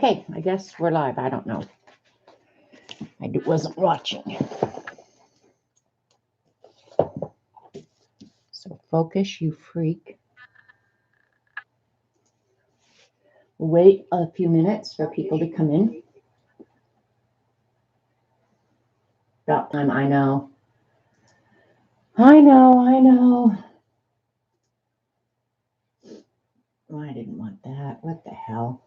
Okay, I guess we're live. I don't know. Wasn't watching. So focus, you freak. Wait a few minutes for people to come in. About time, I know. I know. Oh, I didn't want that. What the hell?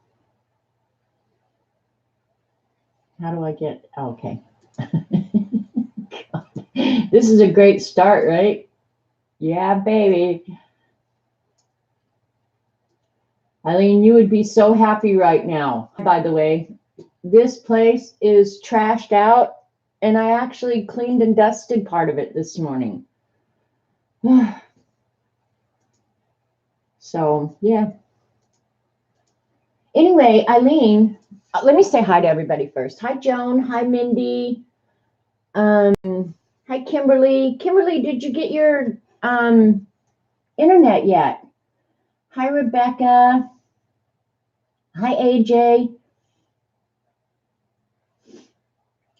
How do I get, okay. This is a great start, right? Yeah, baby. Eileen, you would be so happy right now. By the way, this place is trashed out, and I actually cleaned and dusted part of it this morning. So, yeah. Anyway, Eileen, let me say hi to everybody first. Hi, Joan. Hi, Mindy. Hi, Kimberly. Kimberly, did you get your internet yet? Hi, Rebecca. Hi, AJ.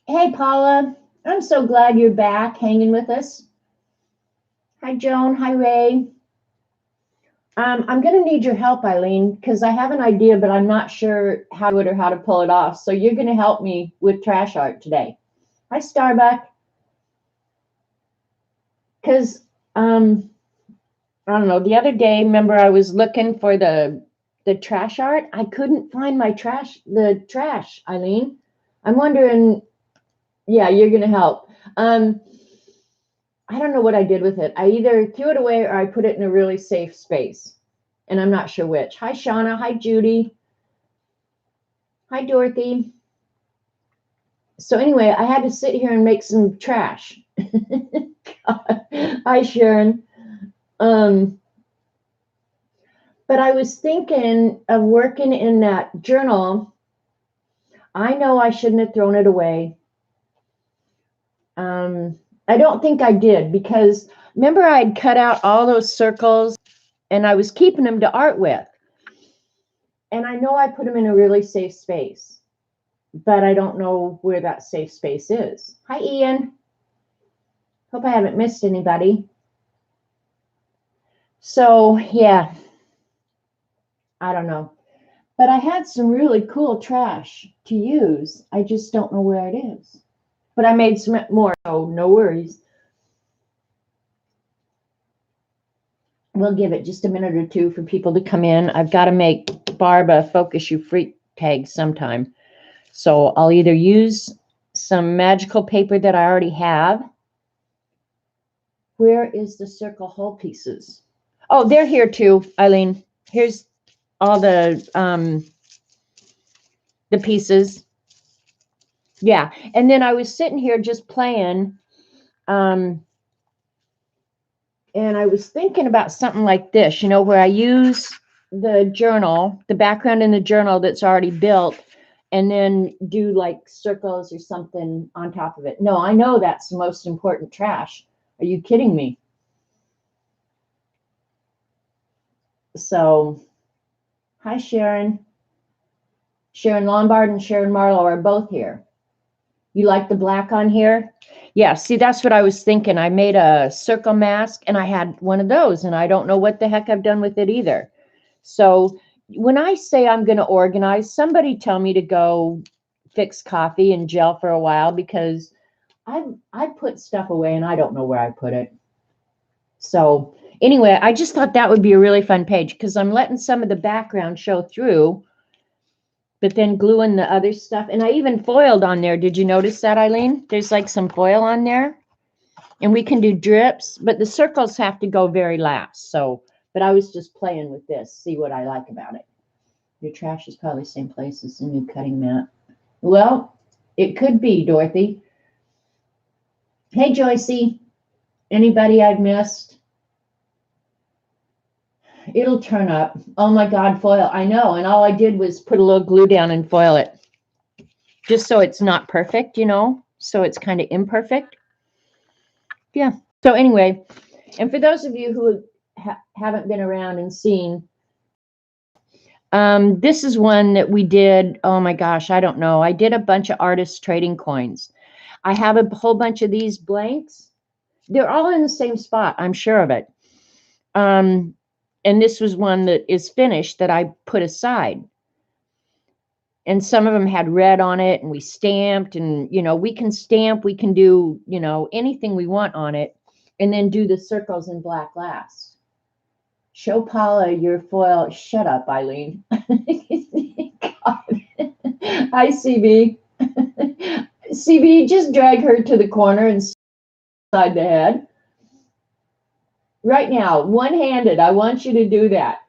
Hey, Paula. I'm so glad you're back hanging with us. Hi, Joan. Hi, Ray. I'm going to need your help, Eileen, because I have an idea, but I'm not sure how to do it or how to pull it off. So you're going to help me with trash art today. Hi, Starbuck. Because, I don't know, the other day, remember I was looking for the trash art? I couldn't find the trash, Eileen. I'm wondering, yeah, you're going to help. I don't know what I did with it. I either threw it away or I put it in a really safe space. And I'm not sure which. Hi, Shauna. Hi, Judy. Hi, Dorothy. So anyway, I had to sit here and make some trash. Hi, Sharon. But I was thinking of working in that journal. I know I shouldn't have thrown it away. I don't think I did, because remember I'd cut out all those circles and I was keeping them to art with. And I know I put them in a really safe space, but I don't know where that safe space is. Hi, Ian. Hope I haven't missed anybody. So, yeah, I don't know. But I had some really cool trash to use. I just don't know where it is. But I made some more, so no worries. We'll give it just a minute or two for people to come in. I've got to make Barb a Focus You Freak tag sometime. So I'll either use some magical paper that I already have. Where is the circle hole pieces? Oh, they're here too, Eileen. Here's all the pieces. Yeah, and then I was sitting here just playing, and I was thinking about something like this, where I use the journal, the background in the journal that's already built, and then do like circles or something on top of it. No, I know that's the most important trash. Are you kidding me? So, hi, Sharon. Sharon Lombard and Sharon Marlowe are both here. You like the black on here? Yeah, see, that's what I was thinking. I made a circle mask and I had one of those, and I don't know what the heck I've done with it either. So when I say I'm going to organize, somebody tell me to go fix coffee and gel for a while, because I put stuff away and I don't know where I put it. So anyway, I just thought that would be a really fun page, because I'm letting some of the background show through, but then gluing the other stuff. And I even foiled on there. Did you notice that, Eileen? There's like some foil on there. And we can do drips, but the circles have to go very last. So, but I was just playing with this, see what I like about it. Your trash is probably the same place as the new cutting mat. Well, it could be, Dorothy. Hey, Joycey. Anybody I've missed? It'll turn up. Oh my God, foil. I know. And all I did was put a little glue down and foil it, just so it's not perfect, so it's kind of imperfect. Yeah. So anyway, and for those of you who haven't been around and seen, This is one that we did. Oh my gosh, I don't know. I did a bunch of artist trading coins. I have a whole bunch of these blanks. They're all in the same spot. I'm sure of it. And this was one that is finished that I put aside. And some of them had red on it, and we stamped, and we can stamp, we can do anything we want on it, and then do the circles in black glass. Show Paula your foil. Shut up, Eileen. Hi, CB. CB, just drag her to the corner and side the head. Right now, one-handed, I want you to do that.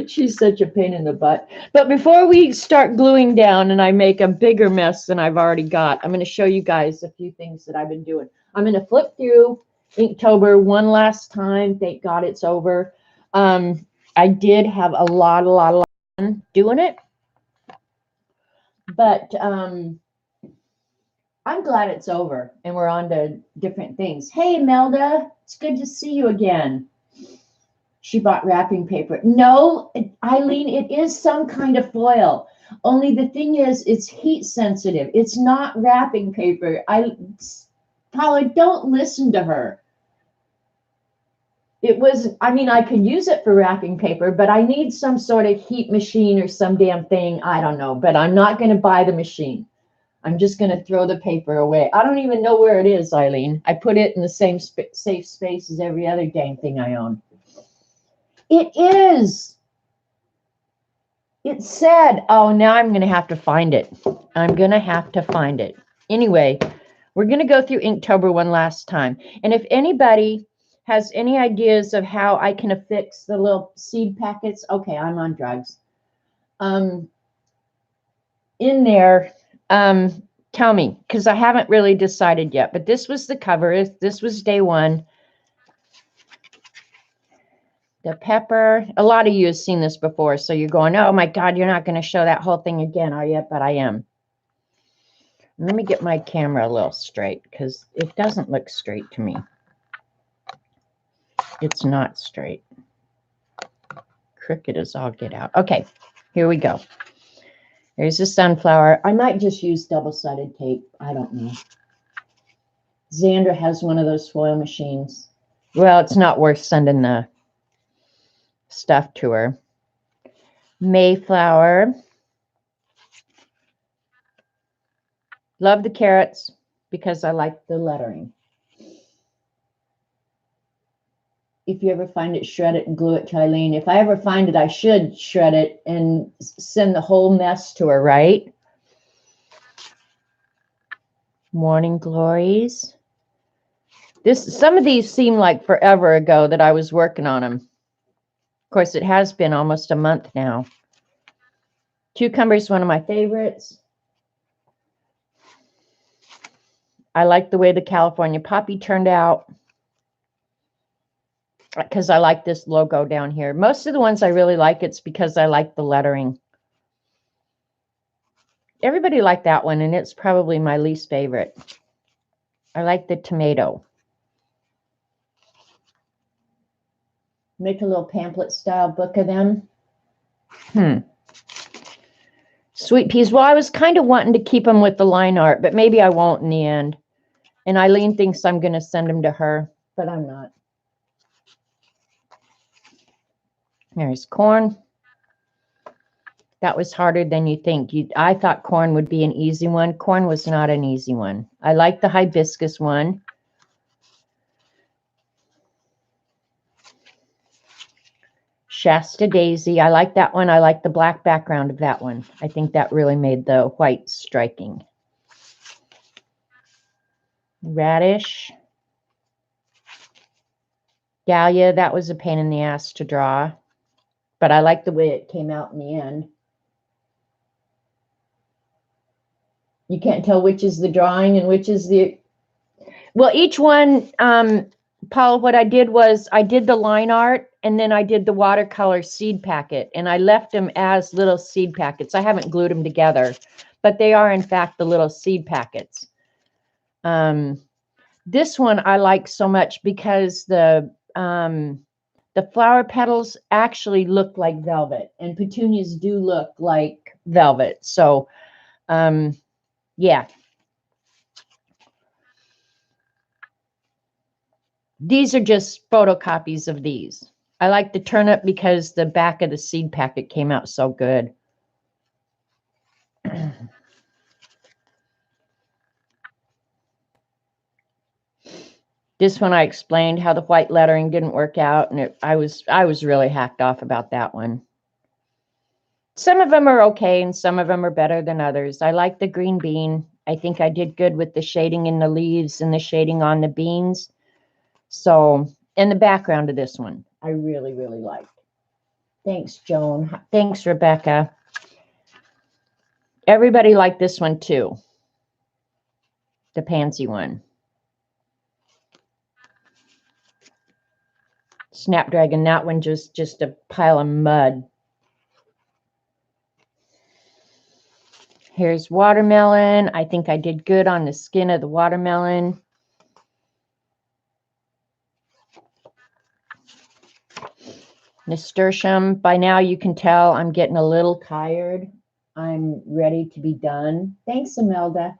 She's such a pain in the butt. But before we start gluing down and I make a bigger mess than I've already got, I'm going to show you guys a few things that I've been doing. I'm going to flip through Inktober one last time. Thank God it's over. I did have a lot of fun doing it. But I'm glad it's over and we're on to different things. Hey, Melda, it's good to see you again. She bought wrapping paper. No, Eileen, it is some kind of foil. Only the thing is, it's heat sensitive. It's not wrapping paper. Paula, don't listen to her. I could use it for wrapping paper, but I need some sort of heat machine or some damn thing. I don't know, but I'm not going to buy the machine. I'm just going to throw the paper away. I don't even know where it is, Eileen. I put it in the same safe space as every other dang thing I own. It is. It said, oh, now I'm going to have to find it. I'm going to have to find it. Anyway, we're going to go through Inktober one last time. And if anybody has any ideas of how I can affix the little seed packets, okay, I'm on drugs. In there, tell me, because I haven't really decided yet. But this was the cover. This was day one. The pepper, a lot of you have seen this before, so you're going, oh my God, you're not going to show that whole thing again, are you? But I am. Let me get my camera a little straight because it doesn't look straight to me. It's not straight. Crooked as all get out. Okay, here we go. There's the sunflower. I might just use double-sided tape. I don't know. Xandra has one of those foil machines. Well, it's not worth sending the stuff to her. Mayflower. Love the carrots because I like the lettering. If you ever find it, shred it and glue it to Eileen. If I ever find it, I should shred it and send the whole mess to her, right? Morning Glories. Some of these seem like forever ago that I was working on them. Of course, it has been almost a month now. Cucumber is one of my favorites. I like the way the California Poppy turned out because I like this logo down here. Most of the ones I really like, it's because I like the lettering. Everybody liked that one, and it's probably my least favorite. I like the tomato. Make a little pamphlet style book of them. Sweet peas. Well, I was kind of wanting to keep them with the line art, but maybe I won't in the end. And Eileen thinks I'm going to send them to her, but I'm not. There's corn. That was harder than you think. I thought corn would be an easy one. Corn was not an easy one. I like the hibiscus one. Shasta Daisy. I like that one. I like the black background of that one. I think that really made the white striking. Radish. Dahlia, that was a pain in the ass to draw. But I like the way it came out in the end. You can't tell which is the drawing and which is the... Well, each one, Paul, what I did was I did the line art and then I did the watercolor seed packet, and I left them as little seed packets. I haven't glued them together, but they are in fact the little seed packets. This one I like so much because the the flower petals actually look like velvet, and petunias do look like velvet. So, yeah. These are just photocopies of these. I like the turnip because the back of the seed packet came out so good. This one I explained how the white lettering didn't work out, and I was really hacked off about that one. Some of them are okay, and some of them are better than others. I like the green bean. I think I did good with the shading in the leaves and the shading on the beans. So, and the background of this one, I really, really liked. Thanks, Joan. Thanks, Rebecca. Everybody liked this one too. The pansy one. Snapdragon, that one just a pile of mud. Here's watermelon. I think I did good on the skin of the watermelon. Nasturtium. By now you can tell I'm getting a little tired. I'm ready to be done. Thanks, Imelda.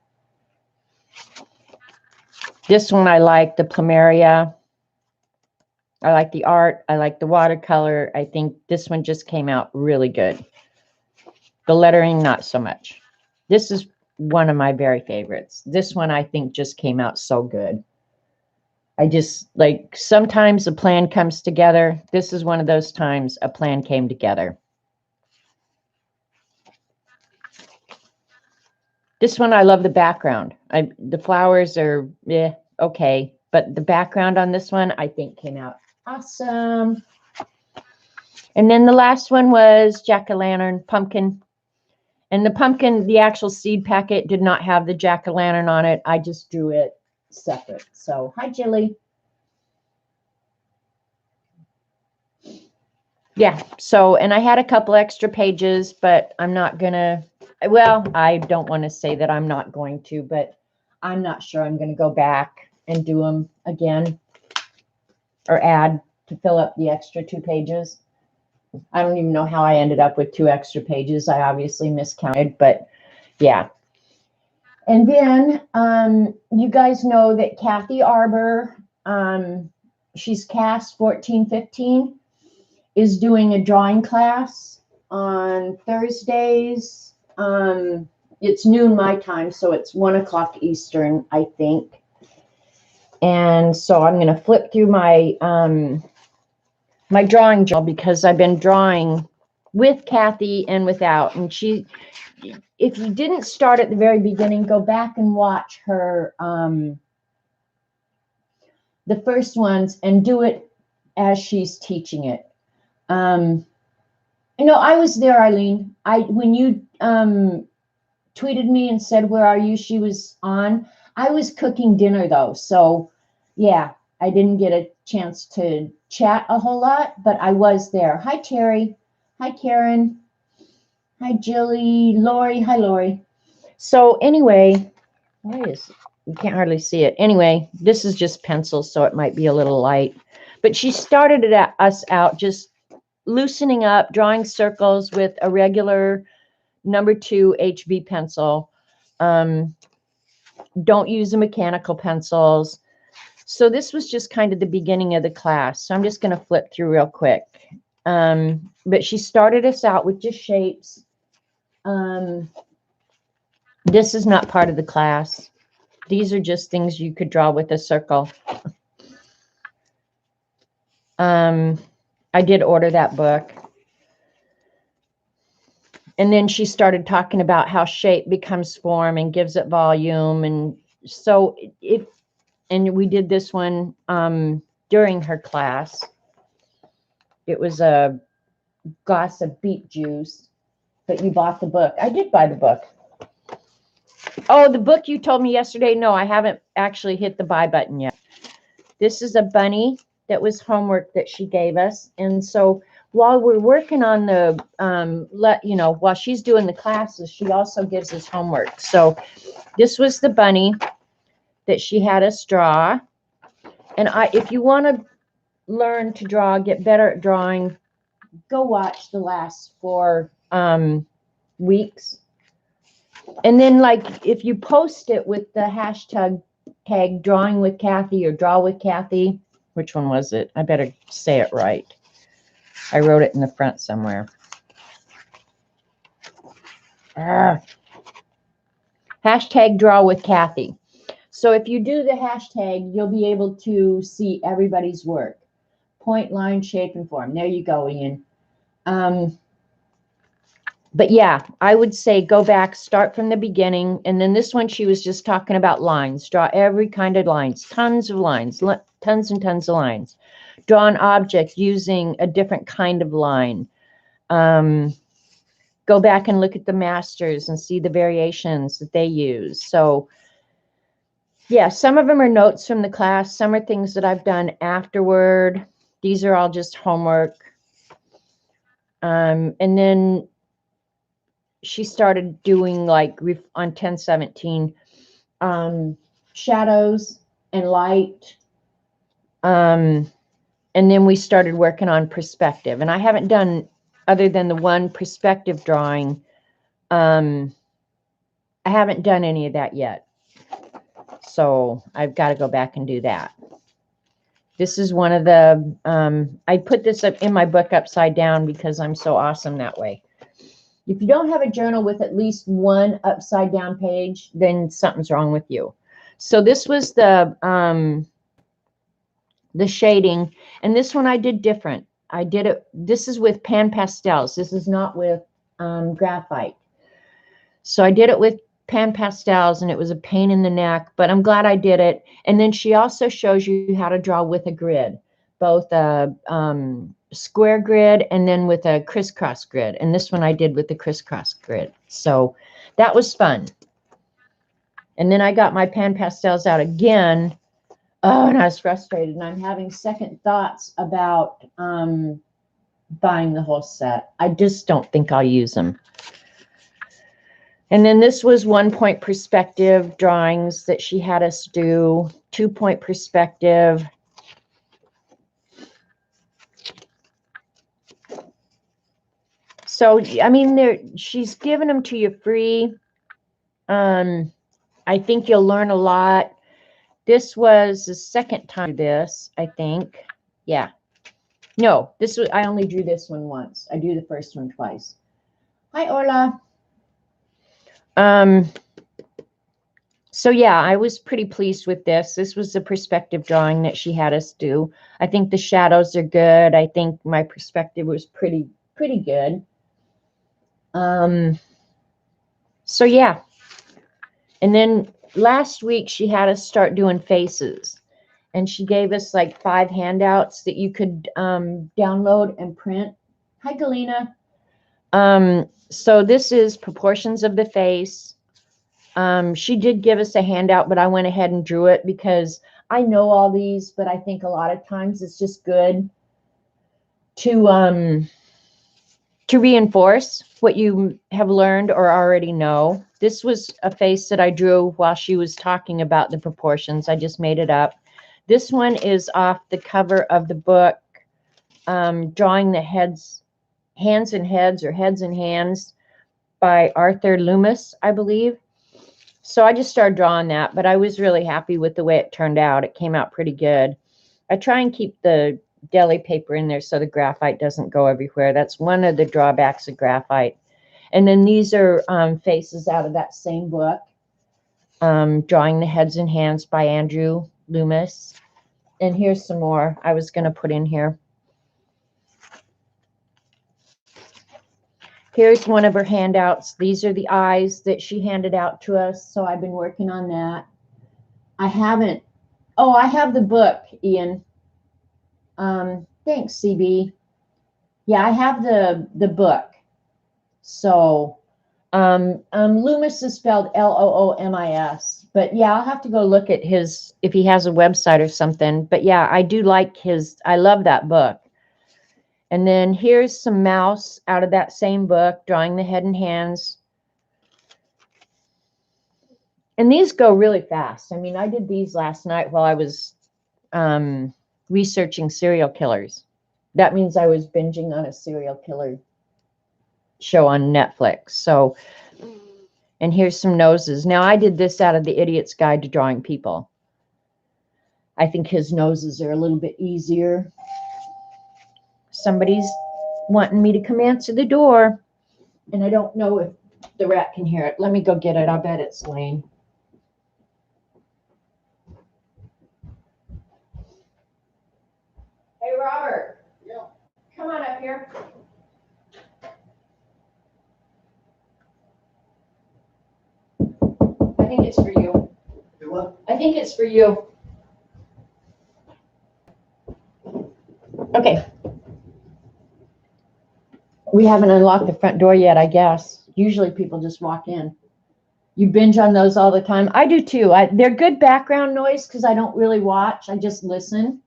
This one I like, the Plumeria. I like the art. I like the watercolor. I think this one just came out really good. The lettering, not so much. This is one of my very favorites. This one I think just came out so good. I just, like, sometimes a plan comes together. This is one of those times a plan came together. This one, I love the background. The flowers are, okay. But the background on this one, I think came out awesome. And then the last one was jack-o'-lantern pumpkin. And the pumpkin, the actual seed packet did not have the jack-o'-lantern on it. I just drew it separate. So, hi, Jilly. Yeah, so, and I had a couple extra pages, but I'm not going to, well, I don't want to say that I'm not going to, but I'm not sure I'm going to go back and do them again or add to fill up the extra 2 pages. I don't even know how I ended up with 2 extra pages. I obviously miscounted, but yeah. And then you guys know that Kathy Arbor, she's CAS 1415, is doing a drawing class on Thursdays. It's noon my time, so it's 1 o'clock Eastern, I think. And so I'm going to flip through my my drawing journal because I've been drawing with Kathy and without. And she, if you didn't start at the very beginning, go back and watch her, the first ones, and do it as she's teaching it. You know, I was there, Eileen. When you tweeted me and said, "Where are you?" She was on. I was cooking dinner though, so yeah, I didn't get a chance to chat a whole lot, but I was there. Hi, Terry. Hi, Karen. Hi, Jilly. Lori. Hi, Lori. So anyway, you can't hardly see it. Anyway, this is just pencil, so it might be a little light. But she started us out just loosening up, drawing circles with a regular number 2 HB pencil. Don't use the mechanical pencils. So this was just kind of the beginning of the class. So I'm just going to flip through real quick. But she started us out with just shapes. This is not part of the class. These are just things you could draw with a circle. I did order that book. And then she started talking about how shape becomes form and gives it volume. And so and we did this one during her class. It was a glass of beet juice, but you bought the book. I did buy the book. Oh, the book you told me yesterday. No, I haven't actually hit the buy button yet. This is a bunny that was homework that she gave us. And so while we're working on the, while she's doing the classes, she also gives us homework. So this was the bunny that she had us draw. And if you want to learn to draw, get better at drawing, go watch the last 4 weeks. And then, like, if you post it with the hashtag drawing with Kathy or draw with Kathy, which one was it? I better say it right. I wrote it in the front somewhere. Hashtag draw with Kathy. So if you do the hashtag, you'll be able to see everybody's work. Point, line, shape, and form. There you go, Ian. But yeah, I would say go back, start from the beginning. And then this one, she was just talking about lines. Draw every kind of lines, tons of lines, tons and tons of lines. Draw an object using a different kind of line. Go back and look at the masters and see the variations that they use. So yeah, some of them are notes from the class. Some are things that I've done afterward. These are all just homework. And then she started doing, like, on 1017, shadows and light. And then we started working on perspective. And I haven't done, other than the one perspective drawing, I haven't done any of that yet. So I've got to go back and do that. This is one of the, I put this up in my book upside down because I'm so awesome that way. If you don't have a journal with at least one upside down page, then something's wrong with you. So this was the shading, and this one I did different. I did it, this is with pan pastels. This is not with graphite. So I did it with pan pastels, and it was a pain in the neck, but I'm glad I did it. And then she also shows you how to draw with a grid, both a square grid and then with a crisscross grid. And this one I did with the crisscross grid. So that was fun. And then I got my pan pastels out again. Oh, and I was frustrated, and I'm having second thoughts about buying the whole set. I just don't think I'll use them. And then this was 1-point perspective drawings that she had us do, 2-point perspective. So, I mean, she's giving them to you free. I think you'll learn a lot. This was the second time this, I think. Yeah. No, this was, I only drew this one once. I drew the first one twice. Hi, Orla. So yeah, I was pretty pleased with this. This was the perspective drawing that she had us do. I think the shadows are good. I think my perspective was pretty good. So yeah. And then last week she had us start doing faces, and she gave us like 5 handouts that you could download and print. Hi, Galena. So this is proportions of the face. She did give us a handout, but I went ahead and drew it because I know all these, but I think a lot of times it's just good to reinforce what you have learned or already know. This was a face that I drew while she was talking about the proportions. I just made it up. This one is off the cover of the book, Drawing the Hands and Heads, or Heads and Hands, by Arthur Loomis, I believe. So I just started drawing that, but I was really happy with the way it turned out. It came out pretty good. I try and keep the deli paper in there so the graphite doesn't go everywhere. That's one of the drawbacks of graphite. And then these are faces out of that same book, Drawing the Heads and Hands by Andrew Loomis. And here's some more I was going to put in here. Here's one of her handouts. These are the eyes that she handed out to us. So I've been working on that. I haven't. Oh, I have the book, Ian. Thanks, CB. Yeah, I have the book. So Loomis is spelled Loomis. But yeah, I'll have to go look at his, if he has a website or something. But yeah, I do like his, I love that book. And then here's some mouse out of that same book, Drawing the Head and Hands. And these go really fast. I mean, I did these last night while I was researching serial killers. That means I was binging on a serial killer show on Netflix. So, and here's some noses. Now, I did this out of The Idiot's Guide to Drawing People. I think his noses are a little bit easier. Somebody's wanting me to come answer the door, and I don't know if the rat can hear it. Let me go get it. I bet it's Lane. Hey, Robert. Yeah. Come on up here. I think it's for you. Do what? I think it's for you. Okay. We haven't unlocked the front door yet, I guess. Usually people just walk in. You binge on those all the time? I do too. They're good background noise because I don't really watch. I just listen.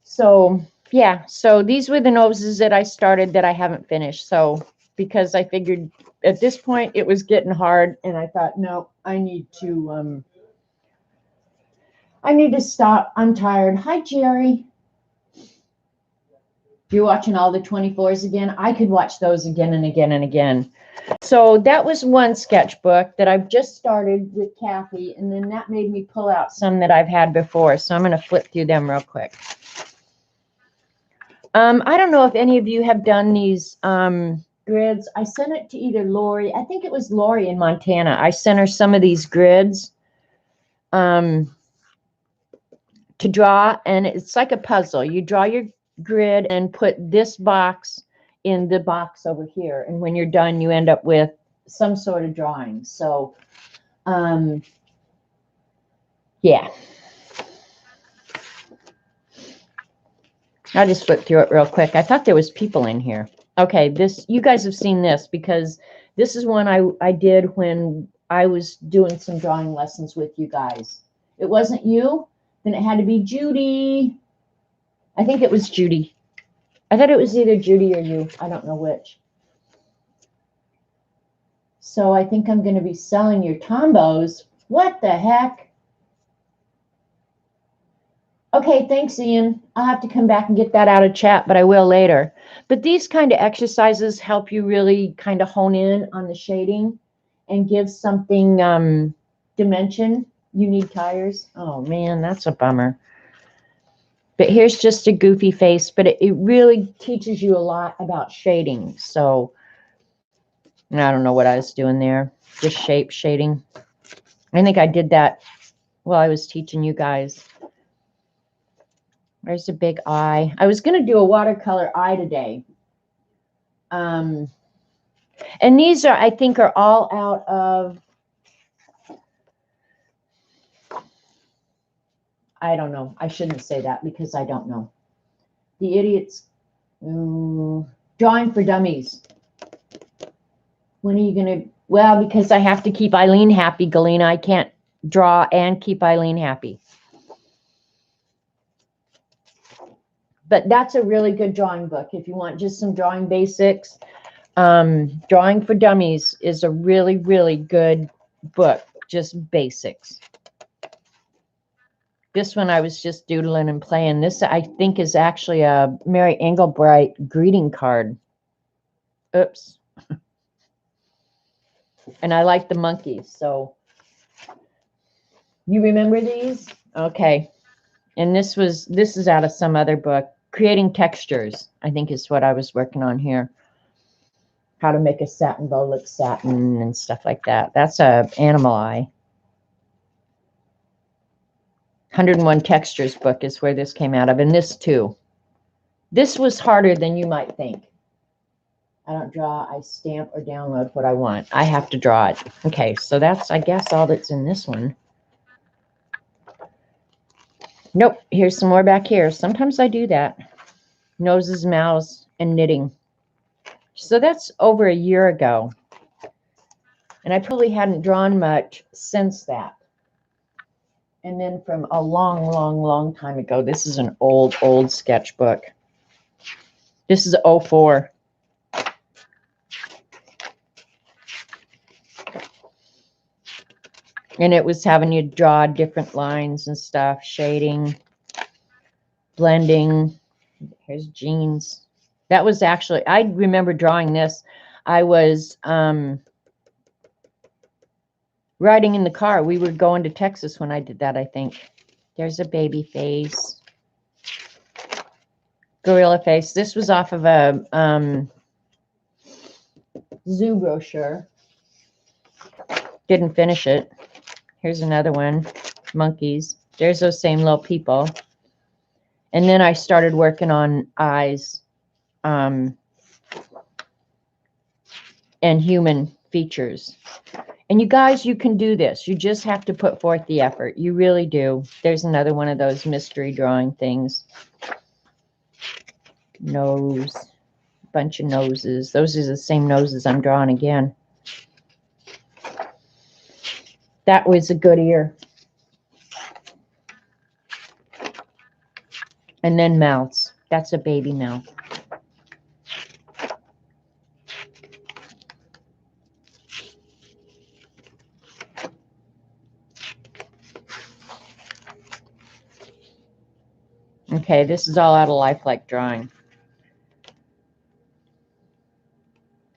So yeah, so these were the noses that I started that I haven't finished. So because I figured at this point it was getting hard, and I thought, no, I need to stop. I'm tired. Hi, Jerry. You're watching all the 24s again? I could watch those again and again and again. So that was one sketchbook that I've just started with Kathy, and then that made me pull out some that I've had before. So I'm going to flip through them real quick. I don't know if any of you have done these grids. I sent it to either Lori. I think it was Lori in Montana. I sent her some of these grids to draw, and it's like a puzzle. You draw your grid and put this box in the box over here, and when you're done, you end up with some sort of drawing. So, yeah. I'll just flip through it real quick. I thought there was people in here. Okay, this, you guys have seen this because this is one I did when I was doing some drawing lessons with you guys. It wasn't you, then it had to be Judy. I think it was Judy. I thought it was either Judy or you. I don't know which. So I think I'm going to be selling your Tombos. What the heck? Okay, thanks, Ian. I'll have to come back and get that out of chat, but I will later. But these kind of exercises help you really kind of hone in on the shading and give something dimension. You need tires. Oh, man, that's a bummer. But here's just a goofy face, but it really teaches you a lot about shading. So I don't know what I was doing there. Just shape shading. I think I did that while I was teaching you guys. There's a big eye. I was going to do a watercolor eye today. And these are, I think, are all out of, I don't know. I shouldn't say that because I don't know. The Idiot's Drawing for Dummies. When are you going to, well, because I have to keep Eileen happy, Galena. I can't draw and keep Eileen happy. But that's a really good drawing book. If you want just some drawing basics, Drawing for Dummies is a really, really good book, just basics. This one I was just doodling and playing. This, I think, is actually a Mary Engelbreit greeting card. Oops. And I like the monkeys, so. You remember these? Okay. And this is out of some other book. Creating Textures, I think, is what I was working on here. How to make a satin bow look satin and stuff like that. That's a Animal Eye. 101 Textures book is where this came out of, and this too. This was harder than you might think. I don't draw, I stamp or download what I want. I have to draw it. Okay, so that's, I guess, all that's in this one. Nope, here's some more back here. Sometimes I do that. Noses, mouths, and knitting. So that's over a year ago. And I probably hadn't drawn much since that. And then from a long, long, long time ago, this is an old, old sketchbook. This is 04. And it was having you draw different lines and stuff, shading, blending. Here's jeans. That was actually, I remember drawing this. I was riding in the car. We were going to Texas when I did that, I think. There's a baby face. Gorilla face. This was off of a zoo brochure. Didn't finish it. Here's another one. Monkeys. There's those same little people. And then I started working on eyes and human features. And you guys, you can do this. You just have to put forth the effort. You really do. There's another one of those mystery drawing things. Nose. Bunch of noses. Those are the same noses I'm drawing again. That was a good ear. And then mouths. That's a baby mouth. Okay, this is all out of lifelike drawing.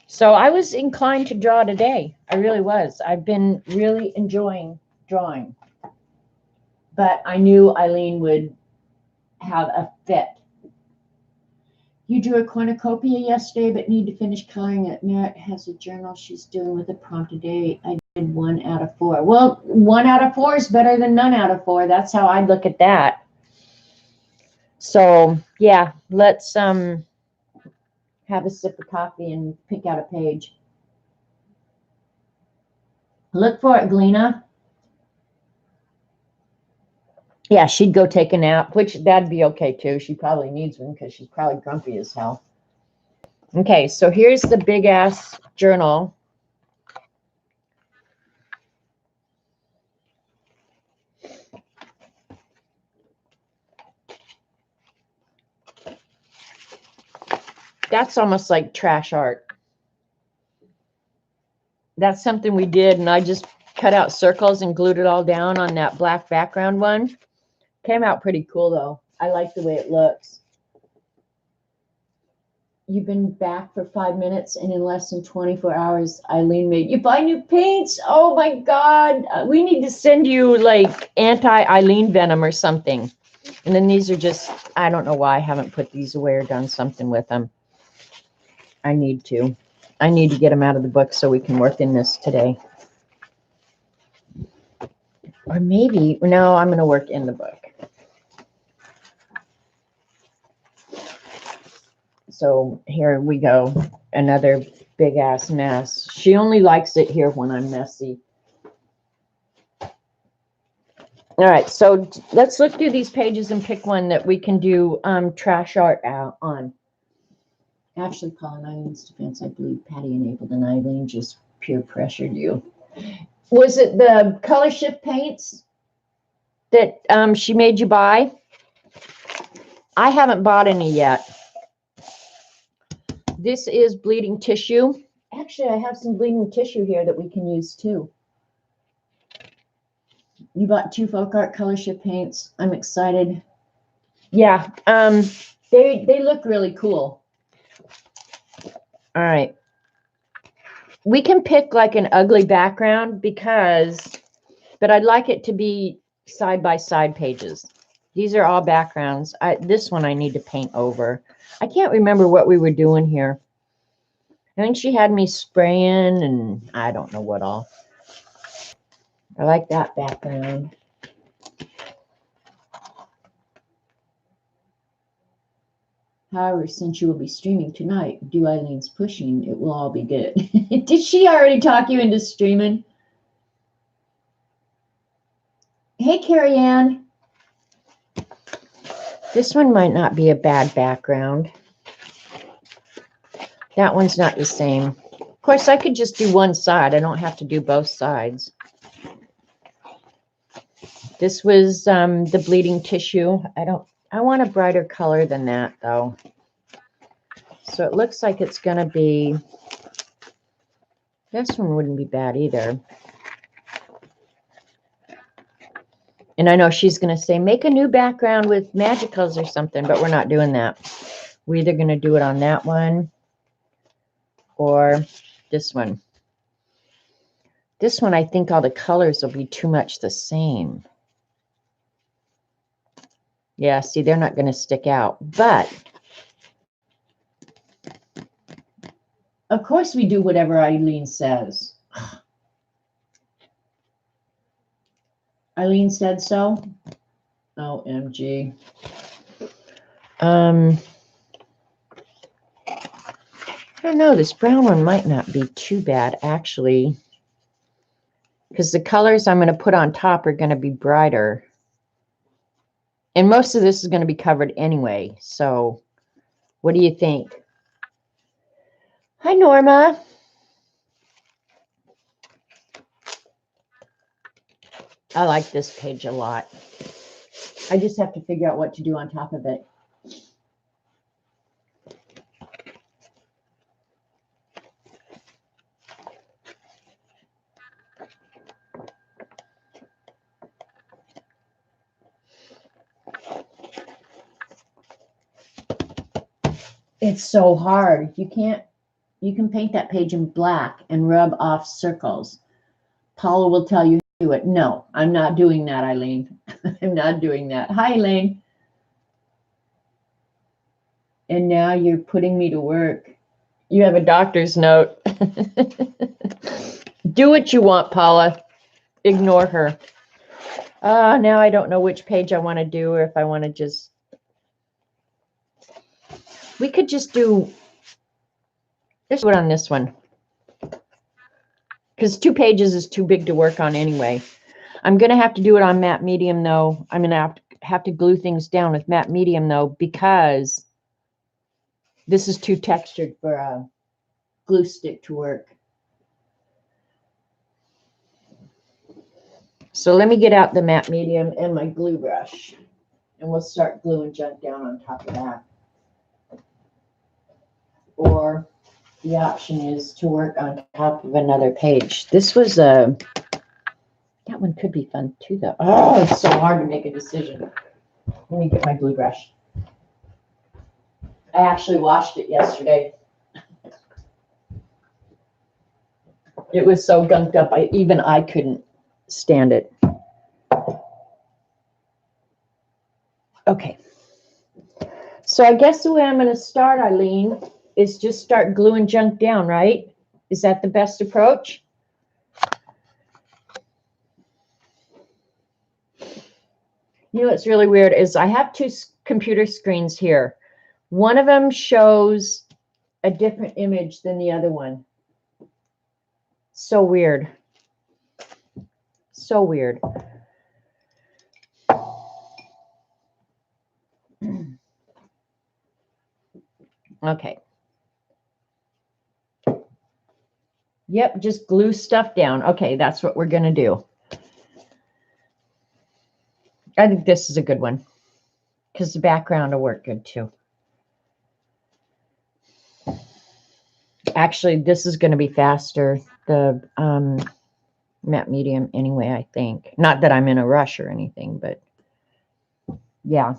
So I was inclined to draw today. I really was. I've been really enjoying drawing. But I knew Eileen would have a fit. You drew a cornucopia yesterday, but need to finish coloring it. Merritt has a journal she's doing with a prompt today. I did 1 out of 4. Well, 1 out of 4 is better than none out of 4. That's how I look at that. So yeah, let's have a sip of coffee and pick out a page. Look for it, Gleena. Yeah, she'd go take a nap, which that'd be okay too. She probably needs one because she's probably grumpy as hell. Okay, so here's the big ass journal. That's almost like trash art. That's something we did, and I just cut out circles and glued it all down on that black background one. Came out pretty cool though. I like the way it looks. You've been back for 5 minutes, and in less than 24 hours, Eileen made you buy new paints. Oh my God. We need to send you like anti-Eileen venom or something. And then these are just, I don't know why I haven't put these away or done something with them. I need to. I need to get them out of the book so we can work in this today. Or maybe, no, I'm going to work in the book. So here we go. Another big ass mess. She only likes it here when I'm messy. All right, so let's look through these pages and pick one that we can do trash art out on. Actually, calling Eileen's defense, I believe Patty enabled and Eileen just peer pressured you. Was it the color shift paints that she made you buy? I haven't bought any yet. This is bleeding tissue. Actually, I have some bleeding tissue here that we can use too. You bought 2 folk art color shift paints. I'm excited. Yeah, they look really cool. All right. We can pick like an ugly background but I'd like it to be side-by-side pages. These are all backgrounds. This one I need to paint over. I can't remember what we were doing here. I think she had me spraying and I don't know what all. I like that background. However, since you will be streaming tonight, do Eileen's pushing, it will all be good. Did she already talk you into streaming? Hey, Carrie Ann. This one might not be a bad background. That one's not the same. Of course, I could just do one side. I don't have to do both sides. This was the bleeding tissue. I want a brighter color than that, though. So it looks like it's going to be, this one wouldn't be bad either. And I know she's going to say, make a new background with magicals or something, but we're not doing that. We're either going to do it on that one or this one. This one, I think all the colors will be too much the same. Yeah, see, they're not going to stick out. But, of course, we do whatever Eileen says. Eileen said so. OMG. I don't know. This brown one might not be too bad, actually, because the colors I'm going to put on top are going to be brighter. And most of this is going to be covered anyway. So what do you think? Hi, Norma. I like this page a lot. I just have to figure out what to do on top of it. It's so hard. You can paint that page in black and rub off circles. Paula will tell you to do it. No, I'm not doing that, Eileen. I'm not doing that. Hi, Elaine. And now you're putting me to work. You have a doctor's note. Do what you want, Paula. Ignore her. Now I don't know which page I want to do, or if I want to just... We could just do... Let's do it on this one. Because 2 pages is too big to work on anyway. I'm going to have to do it on matte medium, though. I'm going to have to glue things down with matte medium, though, because this is too textured for a glue stick to work. So let me get out the matte medium and my glue brush, and we'll start gluing junk down on top of that. Or the option is to work on top of another page. This was that one could be fun too, though. Oh, it's so hard to make a decision. Let me get my glue brush. I actually washed it yesterday. It was so gunked up, even I couldn't stand it. Okay. So I guess the way I'm going to start, Eileen, is just start gluing junk down, right? Is that the best approach? You know what's really weird is I have 2 computer screens here. One of them shows a different image than the other one. So weird. So weird. Okay. Yep, just glue stuff down. Okay, that's what we're going to do. I think this is a good one because the background will work good too. Actually, this is going to be faster, the matte medium anyway, I think. Not that I'm in a rush or anything, but yeah.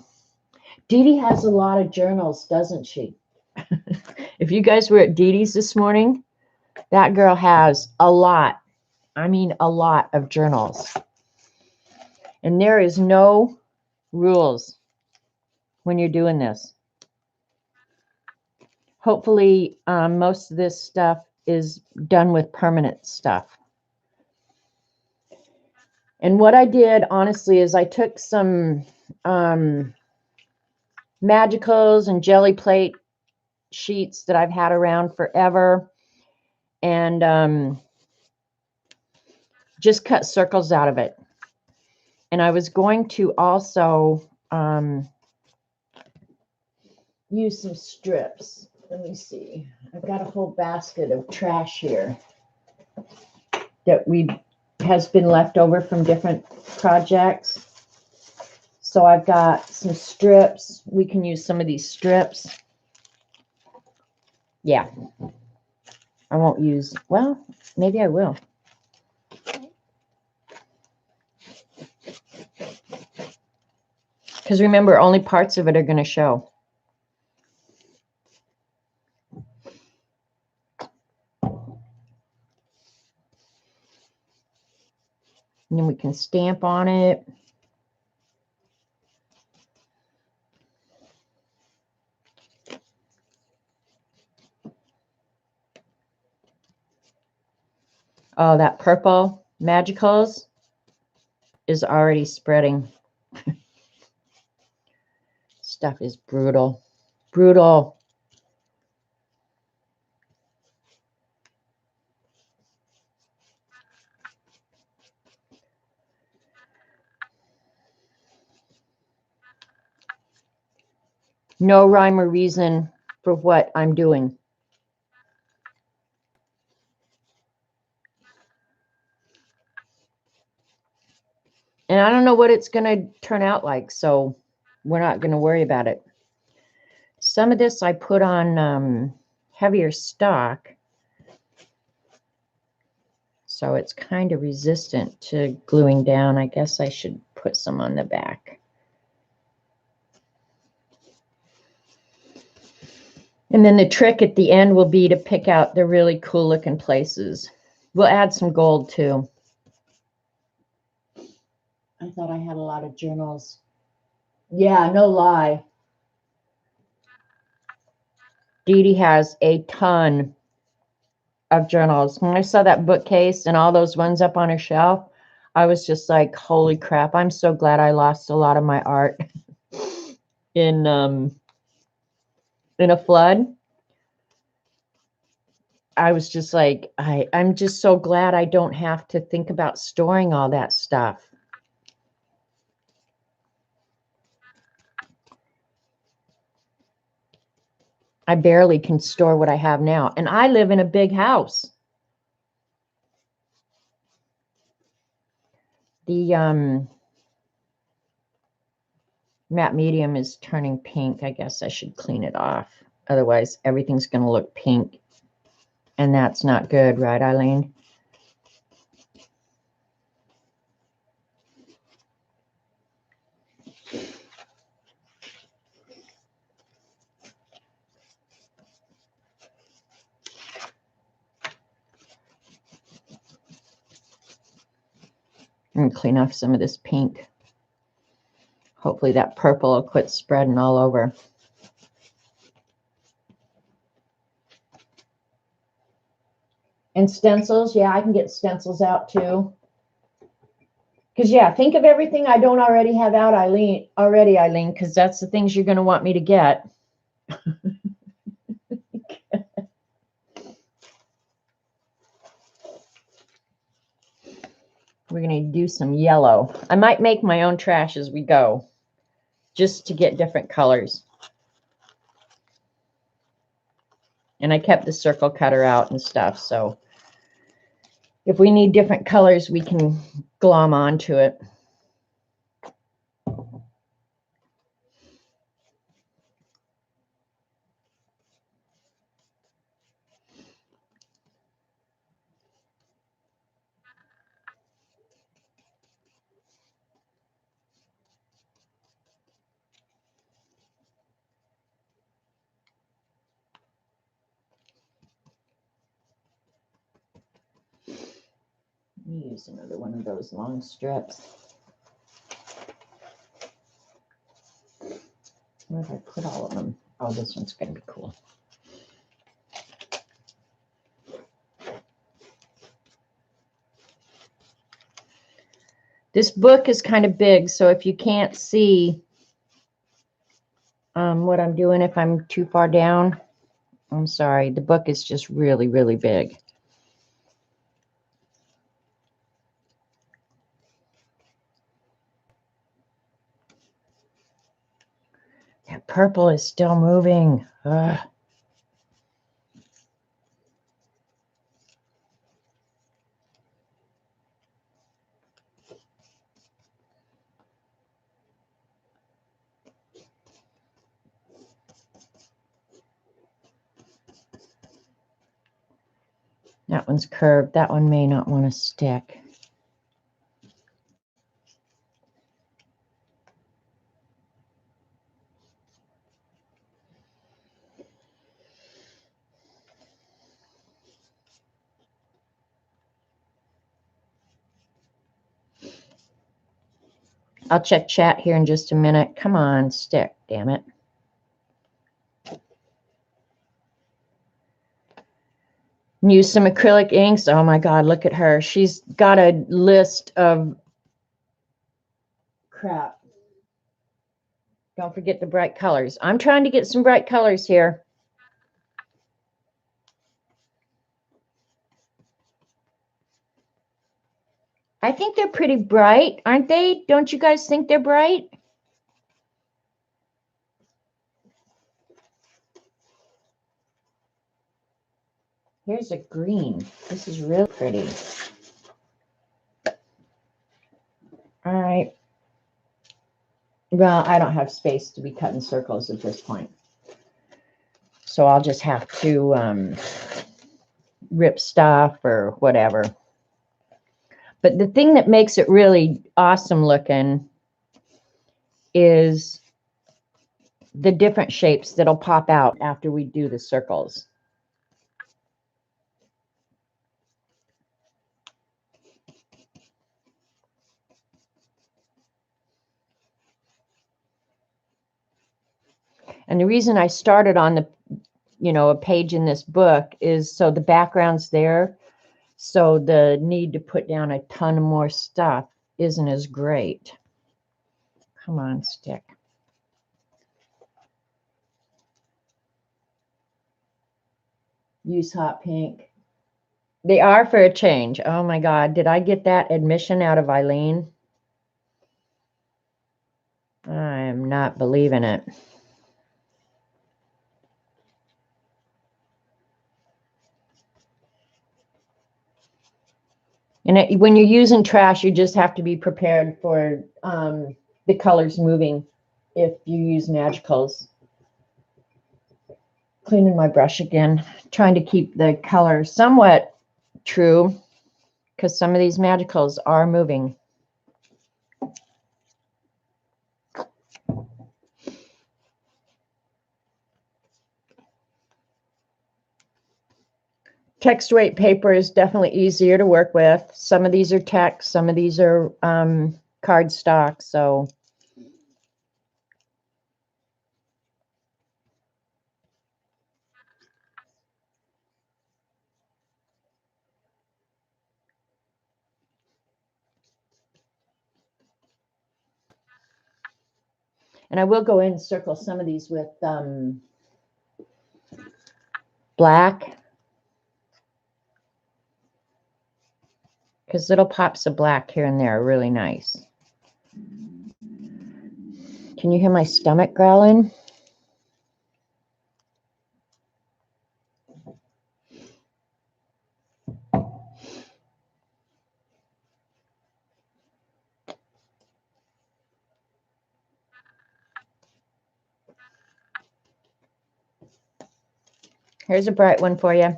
Dee Dee has a lot of journals, doesn't she? If you guys were at Dee Dee's this morning, that girl has a lot. I mean, a lot of journals. And there is no rules when you're doing this. Hopefully, most of this stuff is done with permanent stuff. And what I did, honestly, is I took some Magicals and Jelly Plate sheets that I've had around forever, and just cut circles out of it. And I was going to also use some strips. Let me see. I've got a whole basket of trash here that has been left over from different projects. So I've got some strips. We can use some of these strips. Yeah. I won't use, well, maybe I will. Because remember, only parts of it are going to show. And then we can stamp on it. Oh, that purple Magicals is already spreading. Stuff is brutal. Brutal. No rhyme or reason for what I'm doing. And I don't know what it's going to turn out like, so we're not going to worry about it. Some of this I put on heavier stock, so it's kind of resistant to gluing down. I guess I should put some on the back. And then the trick at the end will be to pick out the really cool looking places. We'll add some gold too. I thought I had a lot of journals. Yeah, no lie. Dee Dee has a ton of journals. When I saw that bookcase and all those ones up on her shelf, I was just like, holy crap, I'm so glad I lost a lot of my art in a flood. I was just like, I'm just so glad I don't have to think about storing all that stuff. I barely can store what I have now. And I live in a big house. The matte medium is turning pink. I guess I should clean it off. Otherwise, everything's going to look pink. And that's not good, right, Eileen? I'm going to clean off some of this pink. Hopefully that purple will quit spreading all over. And stencils, yeah, I can get stencils out too. Because, yeah, think of everything I don't already have out, Eileen, because that's the things you're going to want me to get. We're going to do some yellow. I might make my own trash as we go, just to get different colors. And I kept the circle cutter out and stuff, so if we need different colors, we can glom onto it. Let me use another one of those long strips. Where did I put all of them? Oh, this one's going to be cool. This book is kind of big, so if you can't see what I'm doing, if I'm too far down, I'm sorry. The book is just really, really big. That purple is still moving. Ugh. That one's curved. That one may not want to stick. I'll check chat here in just a minute. Come on, stick, damn it. Use some acrylic inks. Oh my God, look at her. She's got a list of crap. Don't forget the bright colors. I'm trying to get some bright colors here. I think they're pretty bright, aren't they? Don't you guys think they're bright? Here's a green. This is real pretty. All right. Well, I don't have space to be cutting circles at this point. So I'll just have to rip stuff or whatever. But the thing that makes it really awesome looking is the different shapes that'll pop out after we do the circles. And the reason I started on the, a page in this book is so the background's there. So the need to put down a ton more stuff isn't as great. Come on, stick. Use hot pink. They are for a change. Oh my God. Did I get that admission out of Eileen? I'm not believing it. And when you're using trash, you just have to be prepared for the colors moving if you use magicals. Cleaning my brush again, trying to keep the color somewhat true because some of these magicals are moving. Text weight paper is definitely easier to work with. Some of these are text, some of these are cardstock. So and I will go in and circle some of these with black, because little pops of black here and there are really nice. Can you hear my stomach growling? Here's a bright one for you.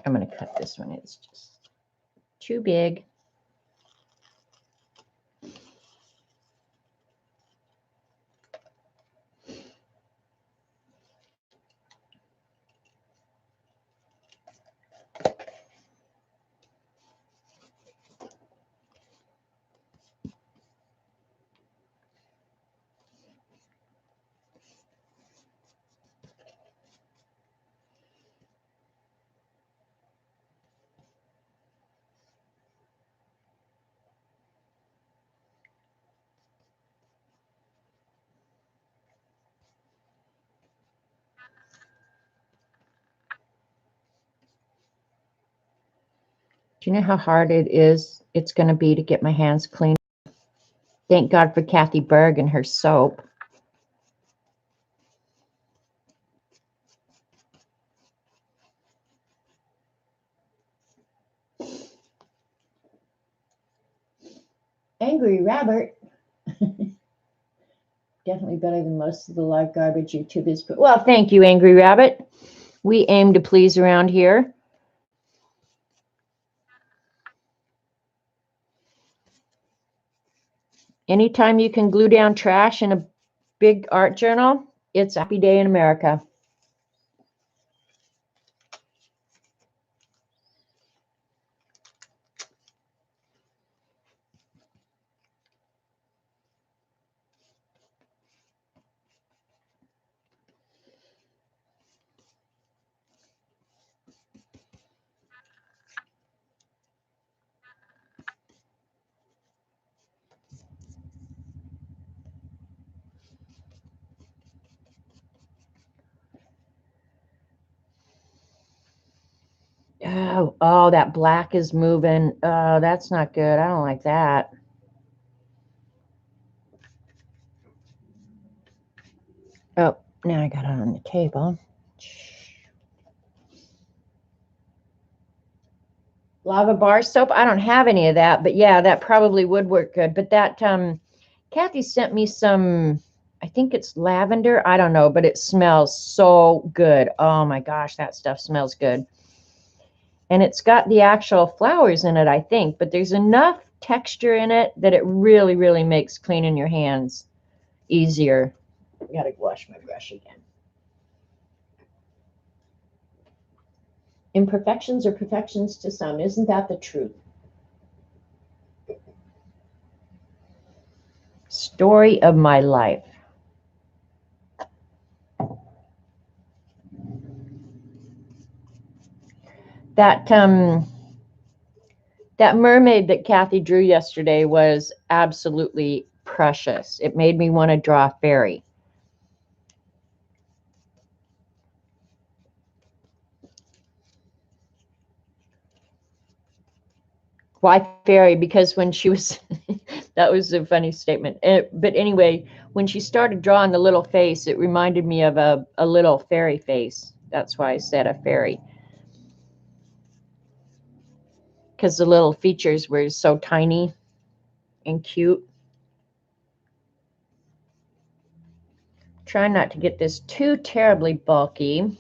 I'm going to cut this one. It's just too big. Do you know how hard it's going to be to get my hands clean? Thank God for Kathy Berg and her soap. Angry Rabbit. Definitely better than most of the live garbage YouTube is. Well, thank you, Angry Rabbit. We aim to please around here. Anytime you can glue down trash in a big art journal, it's a happy day in America. Oh, that black is moving. Oh, that's not good. I don't like that. Oh, now I got it on the table. Lava bar soap. I don't have any of that, but yeah, that probably would work good. But that Kathy sent me some, I think it's lavender. I don't know, but it smells so good. Oh my gosh, that stuff smells good. And it's got the actual flowers in it, I think, but there's enough texture in it that it really, really makes cleaning your hands easier. I gotta wash my brush again. Imperfections are perfections to some. Isn't that the truth? Story of my life. That that mermaid that Kathy drew yesterday was absolutely precious. It made me want to draw a fairy. Why fairy? Because when she was, that was a funny statement. But anyway, when she started drawing the little face, it reminded me of a little fairy face. That's why I said a fairy. Because the little features were so tiny and cute. Try not to get this too terribly bulky.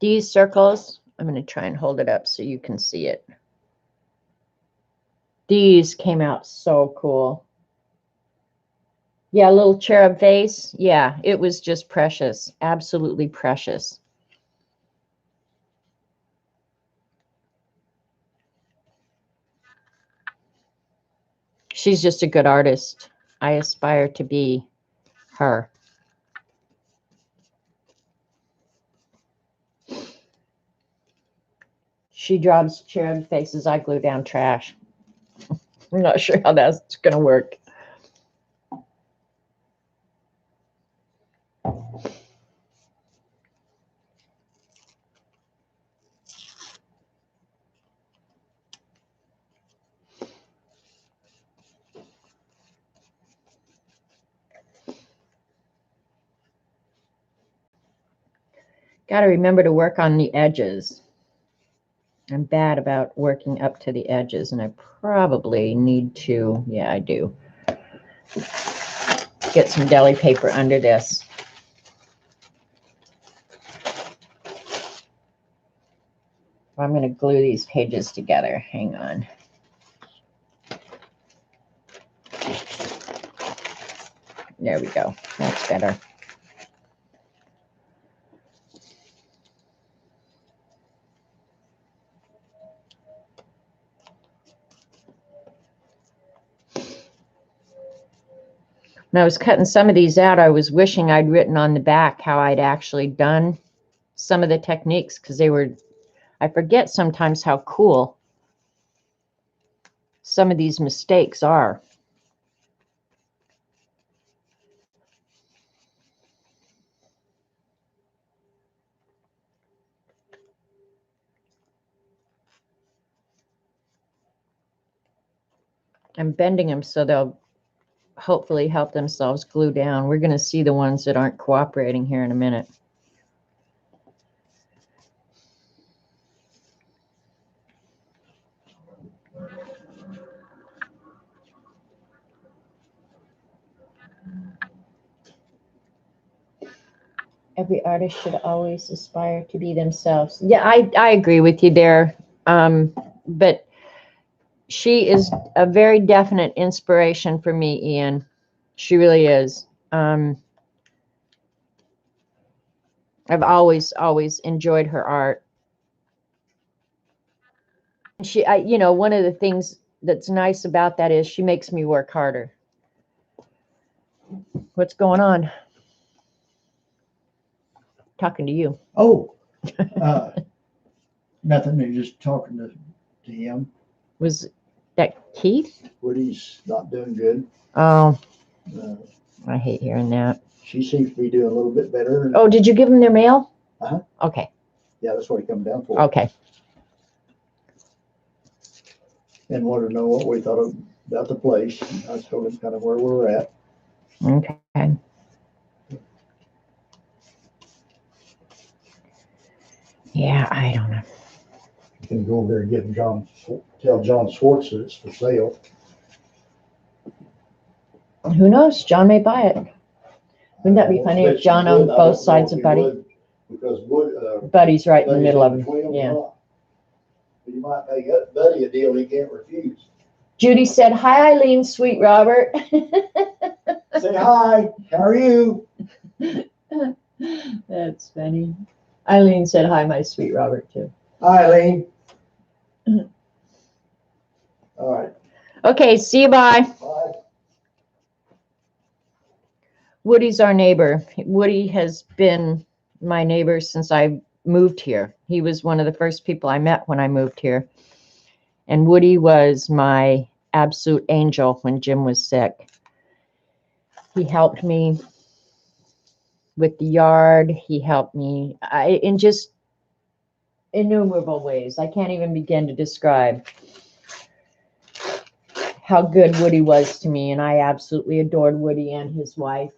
These circles, I'm going to try and hold it up so you can see it. These came out so cool. Yeah, a little cherub face. Yeah, it was just precious. Absolutely precious. She's just a good artist. I aspire to be her. She draws cherub faces. I glue down trash. I'm not sure how that's going to work. Got to remember to work on the edges. I'm bad about working up to the edges, and I probably need to, yeah, I do, get some deli paper under this. I'm going to glue these pages together. Hang on. There we go. That's better. When I was cutting some of these out, I was wishing I'd written on the back how I'd actually done some of the techniques, because they were, I forget sometimes how cool some of these mistakes are. I'm bending them so they'll hopefully help themselves glue down. We're going to see the ones that aren't cooperating here in a minute. Every artist should always aspire to be themselves. Yeah, I agree with you there. But she is a very definite inspiration for me, Ian. She really is. I've always enjoyed her art. One of the things that's nice about that is she makes me work harder. What's going on? Talking to you. Oh, nothing. They're just talking to him. Was that Keith? Woody's not doing good. Oh, Uh, I hate hearing that. she seems to be doing a little bit better. Oh, did you give him their mail? Uh-huh. Okay. Yeah, that's what he come down for. Okay. And wanted to know what we thought about the place. I told him kind of where we're at. Okay. Yeah, I don't know. You can go over there and get tell John Swartz that it's for sale. Who knows? John may buy it. Wouldn't that be funny if John owned both sides of Buddy? Because Buddy's right in the middle of them. Yeah. You might make Buddy a deal he can't refuse. Judy said, "Hi, Eileen, sweet Robert." Say hi. How are you? That's funny. Eileen said, "Hi, my sweet Robert," too. Hi, Eileen. All right. Okay, see you, bye. Bye. Woody's our neighbor. Woody has been my neighbor since I moved here. He was one of the first people I met when I moved here. And Woody was my absolute angel when Jim was sick. He helped me with the yard. He helped me in just innumerable ways. I can't even begin to describe how good Woody was to me. And I absolutely adored Woody and his wife.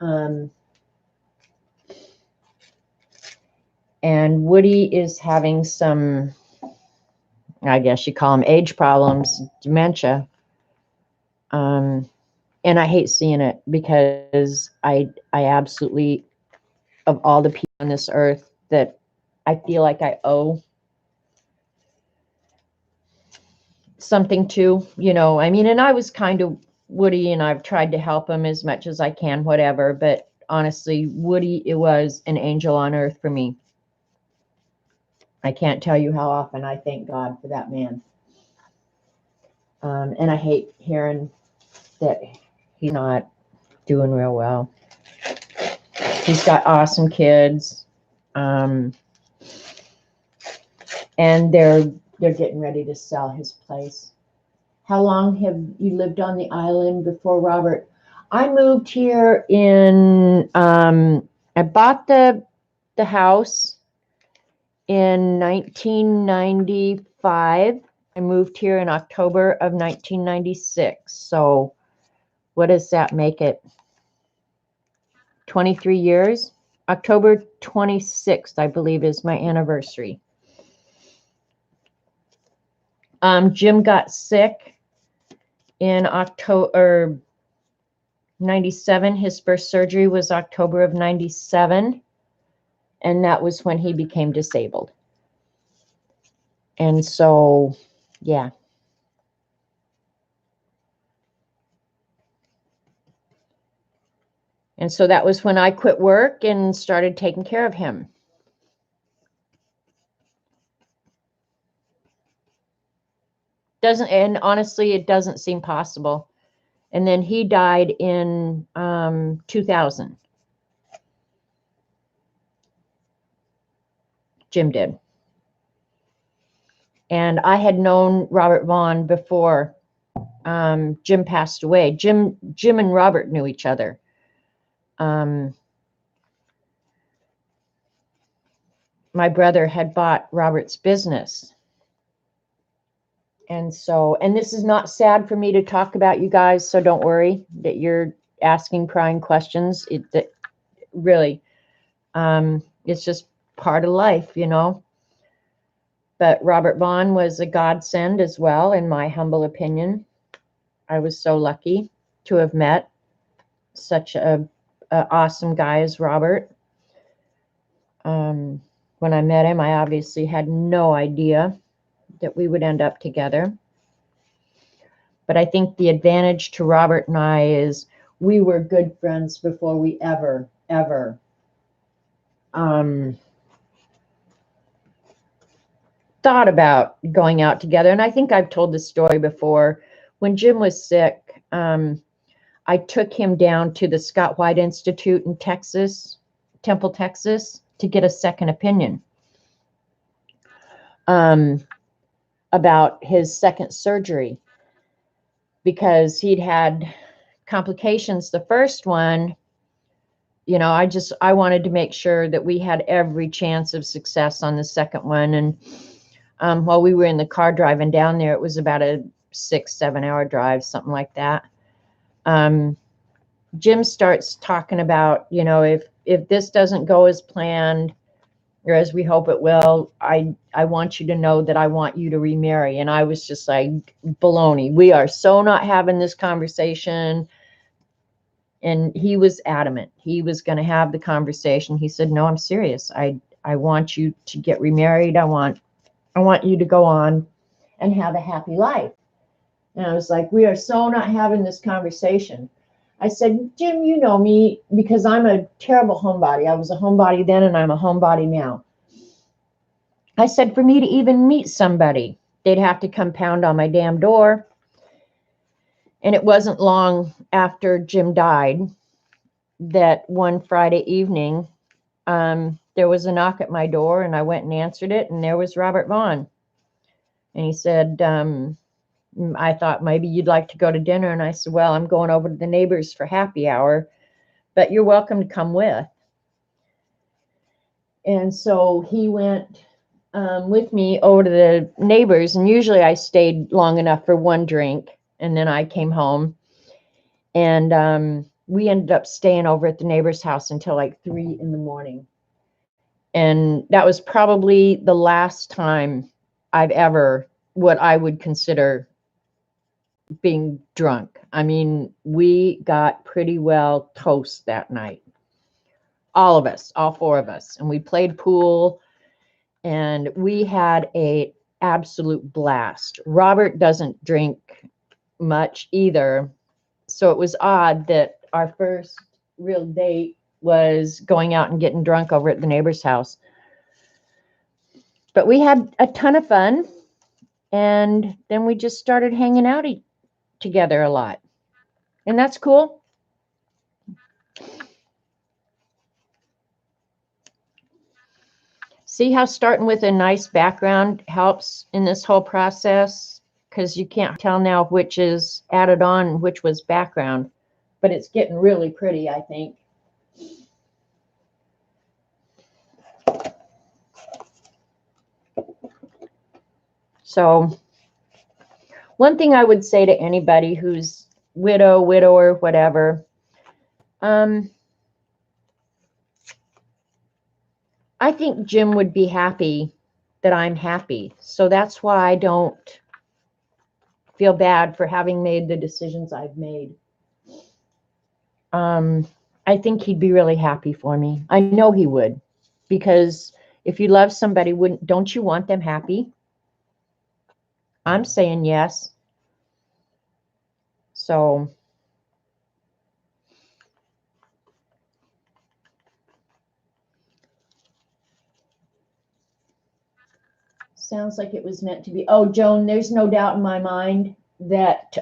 And Woody is having some, I guess you call them age problems, dementia. And I hate seeing it because I absolutely, of all the people on this earth that I feel like I owe something to, I mean, and I was kind of Woody and I've tried to help him as much as I can, whatever. But honestly, Woody, it was an angel on earth for me. I can't tell you how often I thank God for that man. And I hate hearing that he's not doing real well. He's got awesome kids. And they're getting ready to sell his place. How long have you lived on the island before, Robert? I moved here I bought the house in 1995. I moved here in October of 1996. So what does that make it? 23 years? October 26th, I believe, is my anniversary. Jim got sick in October 97. His first surgery was October of 97. And that was when he became disabled. And so, yeah. And so that was when I quit work and started taking care of him. And honestly, it doesn't seem possible. And then he died in 2000. Jim did. And I had known Robert Vaughn before Jim passed away. Jim and Robert knew each other. My brother had bought Robert's business. And so, and this is not sad for me to talk about, you guys, so don't worry that you're asking prying questions. Really, it's just part of life, But Robert Vaughn was a godsend as well, in my humble opinion. I was so lucky to have met such a awesome guy as Robert. When I met him, I obviously had no idea that we would end up together. But I think the advantage to Robert and I is we were good friends before we ever thought about going out together. And I think I've told this story before. When Jim was sick, I took him down to the Scott White Institute in Texas, Temple, Texas, to get a second opinion about his second surgery, because he'd had complications. The first one, you know, I wanted to make sure that we had every chance of success on the second one. And while we were in the car driving down there, it was about a 6-7 hour drive, something like that. Jim starts talking about, you know, if this doesn't go as planned or as we hope it will, I want you to know that I want you to remarry. And I was just like, baloney. We are so not having this conversation. And he was adamant. He was going to have the conversation. He said, no, I'm serious. I want you to get remarried. I want you to go on and have a happy life. And I was like, we are so not having this conversation. I said, Jim, you know me, because I'm a terrible homebody. I was a homebody then, and I'm a homebody now. I said, for me to even meet somebody, they'd have to come pound on my damn door. And it wasn't long after Jim died that one Friday evening, there was a knock at my door, and I went and answered it, and there was Robert Vaughn. And he said, I thought maybe you'd like to go to dinner. And I said, well, I'm going over to the neighbors for happy hour, but you're welcome to come with. And so he went with me over to the neighbors. And usually I stayed long enough for one drink, and then I came home. And we ended up staying over at the neighbor's house until like 3 a.m. And that was probably the last time I've ever, what I would consider being drunk. I mean, we got pretty well toast that night. All of us, all 4 of us. And we played pool, and we had a absolute blast. Robert doesn't drink much either. So it was odd that our first real date was going out and getting drunk over at the neighbor's house. But we had a ton of fun. And then we just started hanging out together a lot. And that's cool. See how starting with a nice background helps in this whole process? Because you can't tell now which is added on and which was background. But it's getting really pretty, I think. So one thing I would say to anybody who's widower, whatever, I think Jim would be happy that I'm happy. So that's why I don't feel bad for having made the decisions I've made. I think he'd be really happy for me. I know he would, because if you love somebody, don't you want them happy? I'm saying yes. So sounds like it was meant to be. Oh, Joan, there's no doubt in my mind that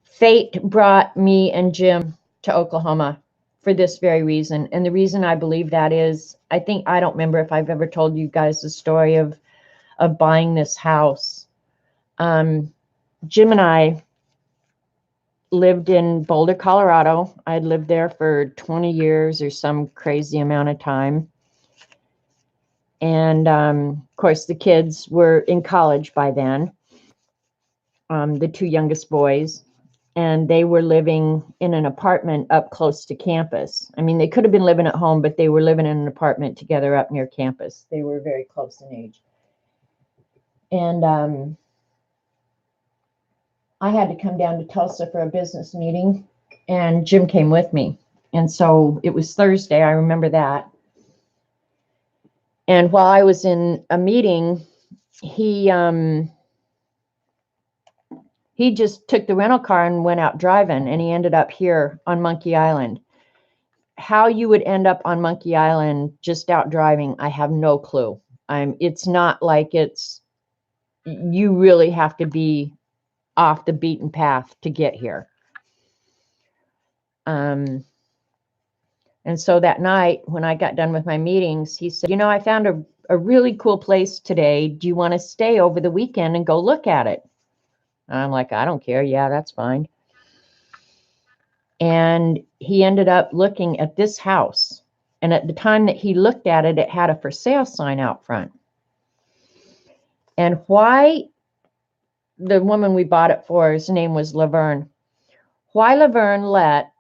fate brought me and Jim to Oklahoma for this very reason. And the reason I believe that is, I don't remember if I've ever told you guys the story of buying this house. Jim and I lived in Boulder, Colorado. I'd lived there for 20 years or some crazy amount of time. And of course, the kids were in college by then, the 2 youngest boys, and they were living in an apartment up close to campus. I mean, they could have been living at home, but they were living in an apartment together up near campus. They were very close in age. And I had to come down to Tulsa for a business meeting, and Jim came with me. And so it was Thursday, I remember that. And while I was in a meeting, he just took the rental car and went out driving, and he ended up here on Monkey Island. How you would end up on Monkey Island just out driving, I have no clue. It's not like you really have to be off the beaten path to get here. And so that night when I got done with my meetings, he said, I found a really cool place today. Do you want to stay over the weekend and go look at it? And I'm like, I don't care. Yeah, that's fine. And he ended up looking at this house. And at the time that he looked at it, it had a for sale sign out front. And why the woman we bought it for, his name was Laverne. Why Laverne let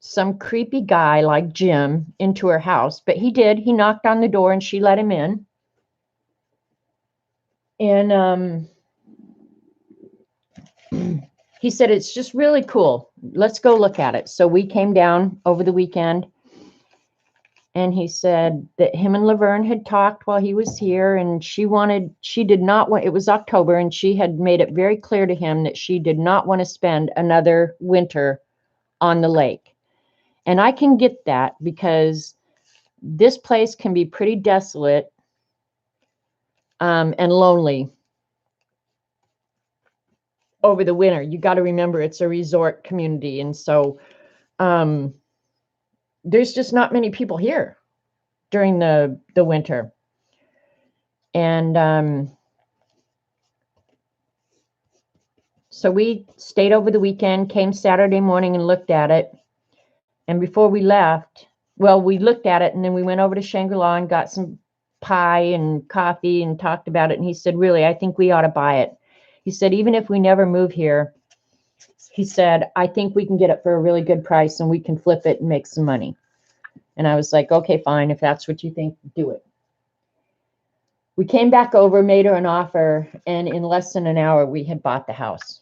some creepy guy like Jim into her house, but he did. He knocked on the door and she let him in. And he said, it's just really cool. Let's go look at it. So we came down over the weekend. And he said that him and Laverne had talked while he was here, and she did not want, it was October, and she had made it very clear to him that she did not want to spend another winter on the lake. And I can get that because this place can be pretty desolate and lonely over the winter. You got to remember it's a resort community. And so there's just not many people here during the winter. And so we stayed over the weekend, came Saturday morning and looked at it. And before we left, well, we looked at it and then we went over to Shangri-La and got some pie and coffee and talked about it. And he said, really, I think we ought to buy it. He said, even if we never move here, he said, I think we can get it for a really good price and we can flip it and make some money. And I was like, okay, fine. If that's what you think, do it. We came back over, made her an offer, and in less than an hour, we had bought the house.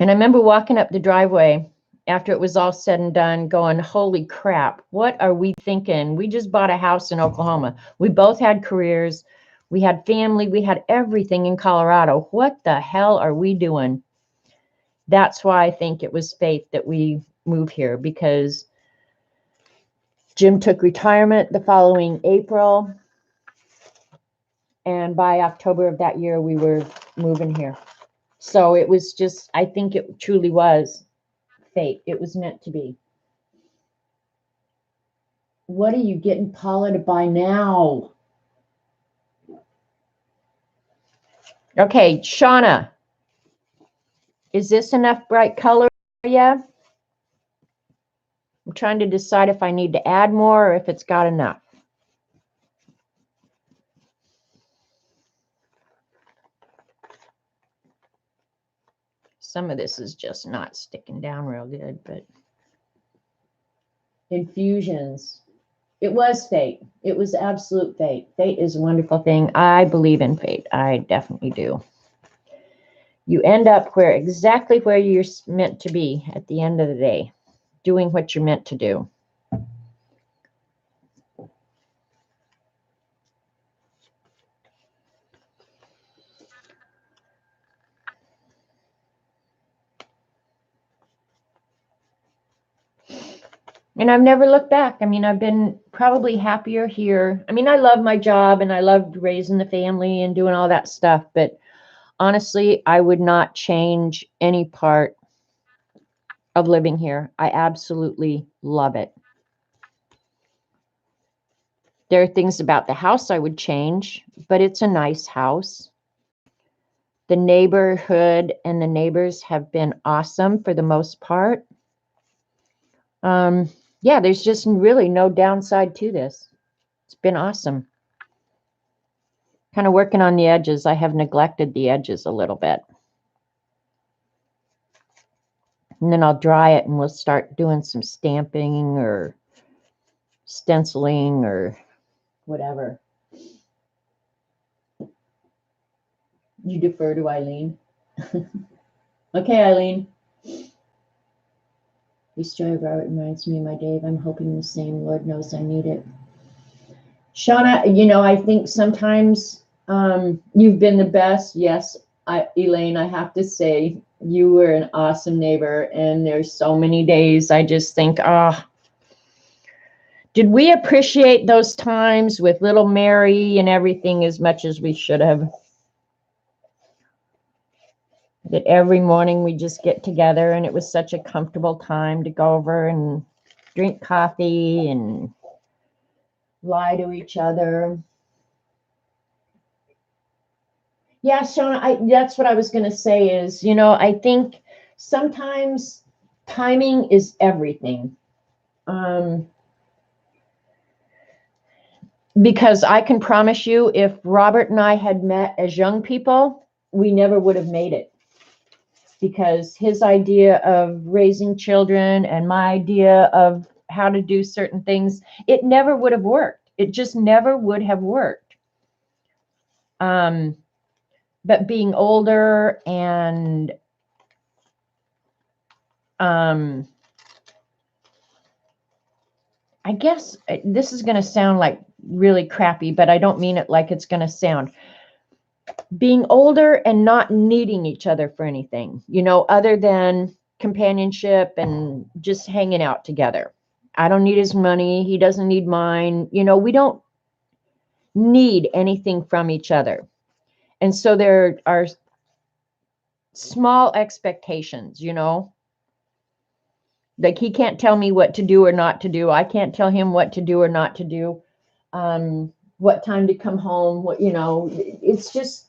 And I remember walking up the driveway after it was all said and done going, holy crap, what are we thinking? We just bought a house in Oklahoma. We both had careers. We had family. We had everything in Colorado. What the hell are we doing? That's why I think it was fate that we moved here, because Jim took retirement the following April. And by October of that year, we were moving here. So it was just, I think it truly was fate. It was meant to be. What are you getting Paula to buy now? Okay, Shauna, is this enough bright color for you? I'm trying to decide if I need to add more or if it's got enough. Some of this is just not sticking down real good, but infusions. It was fate. It was absolute fate. Fate is a wonderful thing. I believe in fate. I definitely do. You end up exactly where you're meant to be at the end of the day, doing what you're meant to do. And I've never looked back. I mean, I've been probably happier here. I mean, I love my job and I loved raising the family and doing all that stuff. But honestly, I would not change any part of living here. I absolutely love it. There are things about the house I would change, but it's a nice house. The neighborhood and the neighbors have been awesome for the most part. Yeah, there's just really no downside to this. It's been awesome. Kind of working on the edges. I have neglected the edges a little bit. And then I'll dry it and we'll start doing some stamping or stenciling or whatever. You defer to Eileen. Okay, Eileen. This joy of Robert reminds me of my Dave. I'm hoping the same. Lord knows I need it. Shauna, you know, I think sometimes you've been the best. Yes, Elaine, I have to say, you were an awesome neighbor. And there's so many days I just think, ah, did we appreciate those times with little Mary and everything as much as we should have? That every morning we just get together and it was such a comfortable time to go over and drink coffee and lie to each other. Yeah, Shona, that's what I was going to say is, you know, I think sometimes timing is everything. Because I can promise you, if Robert and I had met as young people, we never would have made it. Because his idea of raising children and my idea of how to do certain things, it never would have worked. It just never would have worked. But being older and I guess this is going to sound like really crappy, but I don't mean it like it's going to sound. Being older and not needing each other for anything, you know, other than companionship and just hanging out together. I don't need his money. He doesn't need mine. You know, we don't need anything from each other. And so there are small expectations, you know, like he can't tell me what to do or not to do. I can't tell him what to do or not to do. What time to come home, what, you know, it's just,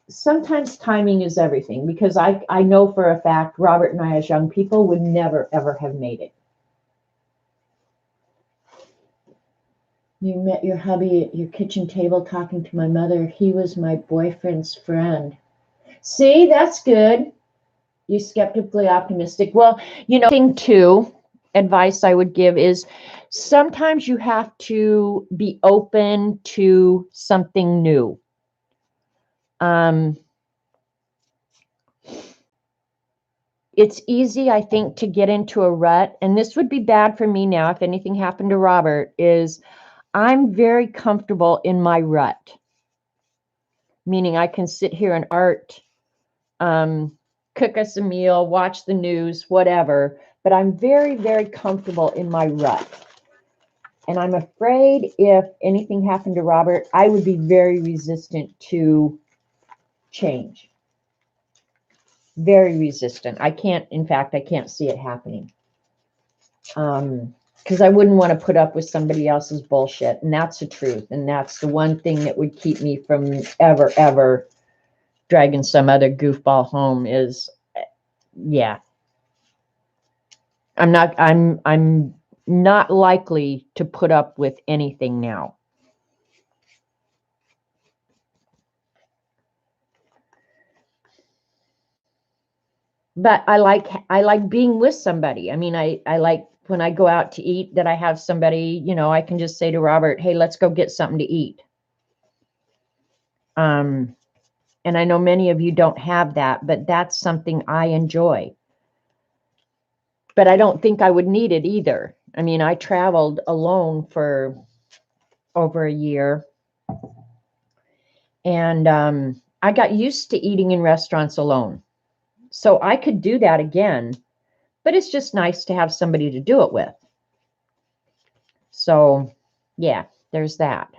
sometimes timing is everything, because I know for a fact Robert and I as young people would never, ever have made it. You met your hubby at your kitchen table talking to my mother. He was my boyfriend's friend. See, that's good. You skeptically optimistic. Well, you know, thing too, advice I would give is sometimes you have to be open to something new. It's easy, I think, to get into a rut, and this would be bad for me now if anything happened to Robert, is I'm very comfortable in my rut, meaning I can sit here and art, cook us a meal, watch the news, whatever, but I'm very, very comfortable in my rut. And I'm afraid if anything happened to Robert, I would be very resistant to change. Very resistant. I can't, in fact, I can't see it happening. Because I wouldn't want to put up with somebody else's bullshit. And that's the truth. And that's the one thing that would keep me from ever dragging some other goofball home is, yeah. I'm not likely to put up with anything now. But I like being with somebody. I mean, I like when I go out to eat that I have somebody, you know, I can just say to Robert, hey, let's go get something to eat. And I know many of you don't have that, but that's something I enjoy. But I don't think I would need it either. I mean, I traveled alone for over a year. And I got used to eating in restaurants alone. So I could do that again, but it's just nice to have somebody to do it with. So, yeah, there's that.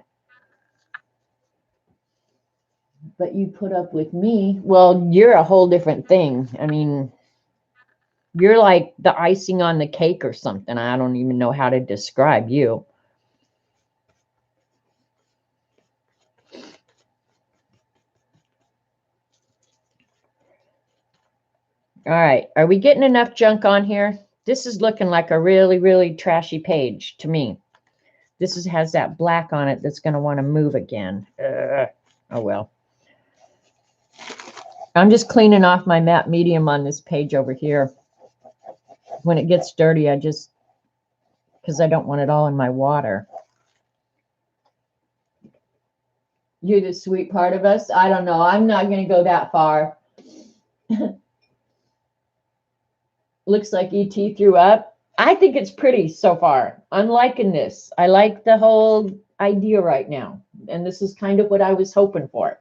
But you put up with me. Well, you're a whole different thing. I mean, you're like the icing on the cake or something. I don't even know how to describe you. All right. Are we getting enough junk on here? This is looking like a really, really trashy page to me. This has that black on it that's going to want to move again. Oh, well. I'm just cleaning off my matte medium on this page over here. When it gets dirty, I just, because I don't want it all in my water. You're the sweet part of us. I don't know. I'm not going to go that far. Looks like ET threw up. I think it's pretty so far. I'm liking this. I like the whole idea right now. And this is kind of what I was hoping for.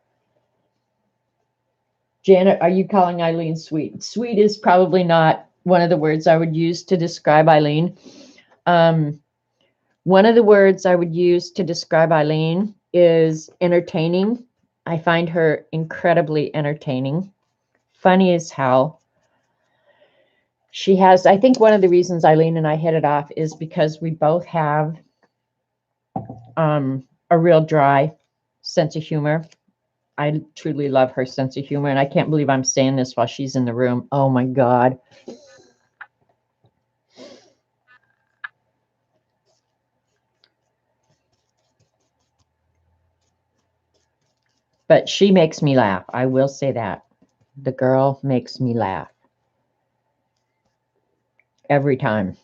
Janet, are you calling Eileen sweet? Sweet is probably not one of the words I would use to describe Eileen. One of the words I would use to describe Eileen is entertaining. I find her incredibly entertaining. Funny as hell. She has, I think one of the reasons Eileen and I hit it off is because we both have a real dry sense of humor. I truly love her sense of humor, and I can't believe I'm saying this while she's in the room. Oh my God. But she makes me laugh. I will say that. The girl makes me laugh. Every time.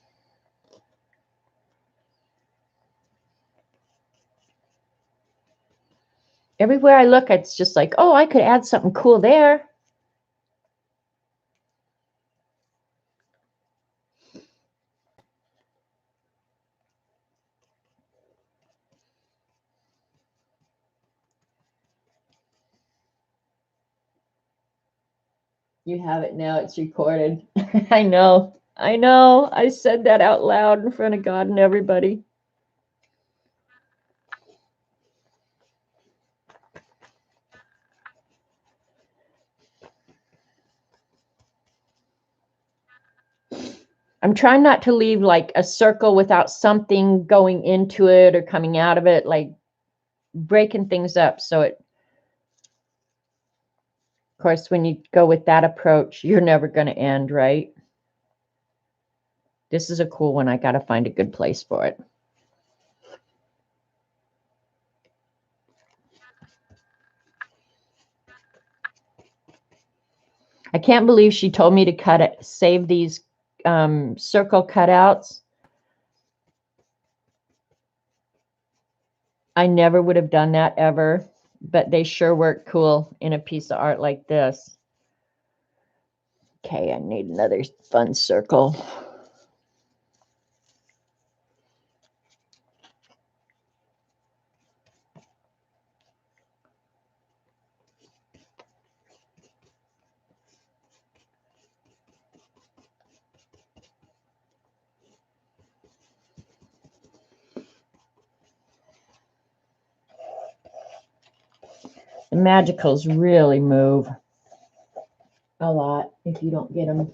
Everywhere I look, it's just like, oh, I could add something cool there. You have it now. It's recorded. I know. I know. I said that out loud in front of God and everybody. I'm trying not to leave like a circle without something going into it or coming out of it, like breaking things up. So it, of course, when you go with that approach, you're never going to end, right? This is a cool one. I got to find a good place for it. I can't believe she told me to cut it, save these circle cutouts. I never would have done that ever, but they sure work cool in a piece of art like this. Okay, I need another fun circle. The magicals really move a lot if you don't get them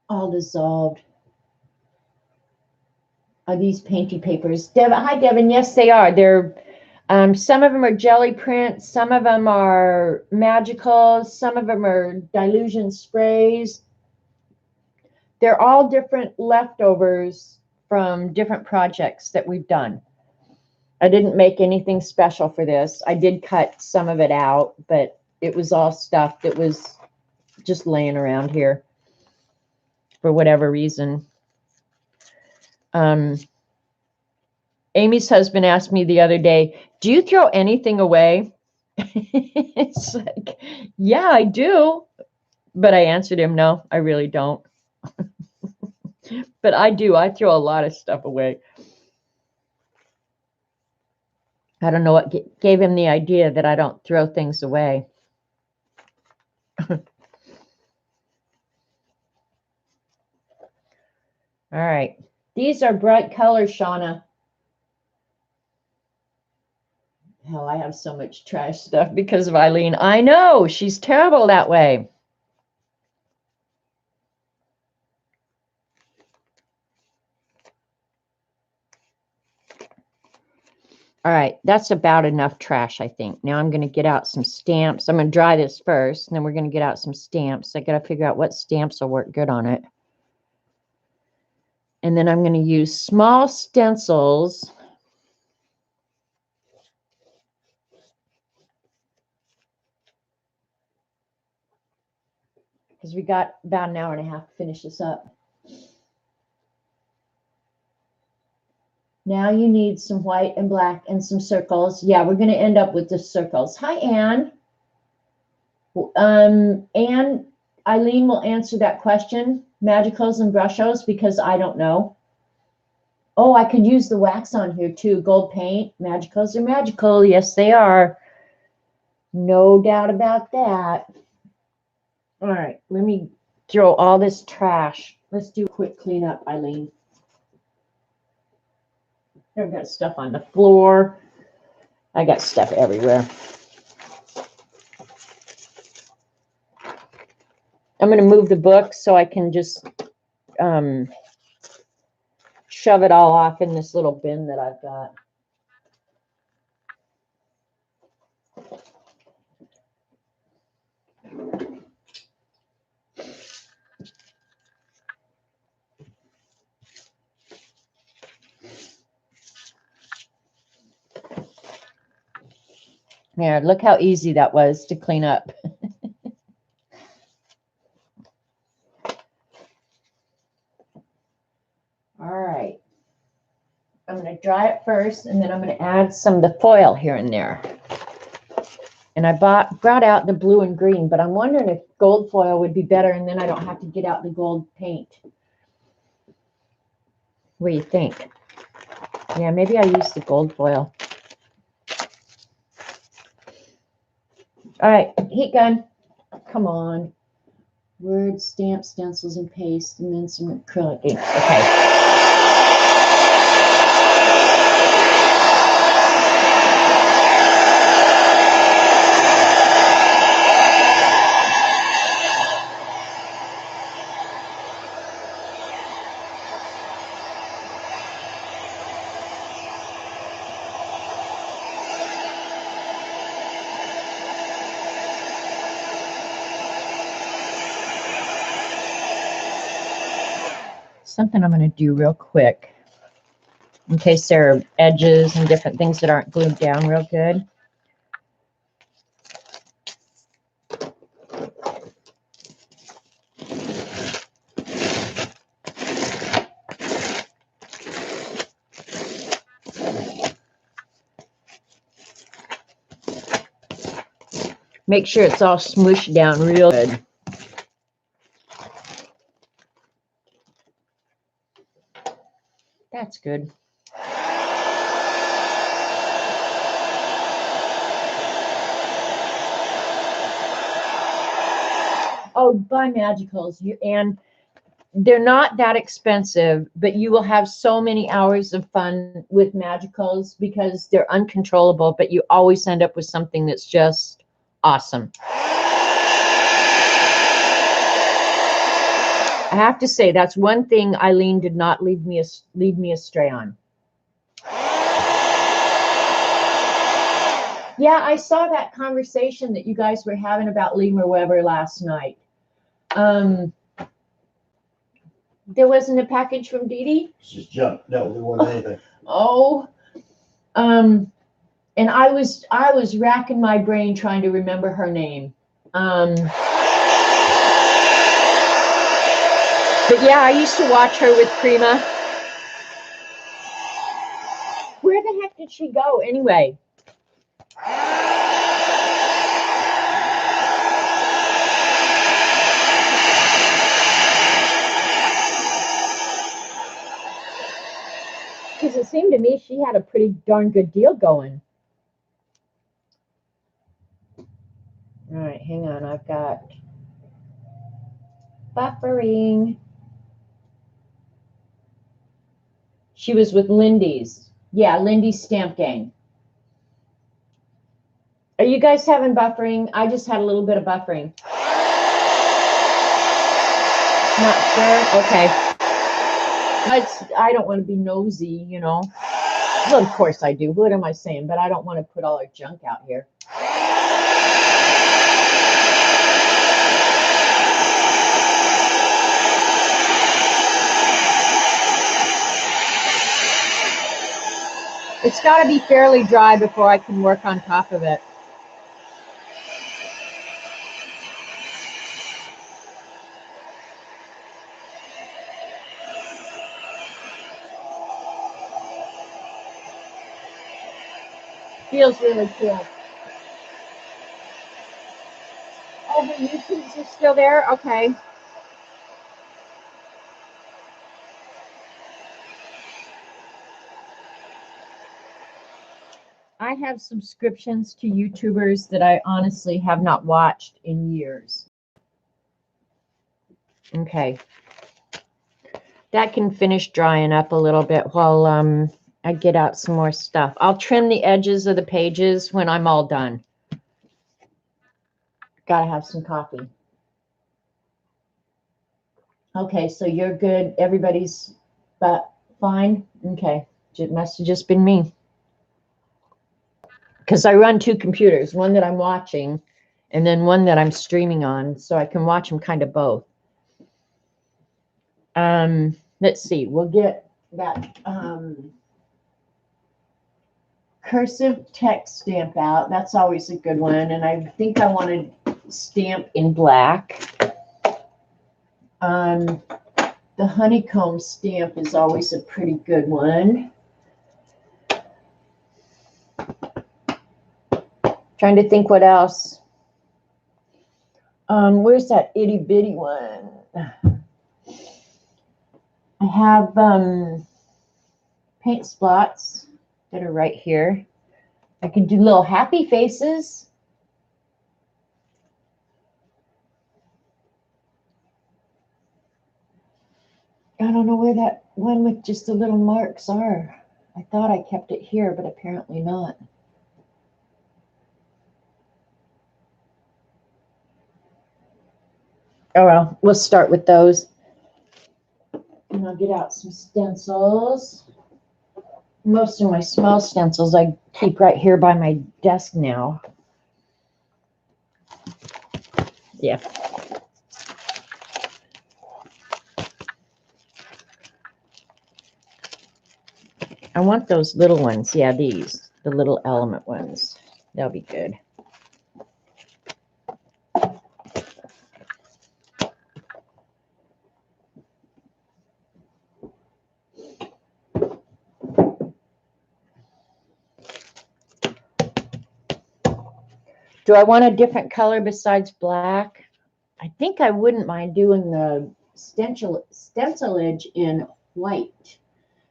all dissolved. Are these painty papers? Devin, hi, Devin. Yes, they are. They're some of them are jelly prints, some of them are magicals, some of them are Dylusion sprays. They're all different leftovers from different projects that we've done. I didn't make anything special for this. I did cut some of it out, but it was all stuff that was just laying around here for whatever reason. Amy's husband asked me the other day, do you throw anything away? It's like, yeah, I do. But I answered him, no, I really don't. But I do. I throw a lot of stuff away. I don't know what gave him the idea that I don't throw things away. All right. These are bright colors, Shauna. Hell, I have so much trash stuff because of Eileen. I know. She's terrible that way. All right, that's about enough trash, I think. Now I'm going to get out some stamps. I'm going to dry this first, and then we're going to get out some stamps. I got to figure out what stamps will work good on it. And then I'm going to use small stencils. Because we got about an hour and a half to finish this up. Now you need some white and black and some circles. Yeah, we're going to end up with the circles. Hi, Anne. Anne, Eileen will answer that question, magicals and brushos, because I don't know. Oh, I could use the wax on here too. Gold paint. Magicals are magical. Yes, they are. No doubt about that. All right, let me throw all this trash. Let's do a quick cleanup, Eileen. I've got stuff on the floor. I got stuff everywhere. I'm going to move the book so I can just shove it all off in this little bin that I've got. Yeah, look how easy that was to clean up. All right. I'm going to dry it first, and then I'm going to add some of the foil here and there. And I brought out the blue and green, but I'm wondering if gold foil would be better, and then I don't have to get out the gold paint. What do you think? Yeah, maybe I use the gold foil. All right, heat gun. Come on. Words, stamp, stencils, and paste, and then some acrylic ink. Okay. Something I'm going to do real quick in case there are edges and different things that aren't glued down real good. Make sure it's all smooshed down real good. That's good. Oh, buy Magicals. And they're not that expensive, but you will have so many hours of fun with Magicals because they're uncontrollable, but you always end up with something that's just awesome. I have to say, that's one thing Eileen did not lead me astray on. Yeah, I saw that conversation that you guys were having about Lemur Weber last night. There wasn't a package from Dee Dee? It's just junk. No, there wasn't anything. Oh, and I was racking my brain trying to remember her name. But yeah, I used to watch her with Prima. Where the heck did she go anyway? Because it seemed to me she had a pretty darn good deal going. All right, hang on. I've got buffering. She was with Lindy's. Yeah, Lindy's Stamp Gang. Are you guys having buffering? I just had a little bit of buffering. Not sure? Okay. I don't want to be nosy, you know. Well, of course I do. What am I saying? But I don't want to put all our junk out here. It's got to be fairly dry before I can work on top of it. Feels really cool. Oh, the YouTubes are still there? Okay. I have subscriptions to YouTubers that I honestly have not watched in years. Okay. That can finish drying up a little bit while I get out some more stuff. I'll trim the edges of the pages when I'm all done. Gotta have some coffee. Okay, so you're good. Everybody's fine? Okay. It must have just been me. Because I run two computers, one that I'm watching and then one that I'm streaming on, so I can watch them kind of both. Let's see. We'll get that cursive text stamp out. That's always a good one. And I think I want to stamp in black. The honeycomb stamp is always a pretty good one. Trying to think what else. Where's that itty bitty one? I have paint spots that are right here. I can do little happy faces. I don't know where that one with just the little marks are. I thought I kept it here, but apparently not. Oh well, we'll start with those. And I'll get out some stencils. Most of my small stencils I keep right here by my desk now. Yeah. I want those little ones. Yeah, these, the little element ones. They'll be good. Do I want a different color besides black? I think I wouldn't mind doing the stencilage in white.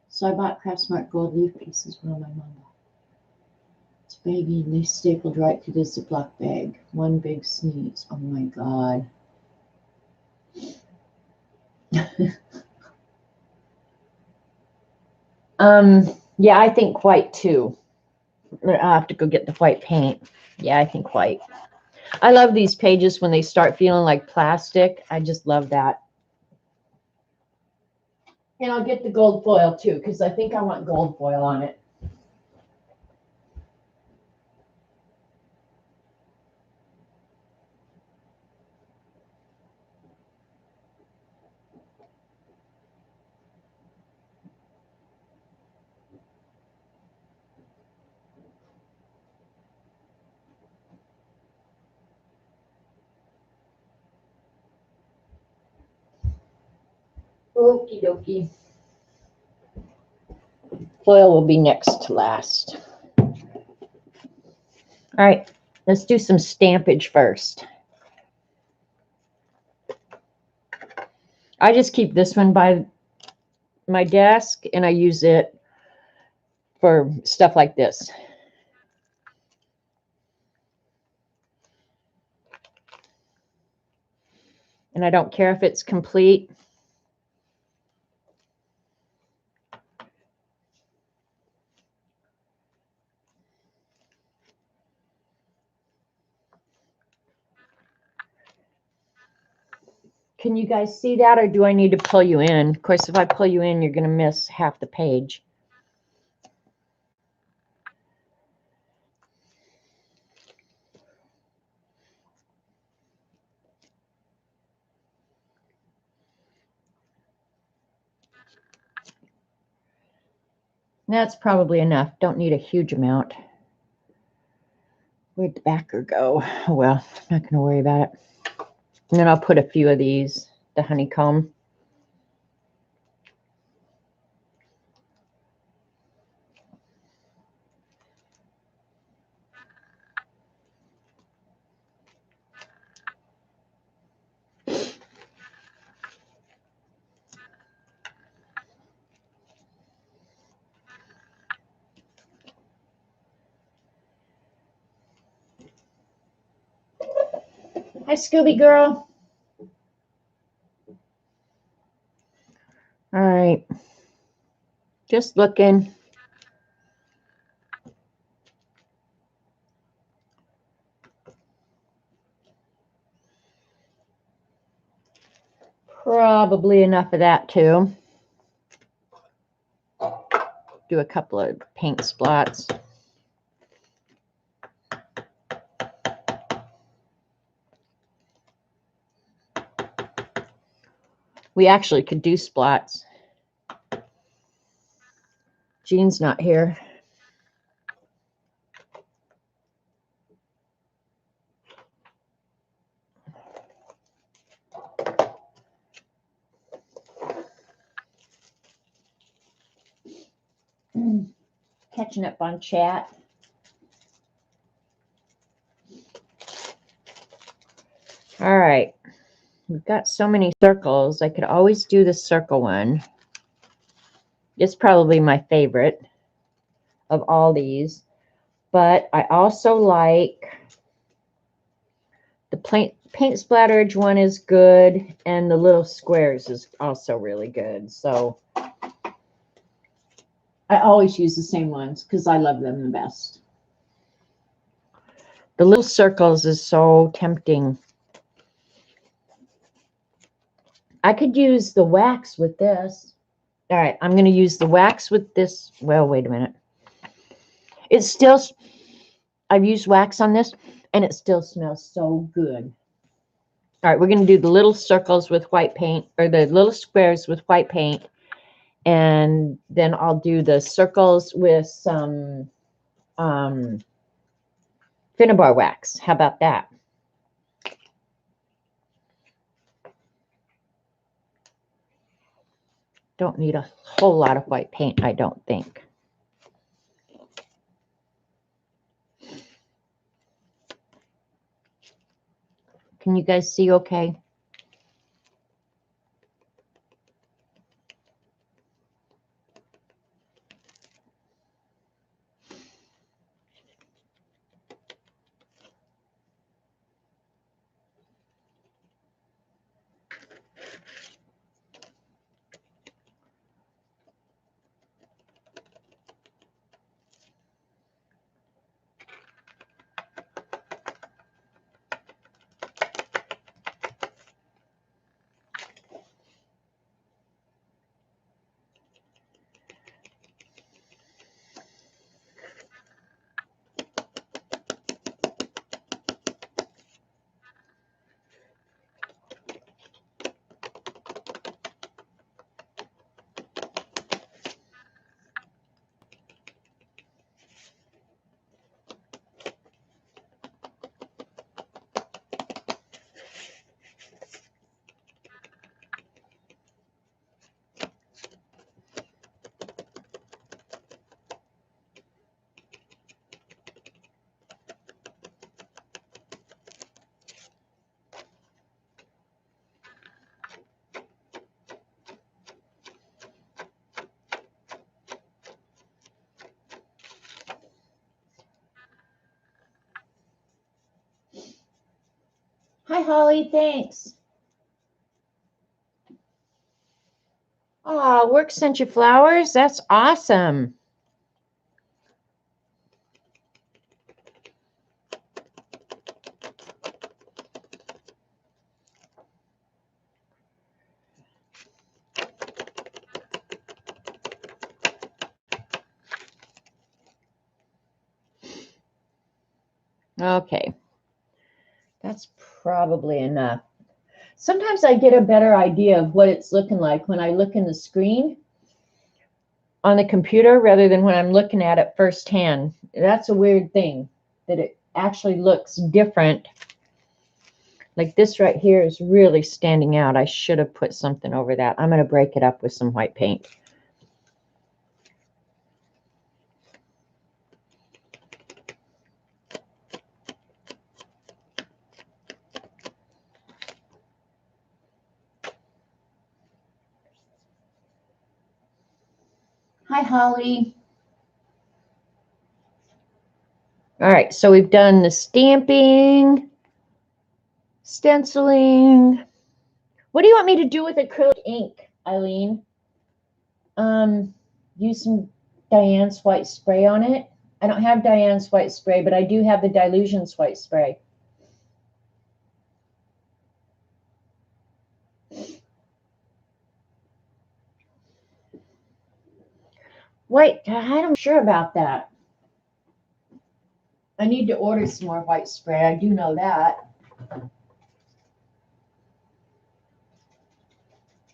So I bought Craftsmart gold leaf pieces from my mom. It's baggy and they stapled right to the Ziploc bag. One big sneeze. Oh my God. Yeah, I think white too. I'll have to go get the white paint. Yeah, I think white. I love these pages when they start feeling like plastic. I just love that. And I'll get the gold foil too, because I think I want gold foil on it. Okie dokie. Foil will be next to last. All right, let's do some stampage first. I just keep this one by my desk and I use it for stuff like this. And I don't care if it's complete. Can you guys see that, or do I need to pull you in? Of course, if I pull you in, you're going to miss half the page. That's probably enough. Don't need a huge amount. Where'd the backer go? Oh, well, not going to worry about it. And then I'll put a few of these, the honeycomb. Hi, Scooby girl. All right. Just looking. Probably enough of that too. Do a couple of paint splots. We actually could do splots. Jean's not here. Catching up on chat. All right. We've got so many circles. I could always do the circle one. It's probably my favorite of all these. But I also like the paint splatterage one is good, and the little squares is also really good. So I always use the same ones because I love them the best. The little circles is so tempting. I could use the wax with this. All right, I'm going to use the wax with this. Well, wait a minute. It's still, I've used wax on this, and it still smells so good. All right, we're going to do the little circles with white paint, or the little squares with white paint, and then I'll do the circles with some Finnabar wax. How about that? Don't need a whole lot of white paint, I don't think. Can you guys see okay? Hi, Holly. Thanks. Oh, work sent you flowers. That's awesome. Okay. That's probably enough. Sometimes I get a better idea of what it's looking like when I look in the screen on the computer rather than when I'm looking at it firsthand. That's a weird thing, that it actually looks different. Like this right here is really standing out. I should have put something over that. I'm going to break it up with some white paint. Hi, Holly. All right, so we've done the stamping, Stenciling. What do you want me to do with acrylic ink, Eileen? Use some Diane's white spray on it. I don't have Diane's white spray, but I do have the Dylusions white spray. Wait, I'm not sure about that. I need to order some more white spray. I do know that.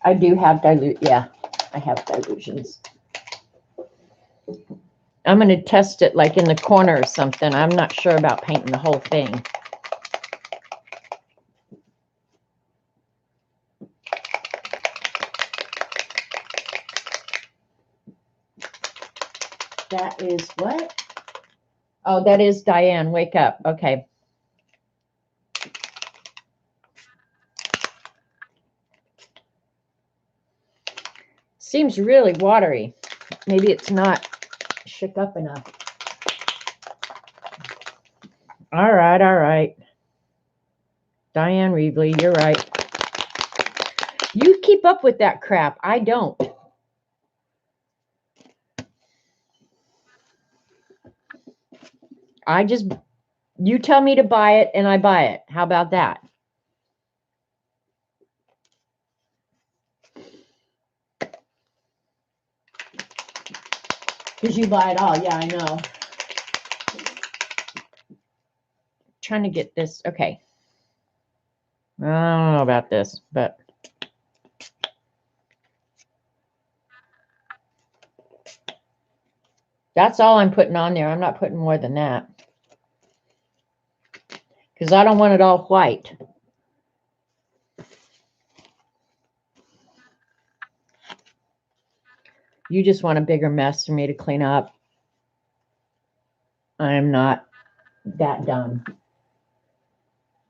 I do have yeah, I have Dylusions. I'm going to test it like in the corner or something. I'm not sure about painting the whole thing. That is what? Oh, that is Diane. Wake up. Okay. Seems really watery. Maybe it's not shook up enough. All right, all right. Diane Reevely, you're right. You keep up with that crap. I don't. You tell me to buy it and I buy it. How about that? Because you buy it all. Yeah, I know. Trying to get this. Okay. I don't know about this, but that's all I'm putting on there. I'm not putting more than that. Because I don't want it all white. You just want a bigger mess for me to clean up. I am not that dumb.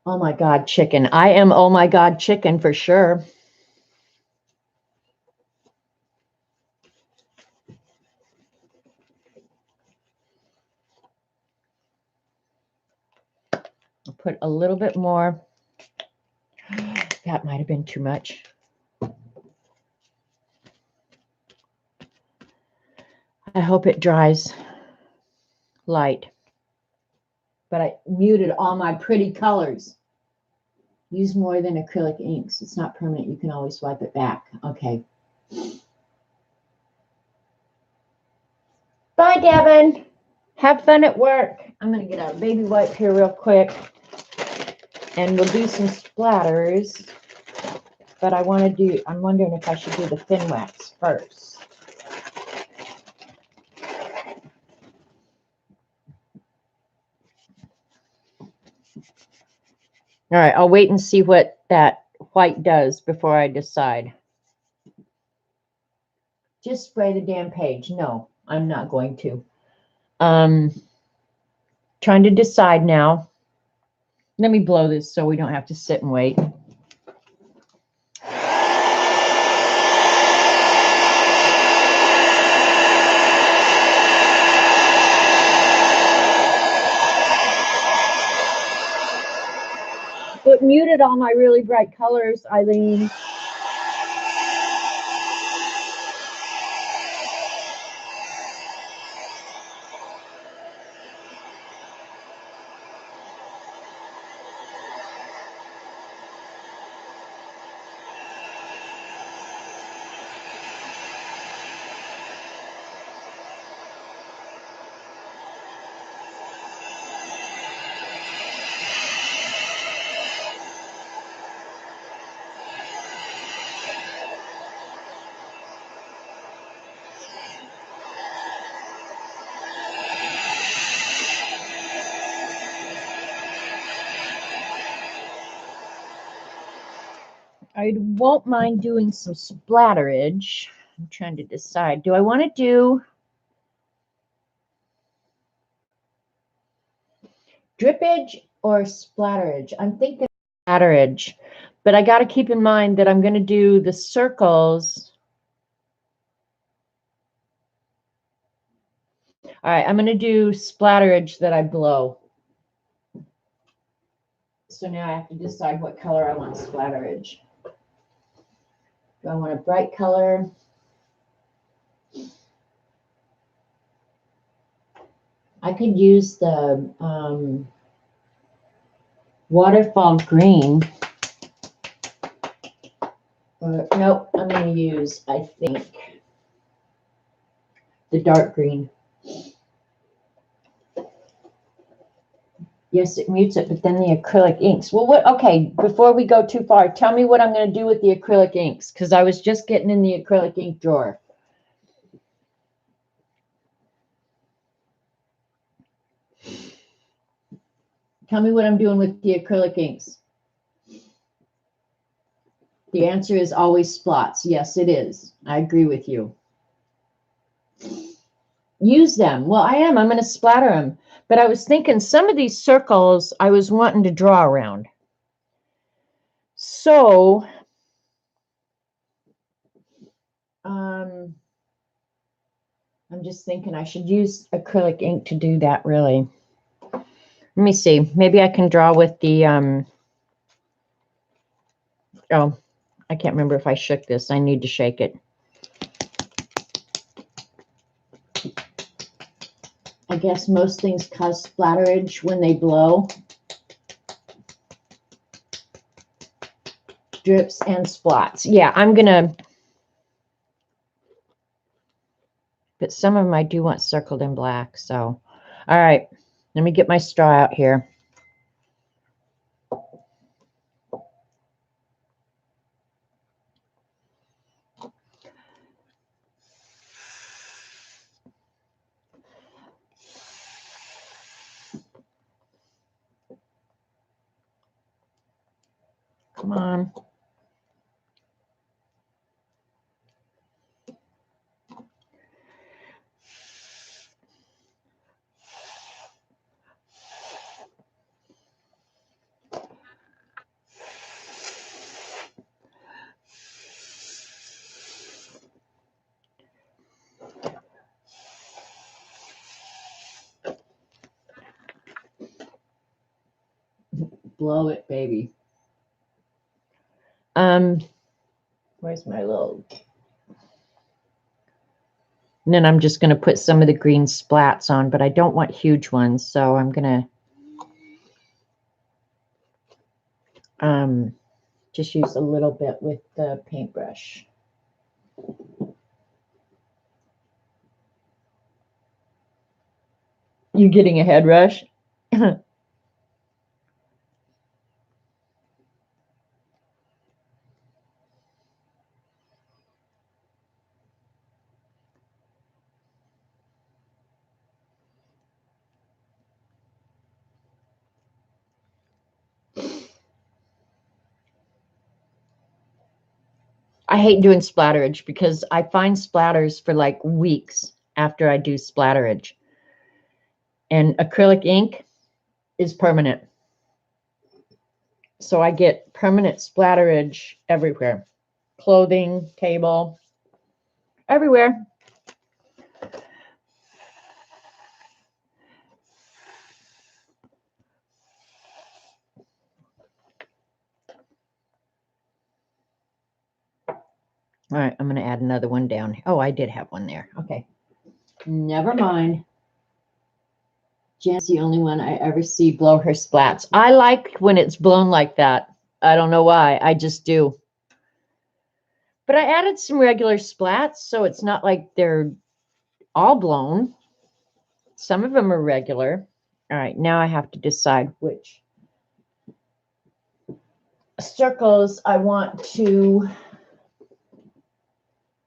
Oh my God, chicken. I am oh my God, chicken for sure. I'll put a little bit more. That might have been too much. I hope it dries light. But I muted all my pretty colors. Use more than acrylic inks. It's not permanent. You can always wipe it back. Okay. Bye, Devin. Have fun at work. I'm going to get a baby wipe here real quick. And we'll do some splatters. But I'm wondering if I should do the thin wax first. All right, I'll wait and see what that white does before I decide. Just spray the damn page. No, I'm not going to. Trying to decide now. Let me blow this so we don't have to sit and wait. It muted all my really bright colors, Eileen. I won't mind doing some splatterage. I'm trying to decide. Do I want to do drippage or splatterage? I'm thinking splatterage, but I got to keep in mind that I'm going to do the circles. All right, I'm going to do splatterage that I blow. So now I have to decide what color I want splatterage. Do I want a bright color? I could use the waterfall green. Nope, I'm going to use, I think, the dark green. Yes, it mutes it, but then the acrylic inks. Well, okay, before we go too far, tell me what I'm going to do with the acrylic inks, because I was just getting in the acrylic ink drawer. Tell me what I'm doing with the acrylic inks. The answer is always spots. Yes, it is. I agree with you. Use them. Well, I am. I'm going to splatter them. But I was thinking some of these circles I was wanting to draw around. So, I'm just thinking I should use acrylic ink to do that, really. Let me see. Maybe I can draw with the, oh, I can't remember if I shook this. I need to shake it. I guess most things cause splatterage when they blow. Drips and splats. Yeah, I'm going to, but some of them I do want circled in black. So, all right, let me get my straw out here. Come on. Blow it, baby. Where's my little... And then I'm just going to put some of the green splats on, but I don't want huge ones, so I'm going to just use a little bit with the paintbrush. You getting a head rush? I hate doing splatterage because I find splatters for like weeks after I do splatterage. And acrylic ink is permanent. So I get permanent splatterage everywhere. Clothing, table, everywhere. All right, I'm going to add another one down. Oh, I did have one there. Okay. Never mind. Jan's the only one I ever see blow her splats. I like when it's blown like that. I don't know why. I just do. But I added some regular splats, so it's not like they're all blown. Some of them are regular. All right, now I have to decide which circles I want to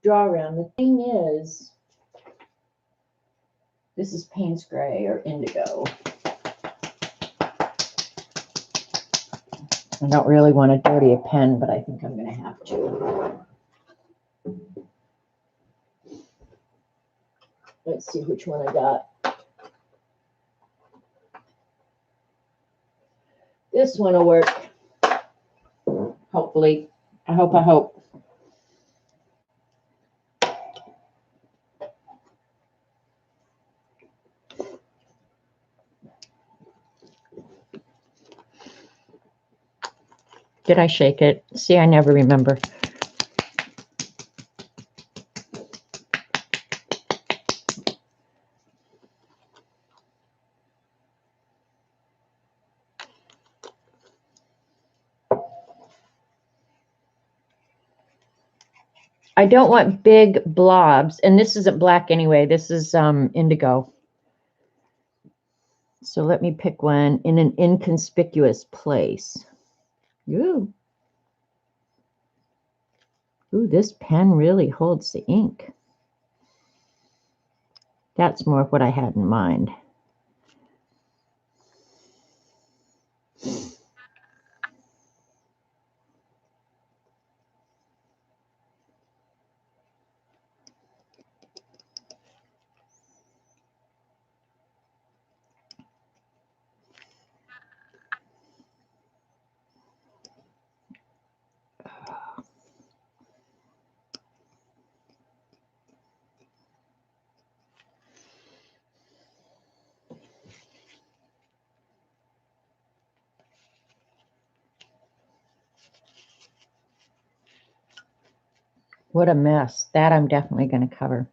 draw around. The thing is, this is Payne's Gray or Indigo. I don't really want to dirty a pen, but I think I'm going to have to. Let's see which one I got. This one will work. Hopefully. I hope. Did I shake it? See, I never remember. I don't want big blobs, and this isn't black anyway. This is indigo. So let me pick one in an inconspicuous place. Ooh. Ooh, this pen really holds the ink. That's more of what I had in mind. What a mess. That I'm definitely going to cover.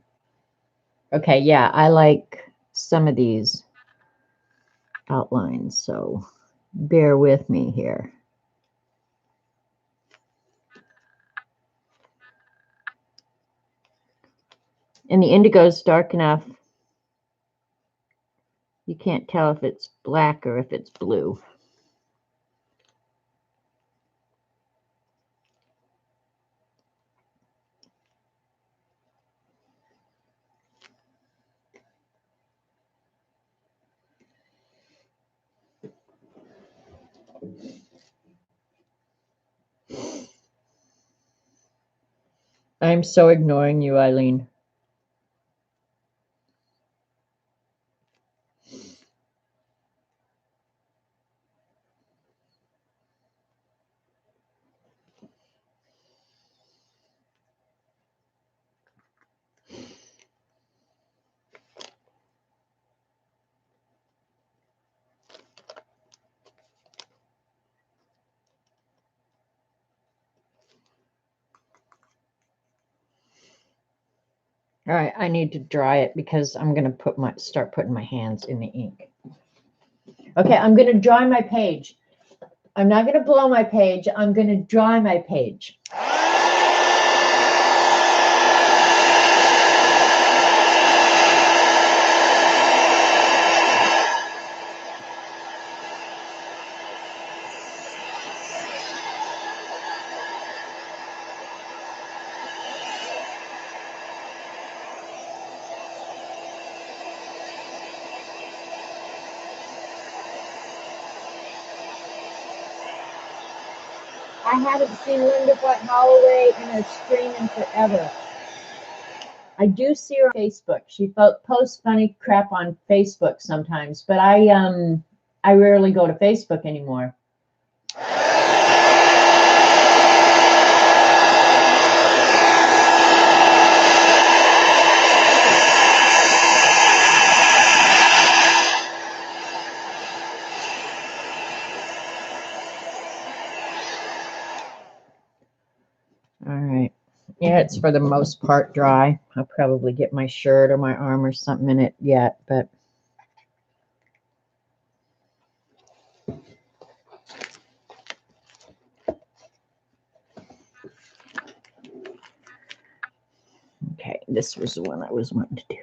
Okay, yeah, I like some of these outlines, so bear with me here. And the indigo is dark enough. You can't tell if it's black or if it's blue. I'm so ignoring you, Eileen. All right, I need to dry it because I'm going to start putting my hands in the ink. Okay, I'm going to dry my page. I'm not going to blow my page. I'm going to dry my page. I haven't seen Linda White Holloway in her stream in forever. I do see her on Facebook. She posts funny crap on Facebook sometimes, but I rarely go to Facebook anymore. All right. Yeah, it's for the most part dry. I'll probably get my shirt or my arm or something in it yet, but okay, this was the one I was wanting to do.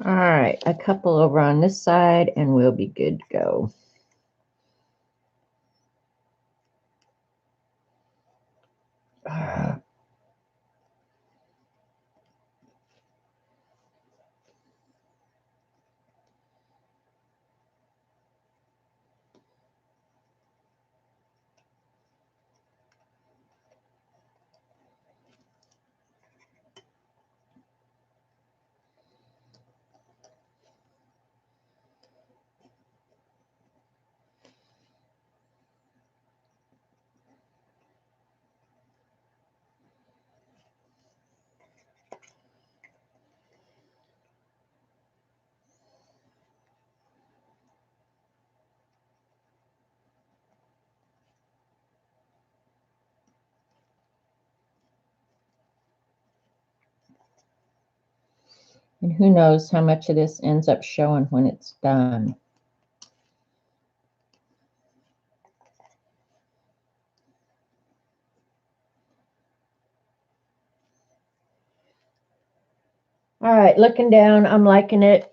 All right, a couple over on this side and we'll be good to go. And who knows how much of this ends up showing when it's done. All right, looking down, I'm liking it.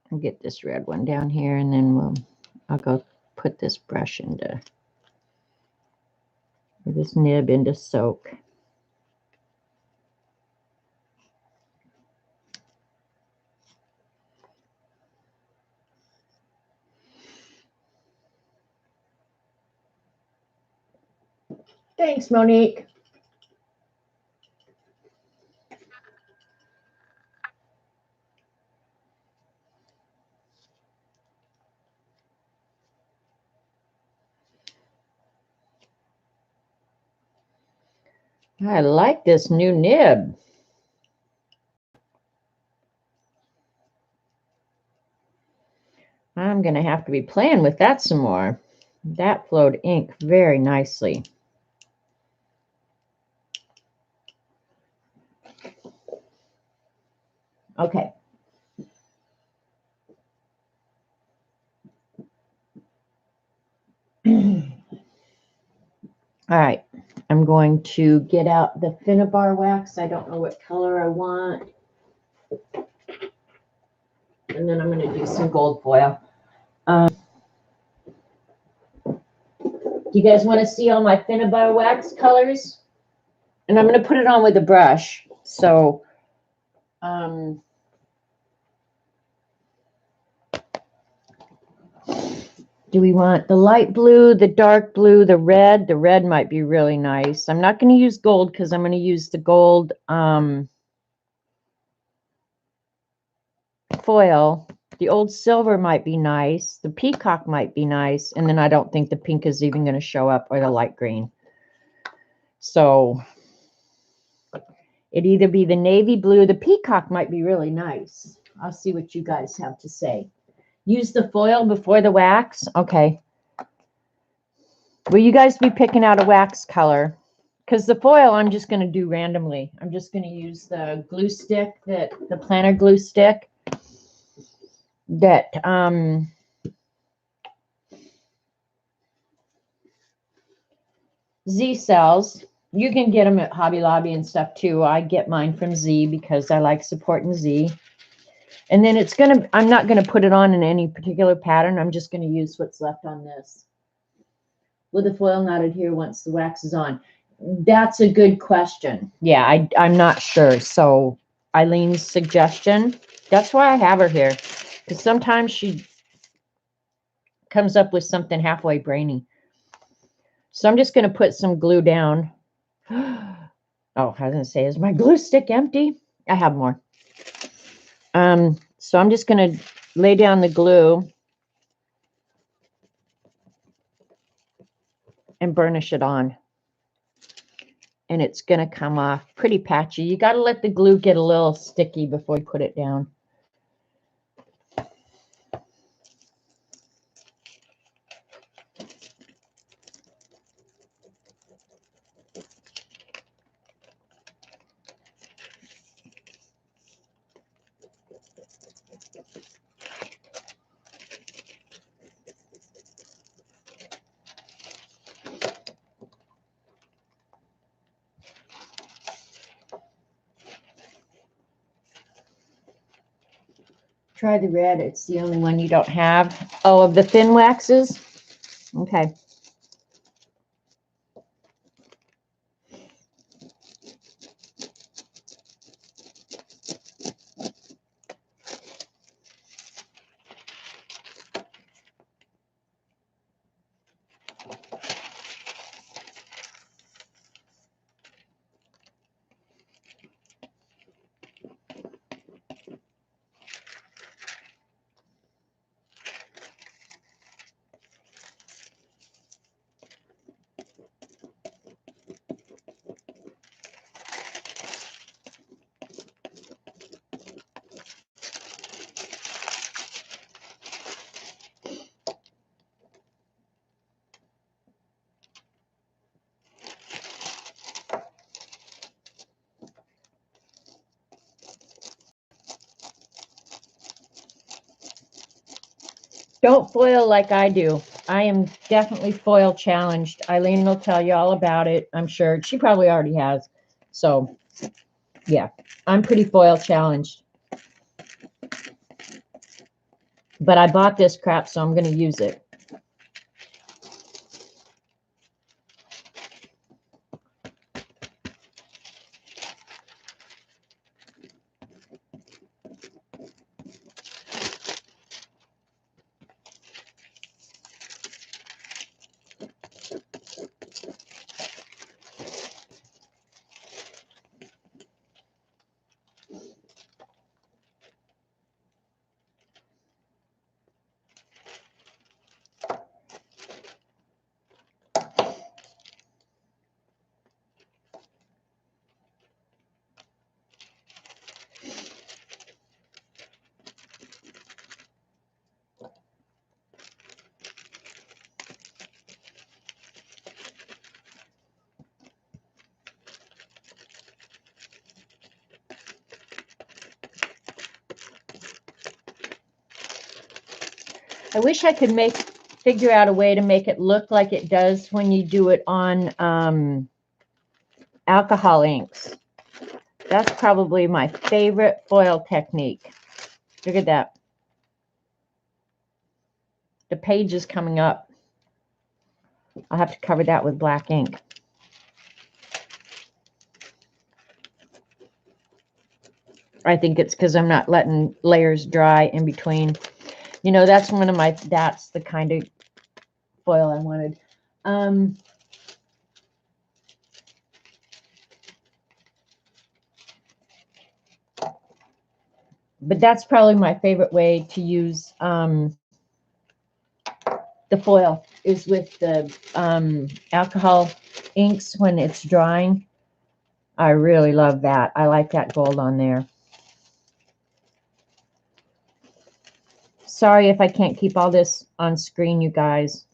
I'll get this red one down here, and then I'll go put this brush into, or this nib into soak. Thanks, Monique. I like this new nib. I'm going to have to be playing with that some more. That flowed ink very nicely. Okay. All right. I'm going to get out the Finnabar wax. I don't know what color I want. And then I'm going to do some gold foil. Do you guys want to see all my Finnabar wax colors? And I'm going to put it on with a brush. So, do we want the light blue, the dark blue, the red? The red might be really nice. I'm not going to use gold because I'm going to use the gold foil. The old silver might be nice. The peacock might be nice. And then I don't think the pink is even going to show up, or the light green. So it'd either be the navy blue. The peacock might be really nice. I'll see what you guys have to say. Use the foil before the wax. Okay. Will you guys be picking out a wax color? Because the foil I'm just going to do randomly. I'm just going to use the glue stick, the planner glue stick that Z sells. You can get them at Hobby Lobby and stuff too. I get mine from Z because I like supporting Z. And then I'm not going to put it on in any particular pattern. I'm just going to use what's left on this. Will the foil not adhere once the wax is on? That's a good question. Yeah, I'm not sure. So Eileen's suggestion, that's why I have her here. Because sometimes she comes up with something halfway brainy. So I'm just going to put some glue down. Oh, I was going to say, is my glue stick empty? I have more. So I'm just going to lay down the glue and burnish it on. And it's going to come off pretty patchy. You got to let the glue get a little sticky before you put it down. Try the red. It's the only one you don't have. Oh, of the thin waxes? Okay. Don't foil like I do. I am definitely foil challenged. Eileen will tell you all about it, I'm sure. She probably already has. So, yeah, I'm pretty foil challenged. But I bought this crap, so I'm going to use it. I wish I could figure out a way to make it look like it does when you do it on alcohol inks. That's probably my favorite foil technique. Look at that. The page is coming up. I'll have to cover that with black ink. I think it's because I'm not letting layers dry in between. You know, that's the kind of foil I wanted. But that's probably my favorite way to use the foil is with the alcohol inks when it's drying. I really love that. I like that gold on there. Sorry if I can't keep all this on screen, you guys.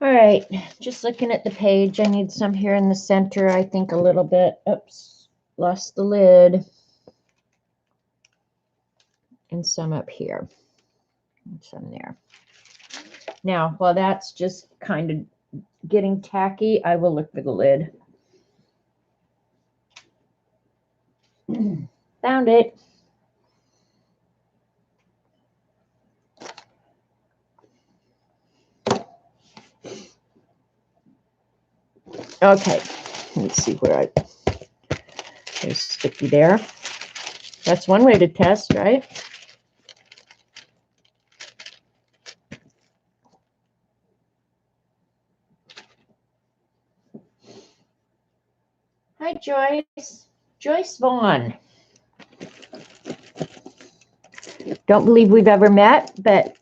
All right, just looking at the page, I need some here in the center, I think a little bit. Oops, lost the lid. And some up here. And some there. Now, while that's just kind of getting tacky, I will look for the lid. Found it. Okay, let's see where there's sticky there. That's one way to test, right? Hi, Joyce. Joyce Vaughn. Don't believe we've ever met, but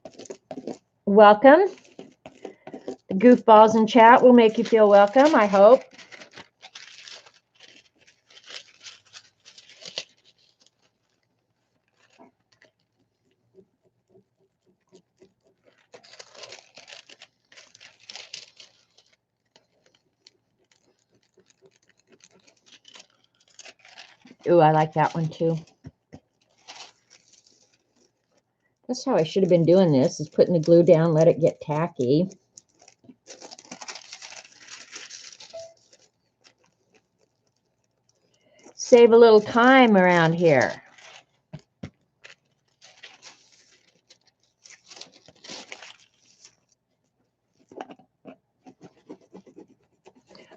welcome. The goofballs in chat will make you feel welcome, I hope. Ooh, I like that one too. That's how I should have been doing this, is putting the glue down, let it get tacky. Save a little time around here.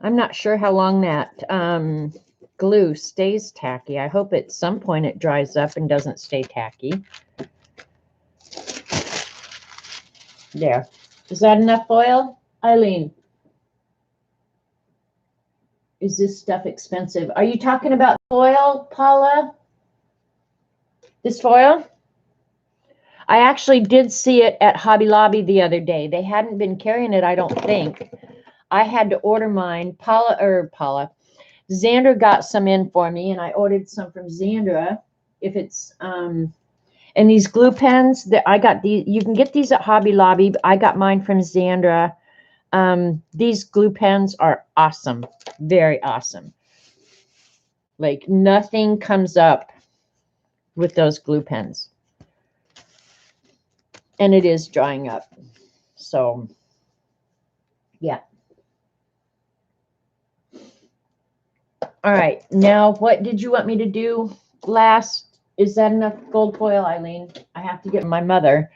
I'm not sure how long that glue stays tacky. I hope at some point it dries up and doesn't stay tacky. There. Is that enough foil? Eileen, is this stuff expensive? Are you talking about foil, Paula? This foil? I actually did see it at Hobby Lobby the other day. They hadn't been carrying it, I don't think. I had to order mine. Xandra got some in for me, and I ordered some from Xandra. if it's, and these glue pens that I got, you can get these at Hobby Lobby. I got mine from Xandra. These glue pens are awesome. Very awesome. Like nothing comes up with those glue pens. And it is drying up. So, yeah. All right. Now, what did you want me to do last? Is that enough gold foil, Eileen? I have to get my mother.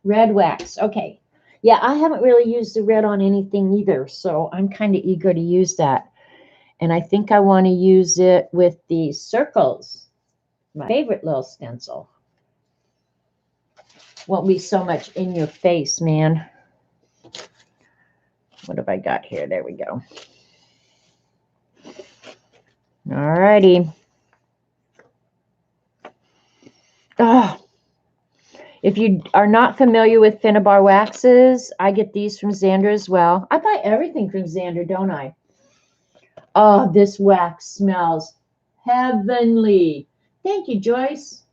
Red wax. Okay. Yeah, I haven't really used the red on anything either, so I'm kind of eager to use that. And I think I want to use it with the circles, my favorite little stencil. Won't be so much in your face, man. What have I got here? There we go. All righty. If you are not familiar with Finnabar waxes, I get these from Xandra as well. I buy everything from Xandra, don't I? Oh, this wax smells heavenly. Thank you, Joyce.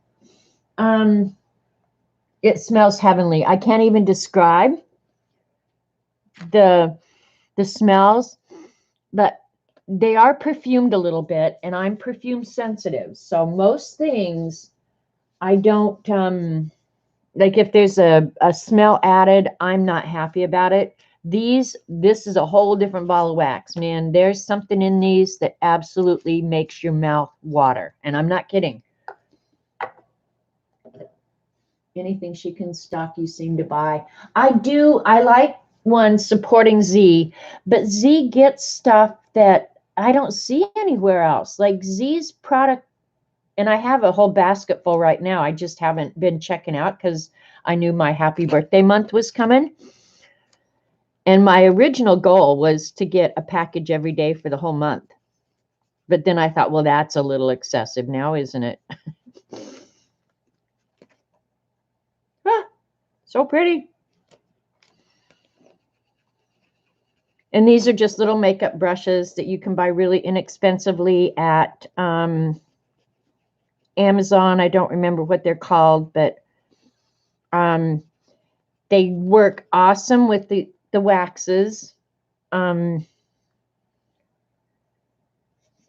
It smells heavenly. I can't even describe the smells, but they are perfumed a little bit, and I'm perfume sensitive. So most things I don't like. If there's a smell added, I'm not happy about it. This is a whole different ball of wax, man. There's something in these that absolutely makes your mouth water, and I'm not kidding. Anything she can stock, you seem to buy. I like one supporting Z, but Z gets stuff that I don't see anywhere else. Like Z's product, and I have a whole basket full right now. I just haven't been checking out because I knew my happy birthday month was coming. And my original goal was to get a package every day for the whole month. But then I thought, well, that's a little excessive now, isn't it? So pretty. And these are just little makeup brushes that you can buy really inexpensively at Amazon. I don't remember what they're called, but they work awesome with the waxes. And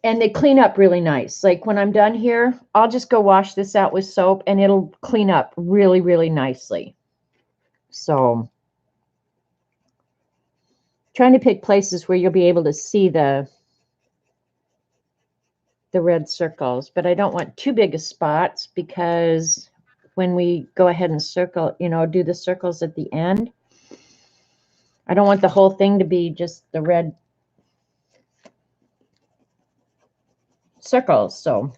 they clean up really nice. Like when I'm done here, I'll just go wash this out with soap and it'll clean up really, really nicely. So trying to pick places where you'll be able to see the red circles, but I don't want too big of spots because when we go ahead and circle, do the circles at the end, I don't want the whole thing to be just the red circles. So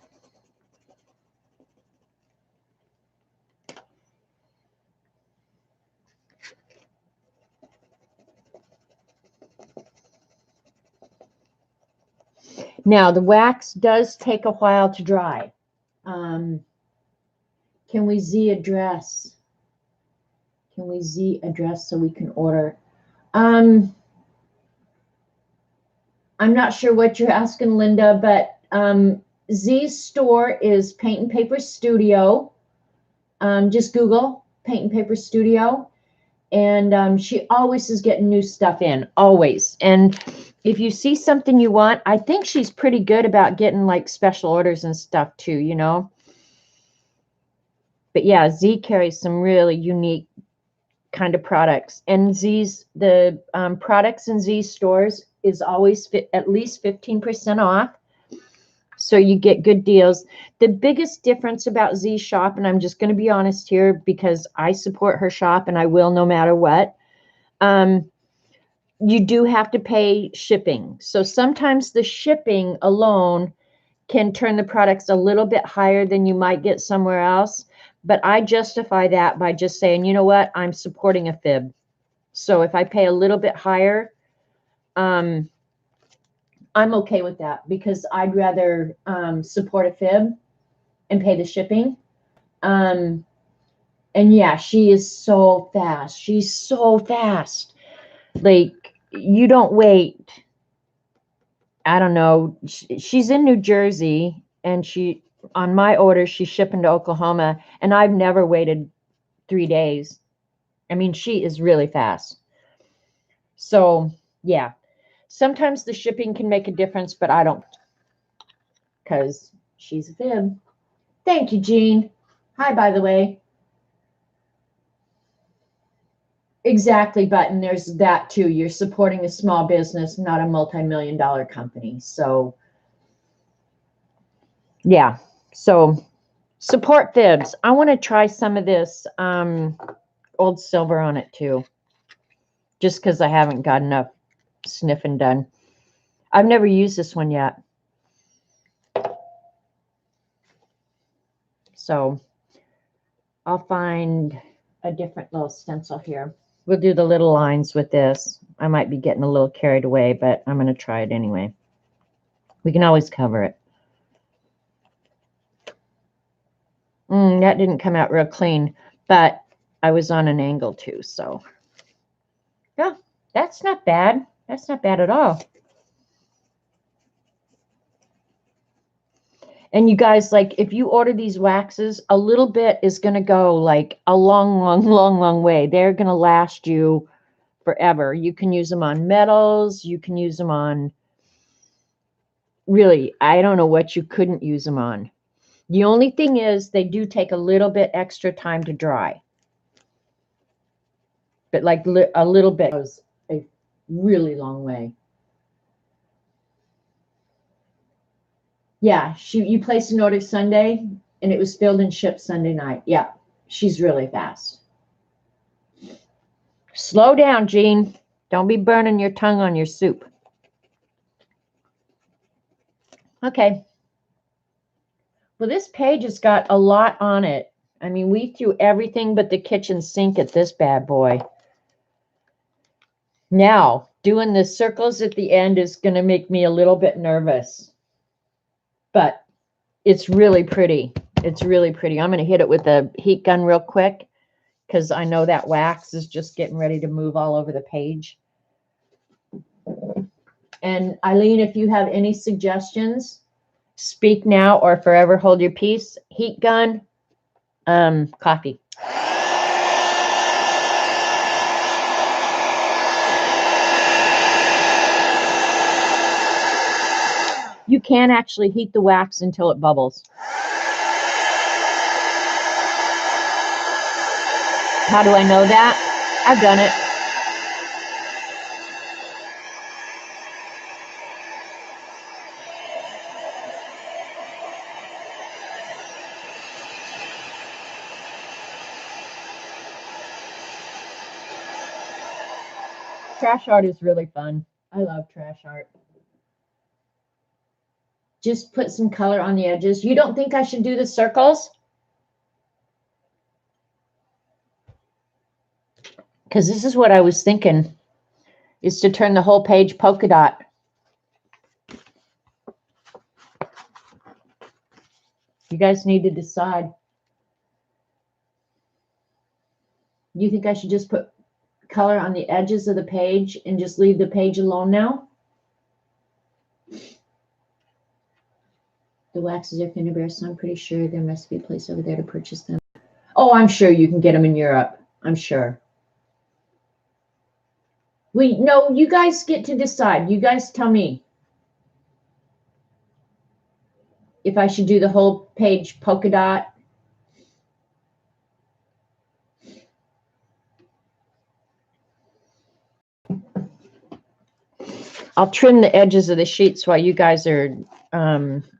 now the wax does take a while to dry. Can we Z address? Can we Z address so we can order? I'm not sure what you're asking, Linda, but Z's store is Paint and Paper Studio. Just Google Paint and Paper Studio. And she always is getting new stuff in, always. And if you see something you want, I think she's pretty good about getting like special orders and stuff too, But yeah, Z carries some really unique kind of products. And the products in Z stores is always at least 15% off. So you get good deals. The biggest difference about Z Shop, and I'm just going to be honest here because I support her shop and I will no matter what, you do have to pay shipping. So sometimes the shipping alone can turn the products a little bit higher than you might get somewhere else. But I justify that by just saying, you know what, I'm supporting a fib. So if I pay a little bit higher, I'm okay with that because I'd rather support a fib and pay the shipping. And yeah, she is so fast. She's so fast. Like, you don't wait. I don't know. She's in New Jersey, and on my order, she's shipping to Oklahoma, and I've never waited 3 days. I mean, she is really fast. So, yeah. Sometimes the shipping can make a difference, but I don't, because she's a fib. Thank you, Jean. Hi, by the way. Exactly, Button. There's that too. You're supporting a small business, not a multi-million-dollar company. So, yeah. So, support fibs. I want to try some of this old silver on it too, just because I haven't got enough sniffing done. I've never used this one yet. So, I'll find a different little stencil here. We'll do the little lines with this. I might be getting a little carried away, but I'm going to try it anyway. We can always cover it. That didn't come out real clean, but I was on an angle too, so. Yeah, that's not bad. That's not bad at all. And you guys, like, if you order these waxes, a little bit is going to go like a long, long, long, long way. They're going to last you forever. You can use them on metals. You can use them on, really, I don't know what you couldn't use them on. The only thing is they do take a little bit extra time to dry. But like a little bit goes a really long way. Yeah, you placed an order Sunday, and it was filled and shipped Sunday night. Yeah, she's really fast. Slow down, Jean. Don't be burning your tongue on your soup. Okay. Well, this page has got a lot on it. I mean, we threw everything but the kitchen sink at this bad boy. Now, doing the circles at the end is going to make me a little bit nervous. But it's really pretty. It's really pretty. I'm going to hit it with a heat gun real quick, because I know that wax is just getting ready to move all over the page. And Eileen, if you have any suggestions, speak now or forever hold your peace. Heat gun, coffee. You can actually heat the wax until it bubbles. How do I know that? I've done it. Trash art is really fun. I love trash art. Just put some color on the edges. You don't think I should do the circles? Because this is what I was thinking, is to turn the whole page polka dot. You guys need to decide. You think I should just put color on the edges of the page and just leave the page alone now? The waxes are Finder Bear, so I'm pretty sure there must be a place over there to purchase them. Oh, I'm sure you can get them in Europe. I'm sure. No, you guys get to decide. You guys tell me if I should do the whole page polka dot. I'll trim the edges of the sheets while you guys are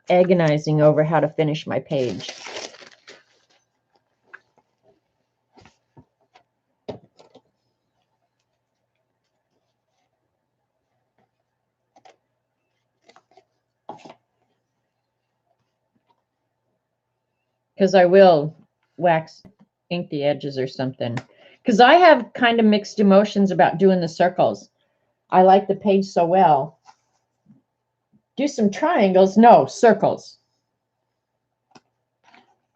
agonizing over how to finish my page. Because I will wax ink the edges or something. Because I have kind of mixed emotions about doing the circles. I like the page so well. Do some triangles? No, circles.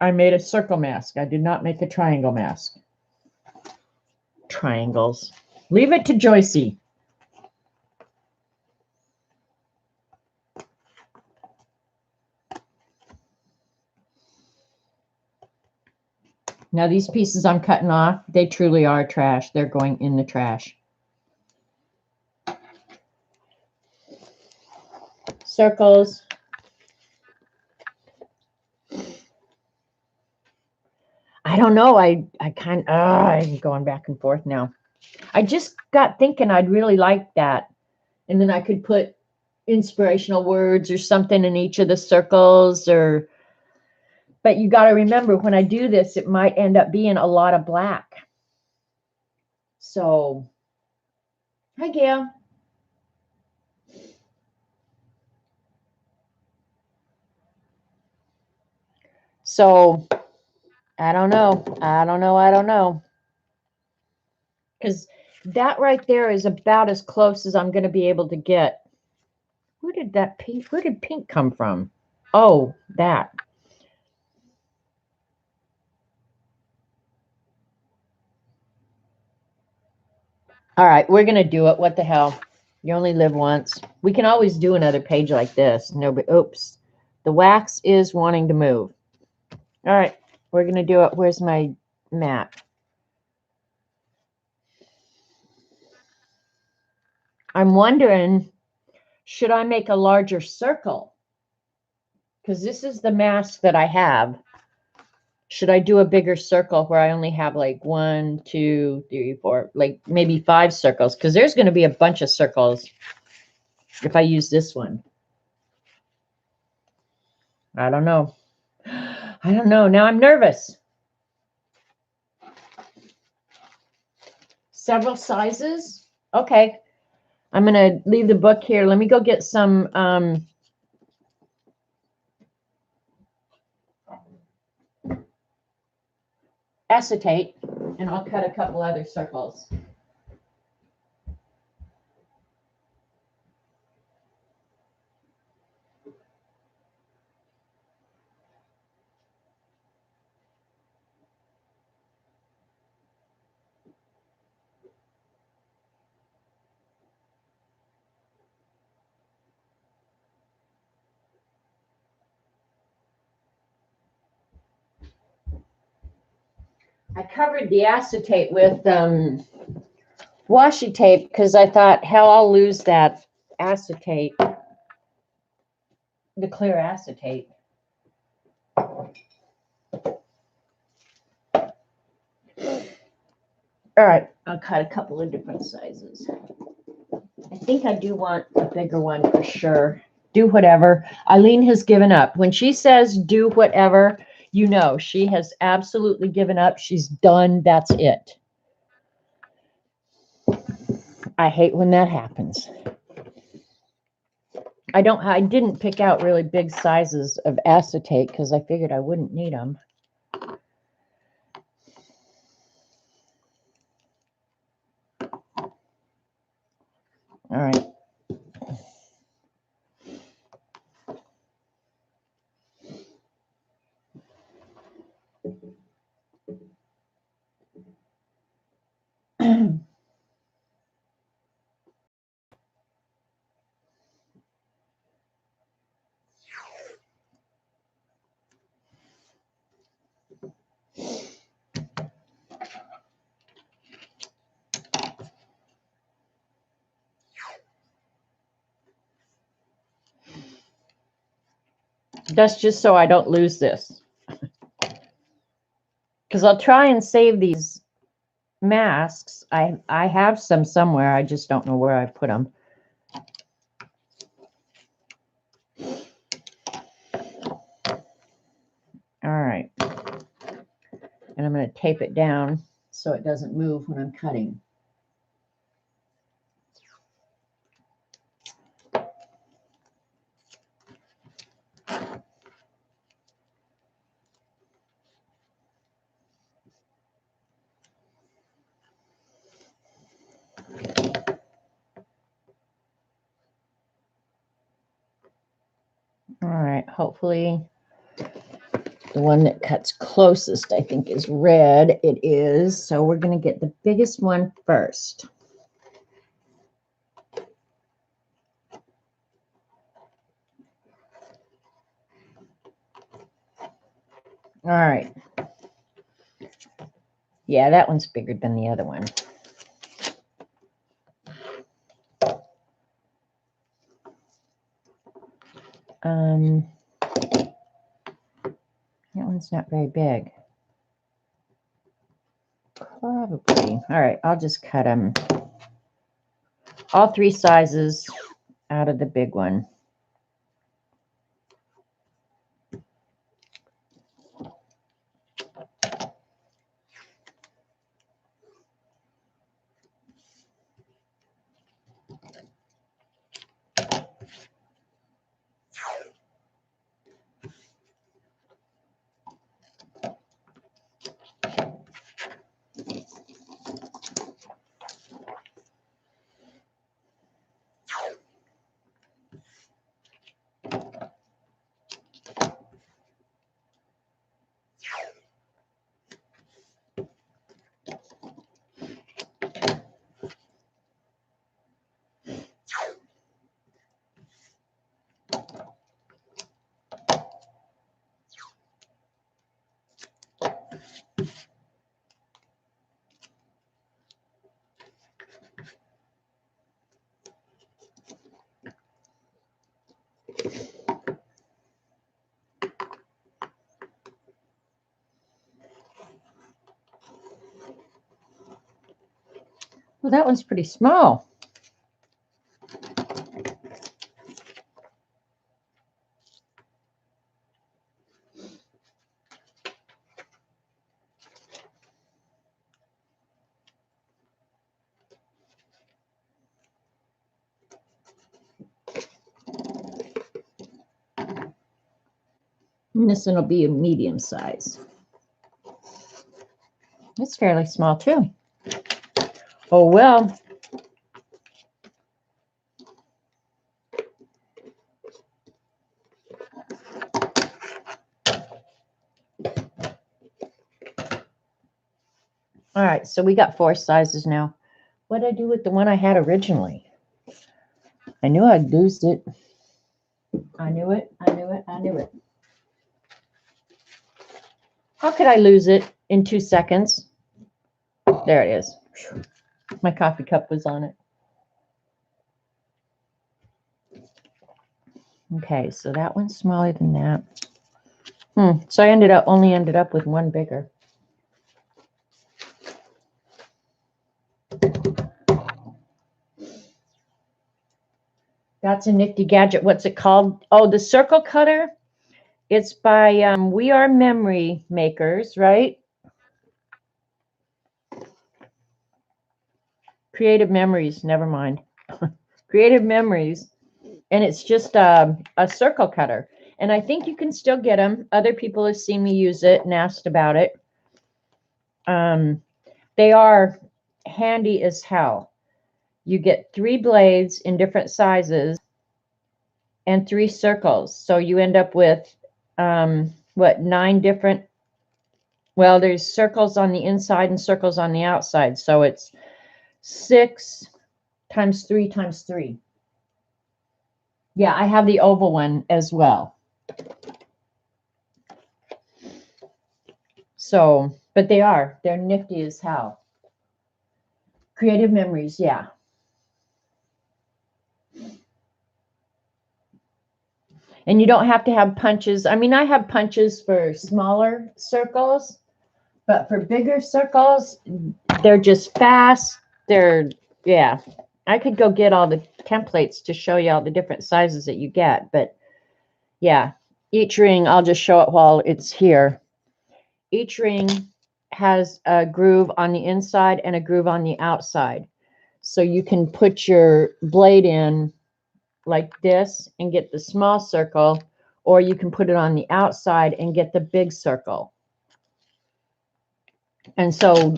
I made a circle mask. I did not make a triangle mask. Triangles. Leave it to Joycey. Now these pieces I'm cutting off, they truly are trash. They're going in the trash. Circles. I don't know. I'm going back and forth now. I just got thinking I'd really like that. And then I could put inspirational words or something in each of the circles but you got to remember when I do this, it might end up being a lot of black. So, hi, Gail. So, I don't know. Because that right there is about as close as I'm going to be able to get. Where did pink come from? Oh, that. All right, we're going to do it. What the hell? You only live once. We can always do another page like this. No, but oops. The wax is wanting to move. All right, we're going to do it. Where's my mat? I'm wondering, should I make a larger circle? Because this is the mask that I have. Should I do a bigger circle where I only have like 1, 2, 3, 4, like maybe 5 circles? Because there's going to be a bunch of circles if I use this one. I don't know. I don't know. Now I'm nervous. Several sizes? Okay. I'm going to leave the book here. Let me go get some acetate, and I'll cut a couple other circles. I covered the acetate with washi tape because I thought, hell, I'll lose that acetate, the clear acetate. All right, I'll cut a couple of different sizes. I think I do want a bigger one for sure. Do whatever. Eileen has given up. When she says do whatever, you know, she has absolutely given up. She's done. That's it. I hate when that happens. I didn't pick out really big sizes of acetate because I figured I wouldn't need them. All right. That's just so I don't lose this. Because I'll try and save these masks. I have some somewhere. I just don't know where I put them. All right. And I'm going to tape it down so it doesn't move when I'm cutting. All right, hopefully The one that cuts closest, I think, is red. It is. So we're going to get the biggest one first. All right. Yeah, that one's bigger than the other one. That one's not very big. Probably. All right, I'll just cut them. All 3 sizes out of the big one. Well, that one's pretty small. And this one will be a medium size. It's fairly small too. Oh, well. All right, so we got 4 sizes now. What did I do with the one I had originally? I knew I'd lose it. I knew it. I knew it. I knew it. How could I lose it in 2 seconds? There it is. My coffee cup was on it. Okay, so that one's smaller than that. So I only ended up with one bigger. That's a nifty gadget. What's it called? Oh, the circle cutter. It's by We Are Memory Makers, right? Creative Memories. Never mind. Creative Memories. And it's just a circle cutter. And I think you can still get them. Other people have seen me use it and asked about it. They are handy as hell. You get 3 blades in different sizes and 3 circles. So you end up with, 9 different, well, there's circles on the inside and circles on the outside. So it's 6 times 3 times 3. Yeah, I have the oval one as well. So, but they're nifty as hell. Creative Memories, yeah. And you don't have to have punches. I mean, I have punches for smaller circles, but for bigger circles, they're just fast. Yeah. I could go get all the templates to show you all the different sizes that you get, but yeah, each ring, I'll just show it while it's here. Each ring has a groove on the inside and a groove on the outside. So you can put your blade in like this and get the small circle, or you can put it on the outside and get the big circle. And so,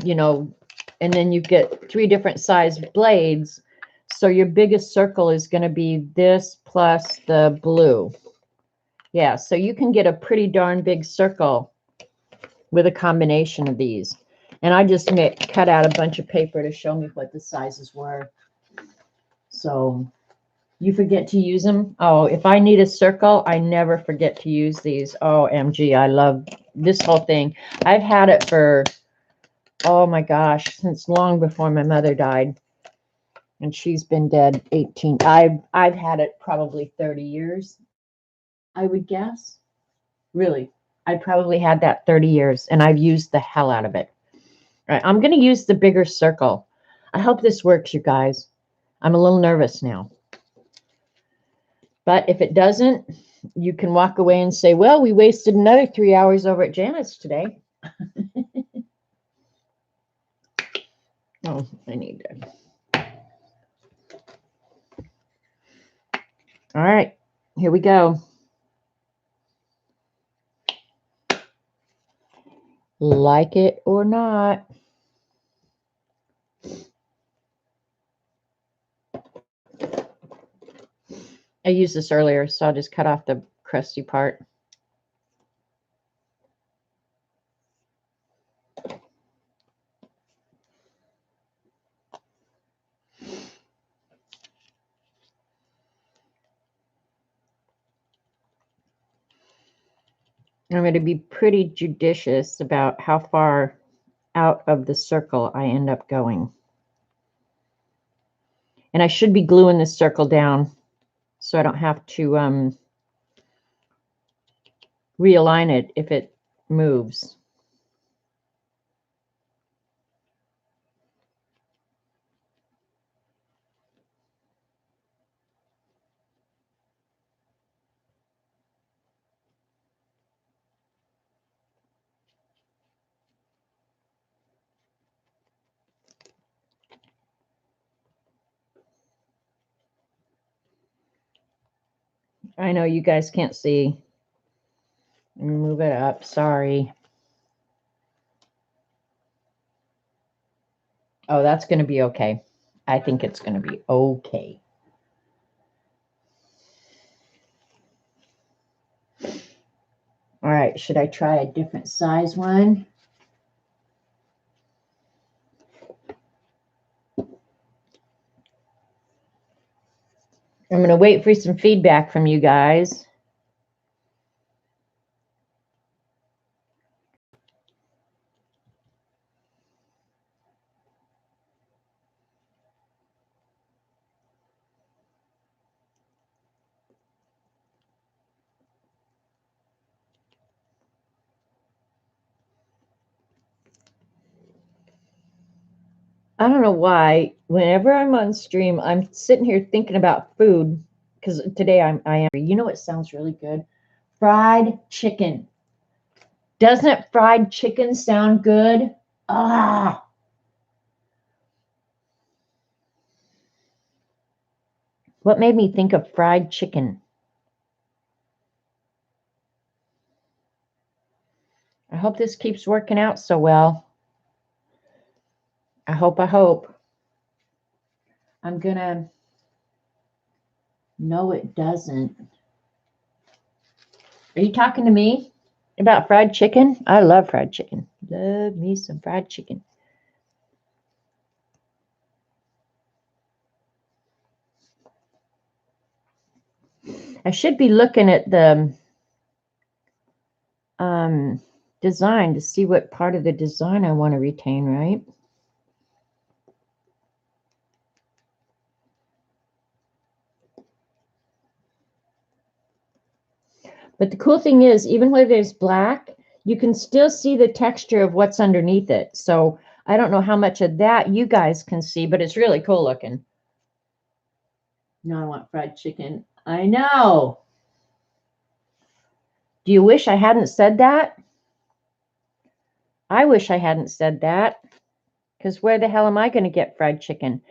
and then you get 3 different size blades. So your biggest circle is going to be this plus the blue. Yeah, so you can get a pretty darn big circle with a combination of these. And I just cut out a bunch of paper to show me what the sizes were. So you forget to use them. Oh, if I need a circle, I never forget to use these. Oh, MG, I love this whole thing. I've had it for, oh my gosh, since long before my mother died. And she's been dead 18. I've had it probably 30 years, I would guess. Really, I probably had that 30 years, and I've used the hell out of it. All right, I'm going to use the bigger circle. I hope this works, you guys. I'm a little nervous now. But if it doesn't, you can walk away and say, well, we wasted another 3 hours over at Janet's today. Oh, I need to. All right, here we go. Like it or not. I used this earlier, so I'll just cut off the crusty part. I'm going to be pretty judicious about how far out of the circle I end up going. And I should be gluing this circle down so I don't have to realign it if it moves. I know you guys can't see. Move it up. Sorry. Oh, that's going to be okay. I think it's going to be okay. All right. Should I try a different size one? I'm going to wait for some feedback from you guys. I don't know why. Whenever I'm on stream, I'm sitting here thinking about food because today I am. You know what sounds really good? Fried chicken. Doesn't fried chicken sound good? Ah. What made me think of fried chicken? I hope this keeps working out so well. I hope. I'm gonna. No, it doesn't. Are you talking to me about fried chicken? I love fried chicken. Love me some fried chicken. I should be looking at the design to see what part of the design I want to retain, right? But the cool thing is, even when there's black, you can still see the texture of what's underneath it. So I don't know how much of that you guys can see, but it's really cool looking. No, I want fried chicken. I know. Do you wish I hadn't said that? I wish I hadn't said that, because where the hell am I going to get fried chicken?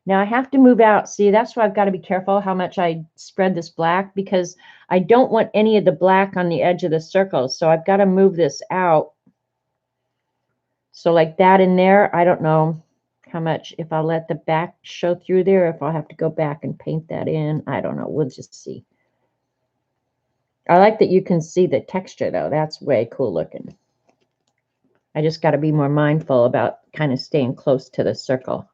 Now I have to move out. See, that's why I've got to be careful how much I spread this black, because I don't want any of the black on the edge of the circle. So I've got to move this out. So like that in there, I don't know how much, if I'll let the back show through there, if I'll have to go back and paint that in. I don't know. We'll just see. I like that you can see the texture though. That's way cool looking. I just got to be more mindful about kind of staying close to the circle.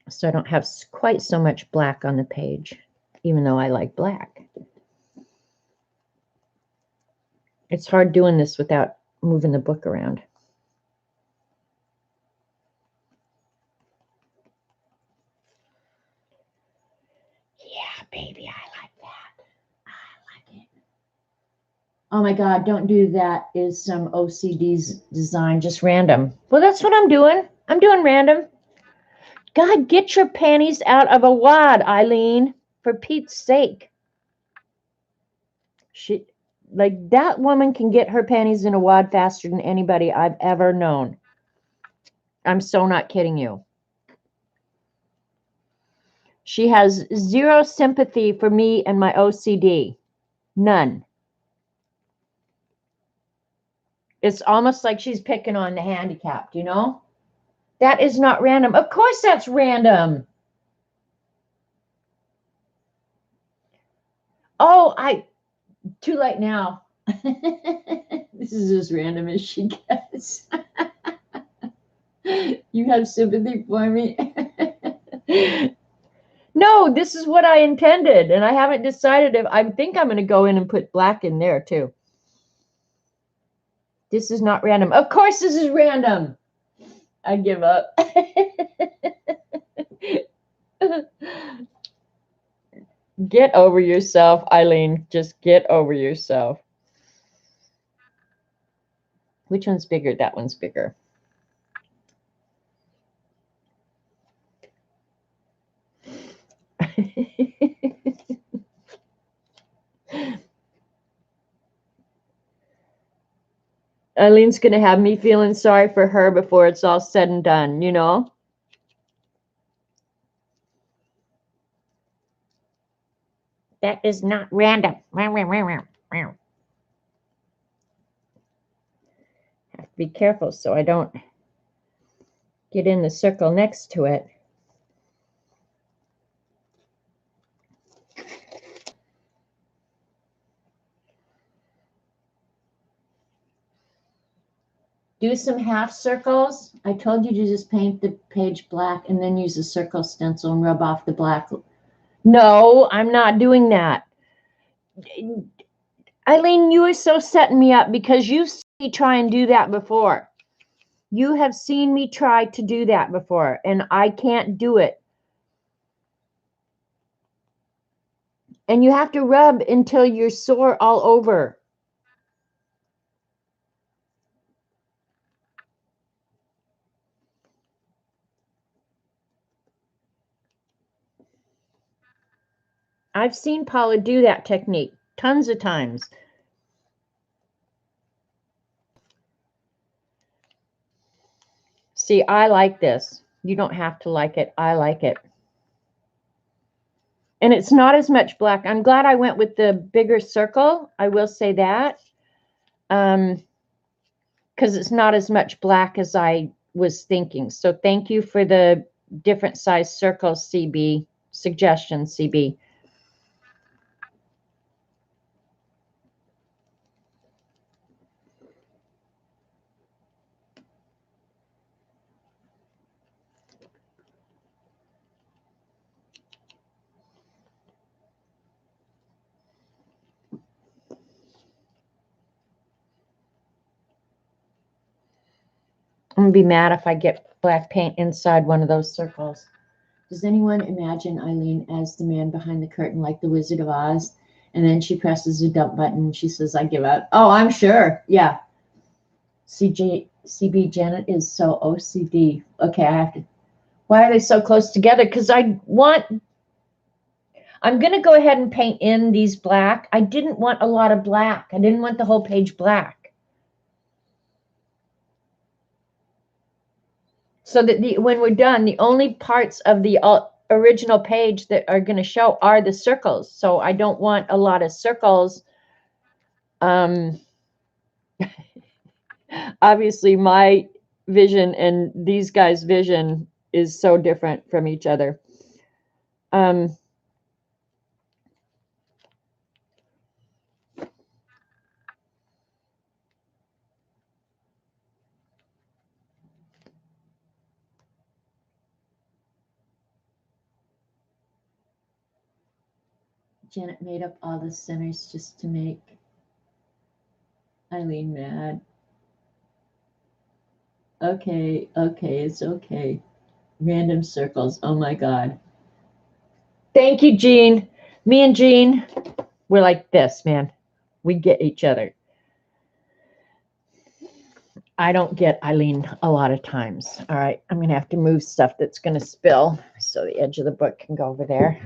So I don't have quite so much black on the page, even though I like black. It's hard doing this without moving the book around. Yeah, baby, I like that. I like it. Oh my God, don't do that. Is some OCD's design just random? Well, that's what I'm doing. I'm doing random. God, get your panties out of a wad, Eileen, for Pete's sake. She, like, that woman can get her panties in a wad faster than anybody I've ever known. I'm so not kidding you. She has zero sympathy for me and my OCD. None. It's almost like she's picking on the handicapped, you know? That is not random. Of course that's random. Oh, too late now. This is as random as she gets. You have sympathy for me? No, this is what I intended, and I haven't decided if I think I'm going to go in and put black in there too. This is not random. Of course this is random. I give up. Get over yourself, Eileen. Just get over yourself. Which one's bigger? That one's bigger. Eileen's going to have me feeling sorry for her before it's all said and done, you know? That is not random. Have to be careful so I don't get in the circle next to it. Do some half circles. I told you to just paint the page black and then use a circle stencil and rub off the black. No, I'm not doing that. Eileen, you are so setting me up because you've seen me try and do that before. You have seen me try to do that before, and I can't do it. And you have to rub until you're sore all over. I've seen Paula do that technique tons of times. See, I like this. You don't have to like it. I like it. And it's not as much black. I'm glad I went with the bigger circle. I will say that. Because it's not as much black as I was thinking. So thank you for the different size circles, CB. Suggestions, CB. I'm going to be mad if I get black paint inside one of those circles. Does anyone imagine Eileen as the man behind the curtain like the Wizard of Oz? And then she presses a dump button and she says, I give up. Oh, I'm sure. Yeah. CB Janet is so OCD. Okay, I have to. Why are they so close together? Because I'm going to go ahead and paint in these black. I didn't want a lot of black. I didn't want the whole page black. So that when we're done, the only parts of the original page that are going to show are the circles. So I don't want a lot of circles. Obviously, my vision and these guys' vision is so different from each other. Janet made up all the centers just to make Eileen mad. Okay, it's okay. Random circles. Oh my God. Thank you, Jean. Me and Jean, we're like this, man. We get each other. I don't get Eileen a lot of times. All right, I'm going to have to move stuff that's going to spill so the edge of the book can go over there.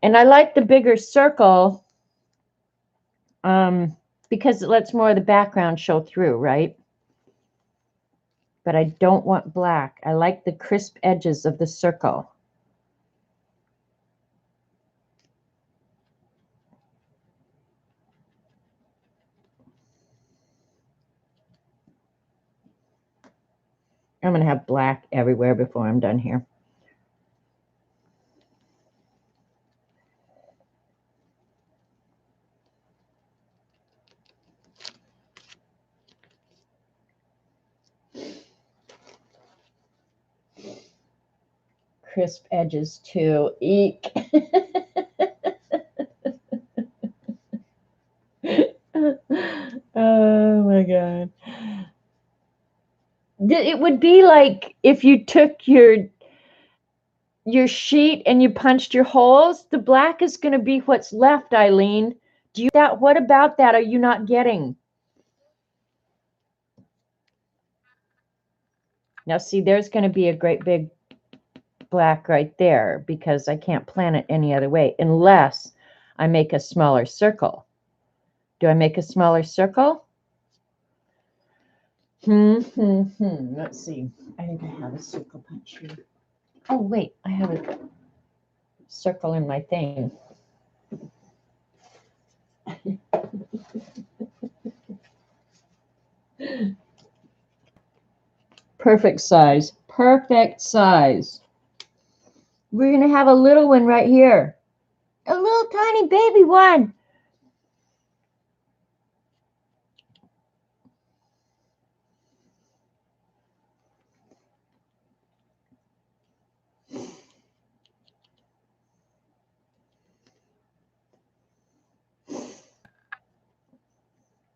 And I like the bigger circle because it lets more of the background show through, right? But I don't want black. I like the crisp edges of the circle. I'm going to have black everywhere before I'm done here. Crisp edges too. Eek. Oh my God. It would be like if you took your sheet and you punched your holes, the black is going to be what's left, Eileen. Do you that? What about that are you not getting? Now see, there's going to be a great big black right there because I can't plan it any other way unless I make a smaller circle. Do I make a smaller circle? Let's see. I think I have a circle punch here. Oh, wait, I have a circle in my thing. Perfect size. Perfect size. We're going to have a little one right here. A little tiny baby one.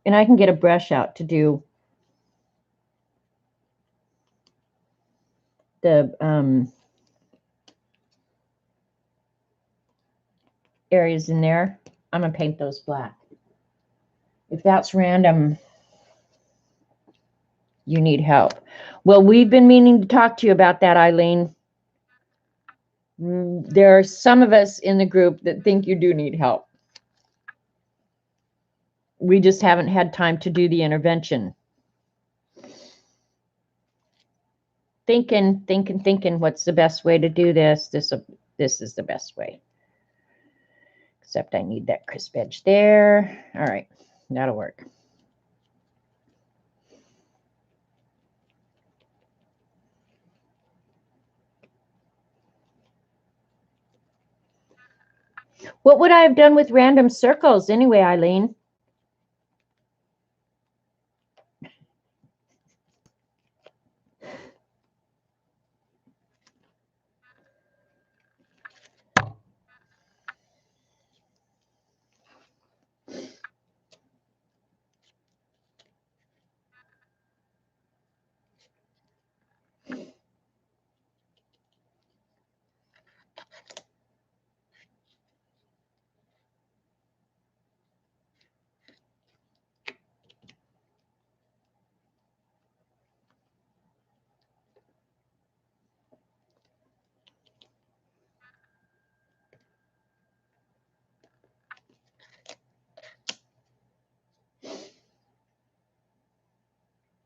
And I can get a brush out to do the areas in there. I'm going to paint those black. If that's random, you need help. Well, we've been meaning to talk to you about that, Eileen. There are some of us in the group that think you do need help. We just haven't had time to do the intervention. Thinking, what's the best way to do this? This is the best way. Except I need that crisp edge there. All right, that'll work. What would I have done with random circles anyway, Eileen?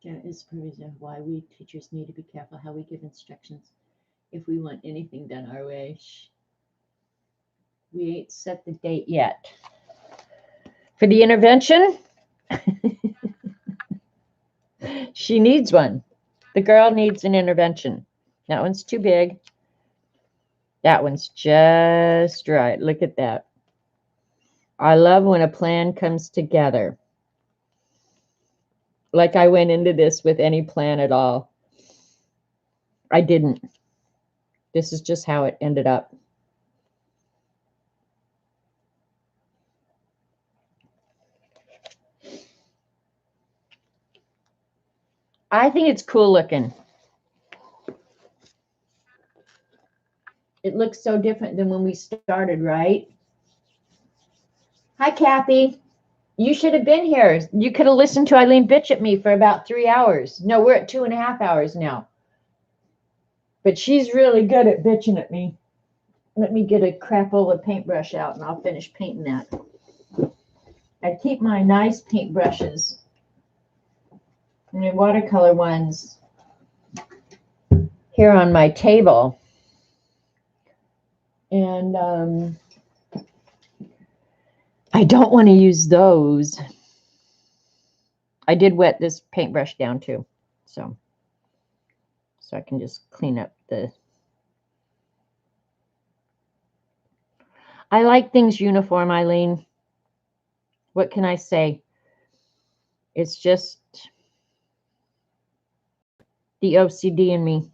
That is a reason why we teachers need to be careful how we give instructions if we want anything done our way. We ain't set the date yet. For the intervention, she needs one. The girl needs an intervention. That one's too big. That one's just right. Look at that. I love when a plan comes together. Like I went into this with any plan at all. I didn't. This is just how it ended up. I think it's cool looking. It looks so different than when we started, right? Hi, Kathy. You should have been here. You could have listened to Eileen bitch at me for about 3 hours. No, we're at 2.5 hours now. But she's really good at bitching at me. Let me get a crapola paintbrush out and I'll finish painting that. I keep my nice paintbrushes, my watercolor ones, here on my table. And I don't want to use those. I did wet this paintbrush down too, so I can just clean up the. I like things uniform, Eileen. What can I say? It's just the OCD in me.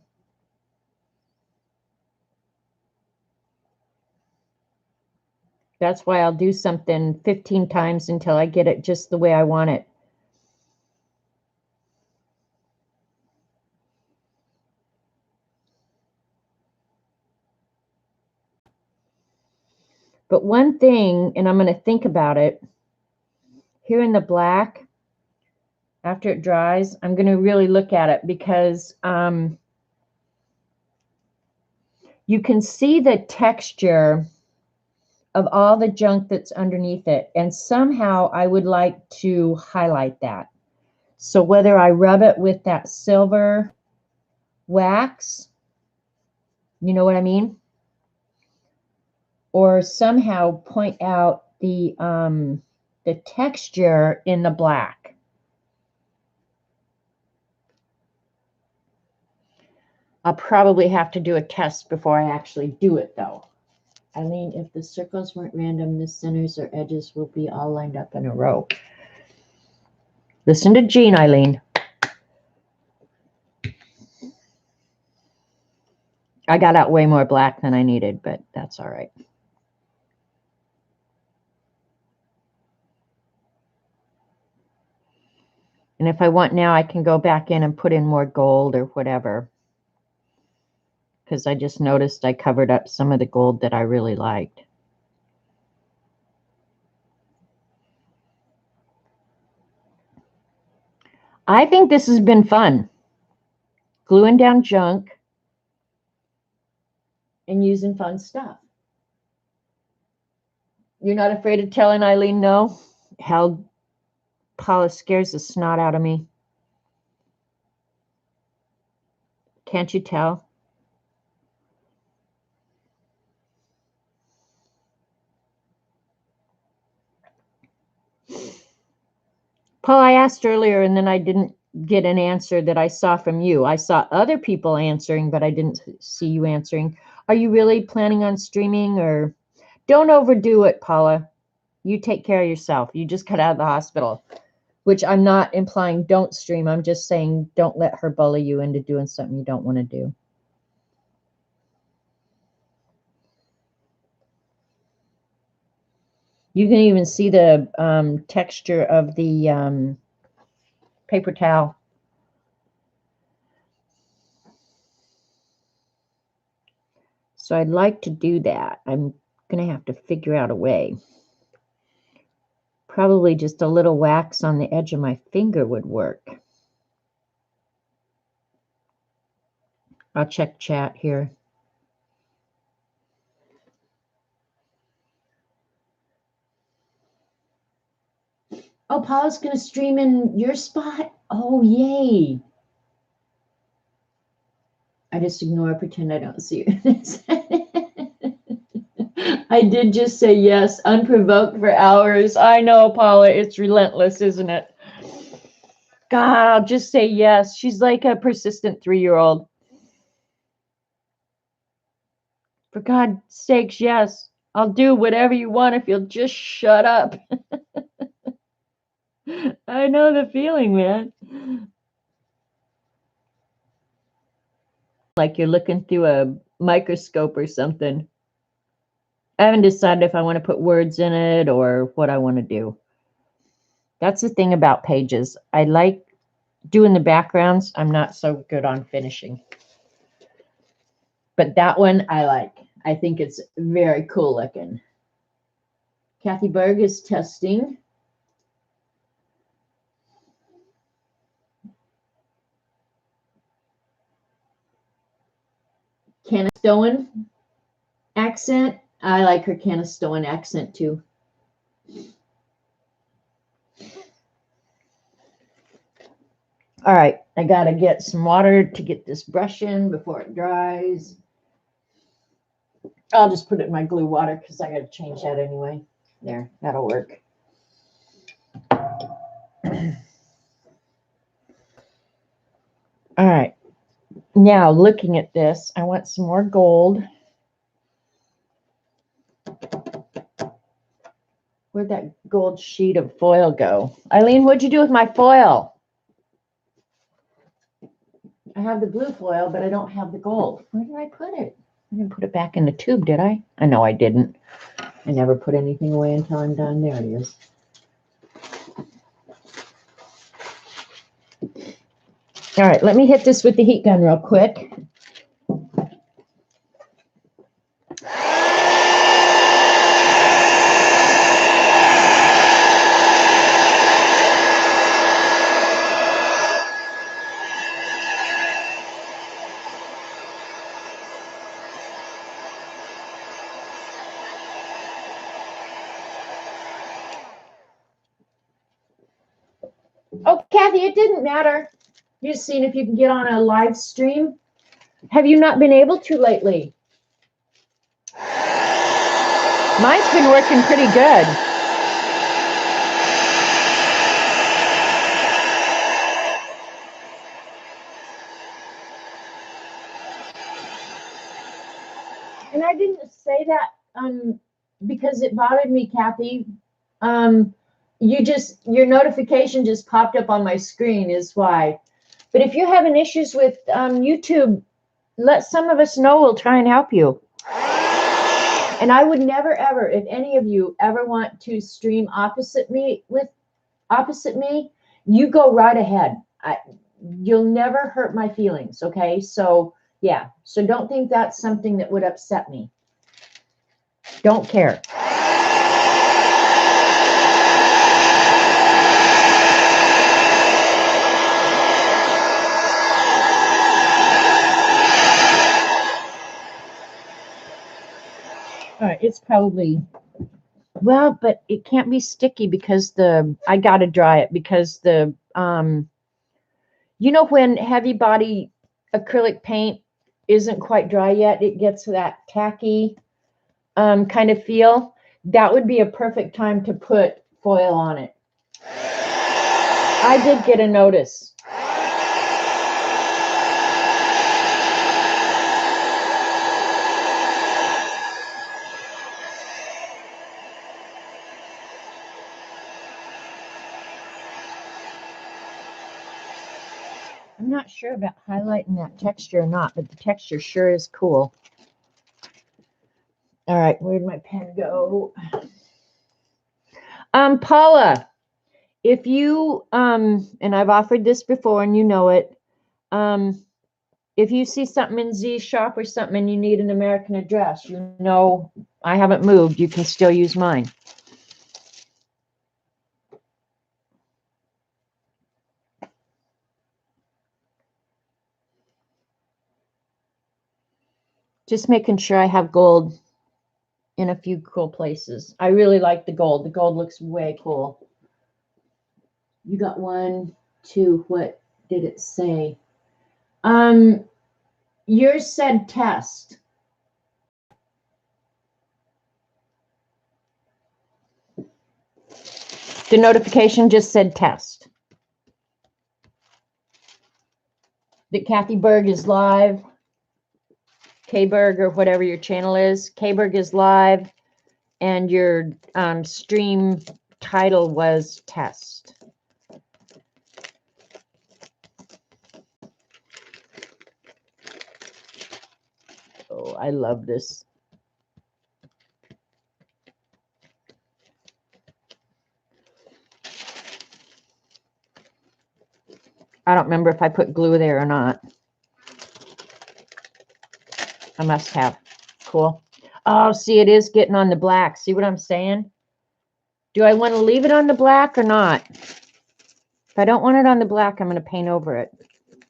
That's why I'll do something 15 times until I get it just the way I want it. But one thing, and I'm going to think about it, here in the black, after it dries, I'm going to really look at it because you can see the texture of all the junk that's underneath it. And somehow I would like to highlight that. So whether I rub it with that silver wax, you know what I mean? Or somehow point out the texture in the black. I'll probably have to do a test before I actually do it though. Eileen, if the circles weren't random, the centers or edges will be all lined up in a row. Listen to Jean, Eileen. I got out way more black than I needed, but that's all right. And if I want now, I can go back in and put in more gold or whatever. Because I just noticed I covered up some of the gold that I really liked. I think this has been fun. Gluing down junk and using fun stuff. You're not afraid of telling Eileen no? Hell, Paula scares the snot out of me. Can't you tell? Paul, I asked earlier and then I didn't get an answer that I saw from you. I saw other people answering, but I didn't see you answering. Are you really planning on streaming or don't overdo it, Paula? You take care of yourself. You just got out of the hospital, which I'm not implying don't stream. I'm just saying don't let her bully you into doing something you don't want to do. You can even see the texture of the paper towel. So I'd like to do that. I'm going to have to figure out a way. Probably just a little wax on the edge of my finger would work. I'll check chat here. Oh, Paula's going to stream in your spot? Oh, yay. I just ignore, pretend I don't see you. I did just say yes, unprovoked for hours. I know, Paula, it's relentless, isn't it? God, I'll just say yes. She's like a persistent 3-year-old. For God's sakes, yes. I'll do whatever you want if you'll just shut up. I know the feeling, man. Like you're looking through a microscope or something. I haven't decided if I want to put words in it or what I want to do. That's the thing about pages. I like doing the backgrounds. I'm not so good on finishing. But that one I like. I think it's very cool looking. Kathy Berg is testing. Canastoan accent. I like her Canastoan accent too. All right, I gotta get some water to get this brush in before it dries. I'll just put it in my glue water because I gotta change that anyway. There, that'll work. All right, now looking at this, I want some more gold. Where'd that gold sheet of foil go? Eileen, what'd you do with my foil? I have the blue foil, but I don't have the gold. Where did I put it? I didn't put it back in the tube, did I? I know I didn't. I never put anything away until I'm done. There it is. All right, let me hit this with the heat gun real quick. Oh, Kathy, it didn't matter. You're just seeing if you can get on a live stream. Have you not been able to lately? Mine's been working pretty good. And I didn't say that because it bothered me, Kathy. Your notification just popped up on my screen is why. But if you're having issues with YouTube, let some of us know. We'll try and help you. And I would never, ever, if any of you ever want to stream opposite me, you go right ahead. You'll never hurt my feelings, okay? So, yeah. So don't think that's something that would upset me. Don't care. All right, it's probably, well, but it can't be sticky because I gotta dry it because you know when heavy body acrylic paint isn't quite dry yet, it gets that tacky kind of feel. That would be a perfect time to put foil on it. I did get a notice. I'm not sure about highlighting that texture or not, but the texture sure is cool. All right, where'd my pen go? Paula, if you, and I've offered this before and you know it, if you see something in Z shop or something and you need an American address, you know I haven't moved, you can still use mine. Just making sure I have gold in a few cool places. I really like the gold. The gold looks way cool. You got 1, 2, what did it say? Yours said test. The notification just said test. That Kathy Berg is live. K-Berg or whatever your channel is. K-Berg is live. And your stream title was test. Oh, cool. I love this. I don't remember if I put glue there or not. I must have. Cool. Oh, see, it is getting on the black. See what I'm saying? Do I want to leave it on the black or not? If I don't want it on the black, I'm going to paint over it.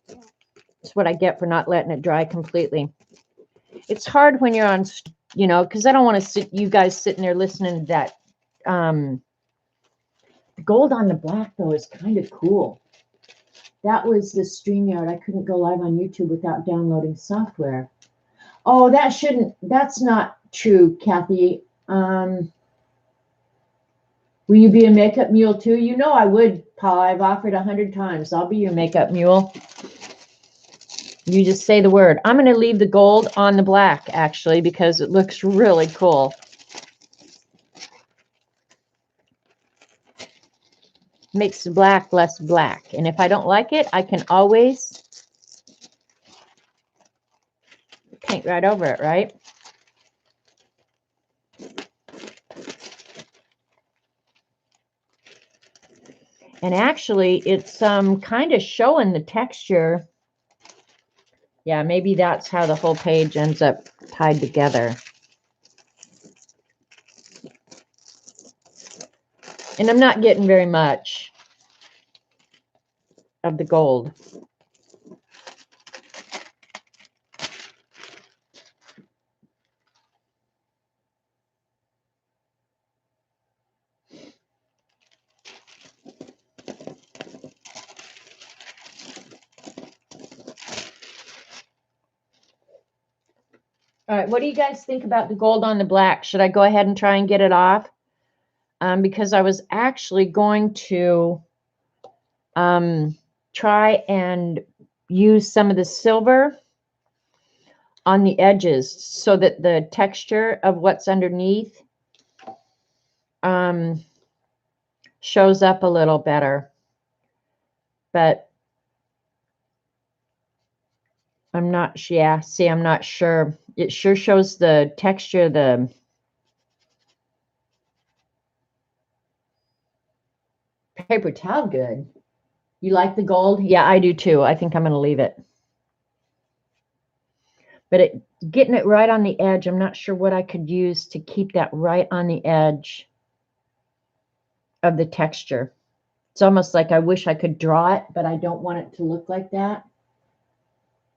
That's what I get for not letting it dry completely. It's hard when you're on, you know, because I don't want to sit, you guys sitting there listening to that. Gold on the black, though, is kind of cool. That was the StreamYard. I couldn't go live on YouTube without downloading software. Oh, that's not true, Kathy. Will you be a makeup mule too? You know I would, Paul. I've offered 100 times. I'll be your makeup mule. You just say the word. I'm going to leave the gold on the black, actually, because it looks really cool. Makes the black less black. And if I don't like it, I can always paint right over it, right? And actually, it's kind of showing the texture. Yeah, maybe that's how the whole page ends up tied together. And I'm not getting very much of the gold. All right, what do you guys think about the gold on the black? Should I go ahead and try and get it off? Because I was actually going to try and use some of the silver on the edges so that the texture of what's underneath shows up a little better. But I'm not, yeah, see, I'm not sure. It sure shows the texture, the paper towel good. You like the gold? Yeah, I do too. I think I'm going to leave it. But getting it right on the edge, I'm not sure what I could use to keep that right on the edge of the texture. It's almost like I wish I could draw it, but I don't want it to look like that.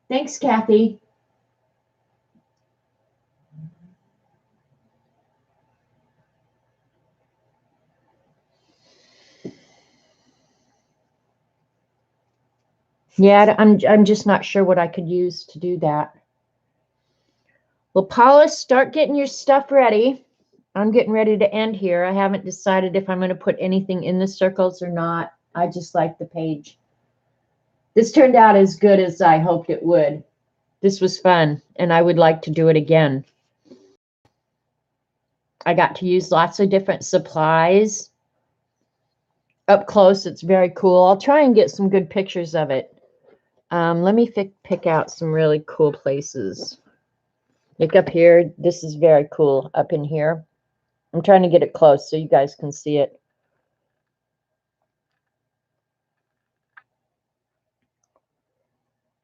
Thanks, Kathy. Yeah, I'm just not sure what I could use to do that. Well, Paula, start getting your stuff ready. I'm getting ready to end here. I haven't decided if I'm going to put anything in the circles or not. I just like the page. This turned out as good as I hoped it would. This was fun, and I would like to do it again. I got to use lots of different supplies. Up close, it's very cool. I'll try and get some good pictures of it. Let me pick out some really cool places. Look up here. This is very cool up in here. I'm trying to get it close so you guys can see it.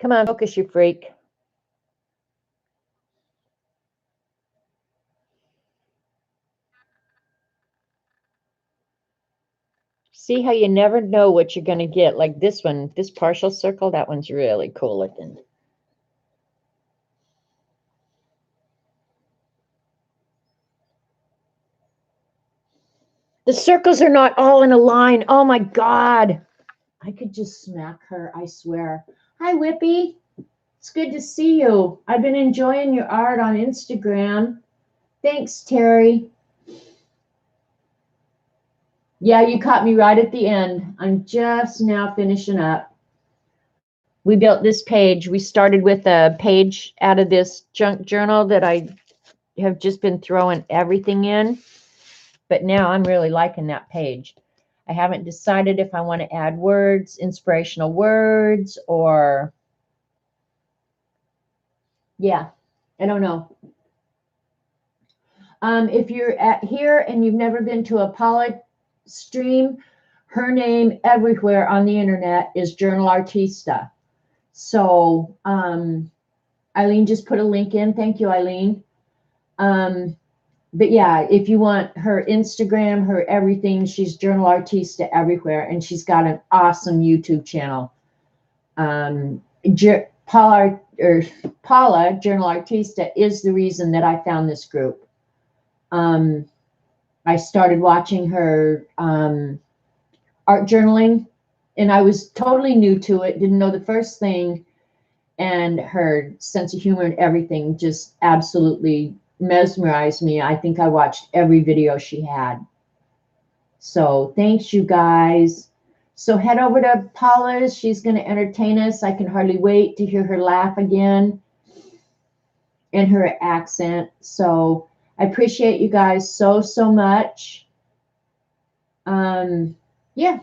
Come on, focus, you freak. See how you never know what you're going to get. Like this one, this partial circle, that one's really cool looking. The circles are not all in a line. Oh my God. I could just smack her, I swear. Hi, Whippy. It's good to see you. I've been enjoying your art on Instagram. Thanks, Terry. Yeah, you caught me right at the end. I'm just now finishing up. We built this page. We started with a page out of this junk journal that I have just been throwing everything in. But now I'm really liking that page. I haven't decided if I want to add words, inspirational words, or yeah. I don't know. If you're at here and you've never been to a Paula stream, her name everywhere on the internet is Journal Artista. So Eileen just put a link in. Thank you, Eileen. But yeah, if you want her Instagram, her everything, she's Journal Artista everywhere, and she's got an awesome YouTube channel. Paula Journal Artista is the reason that I found this group. I started watching her art journaling, and I was totally new to it, didn't know the first thing, and her sense of humor and everything just absolutely mesmerized me. I think I watched every video she had. So thanks, you guys. So head over to Paula's. She's going to entertain us. I can hardly wait to hear her laugh again and her accent. So I appreciate you guys so much. Yeah.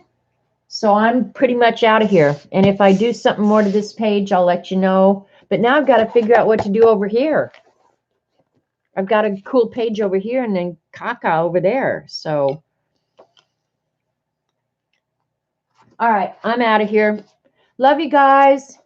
So I'm pretty much out of here. And if I do something more to this page, I'll let you know. But now I've got to figure out what to do over here. I've got a cool page over here and then caca over there. So, all right, I'm out of here. Love you guys.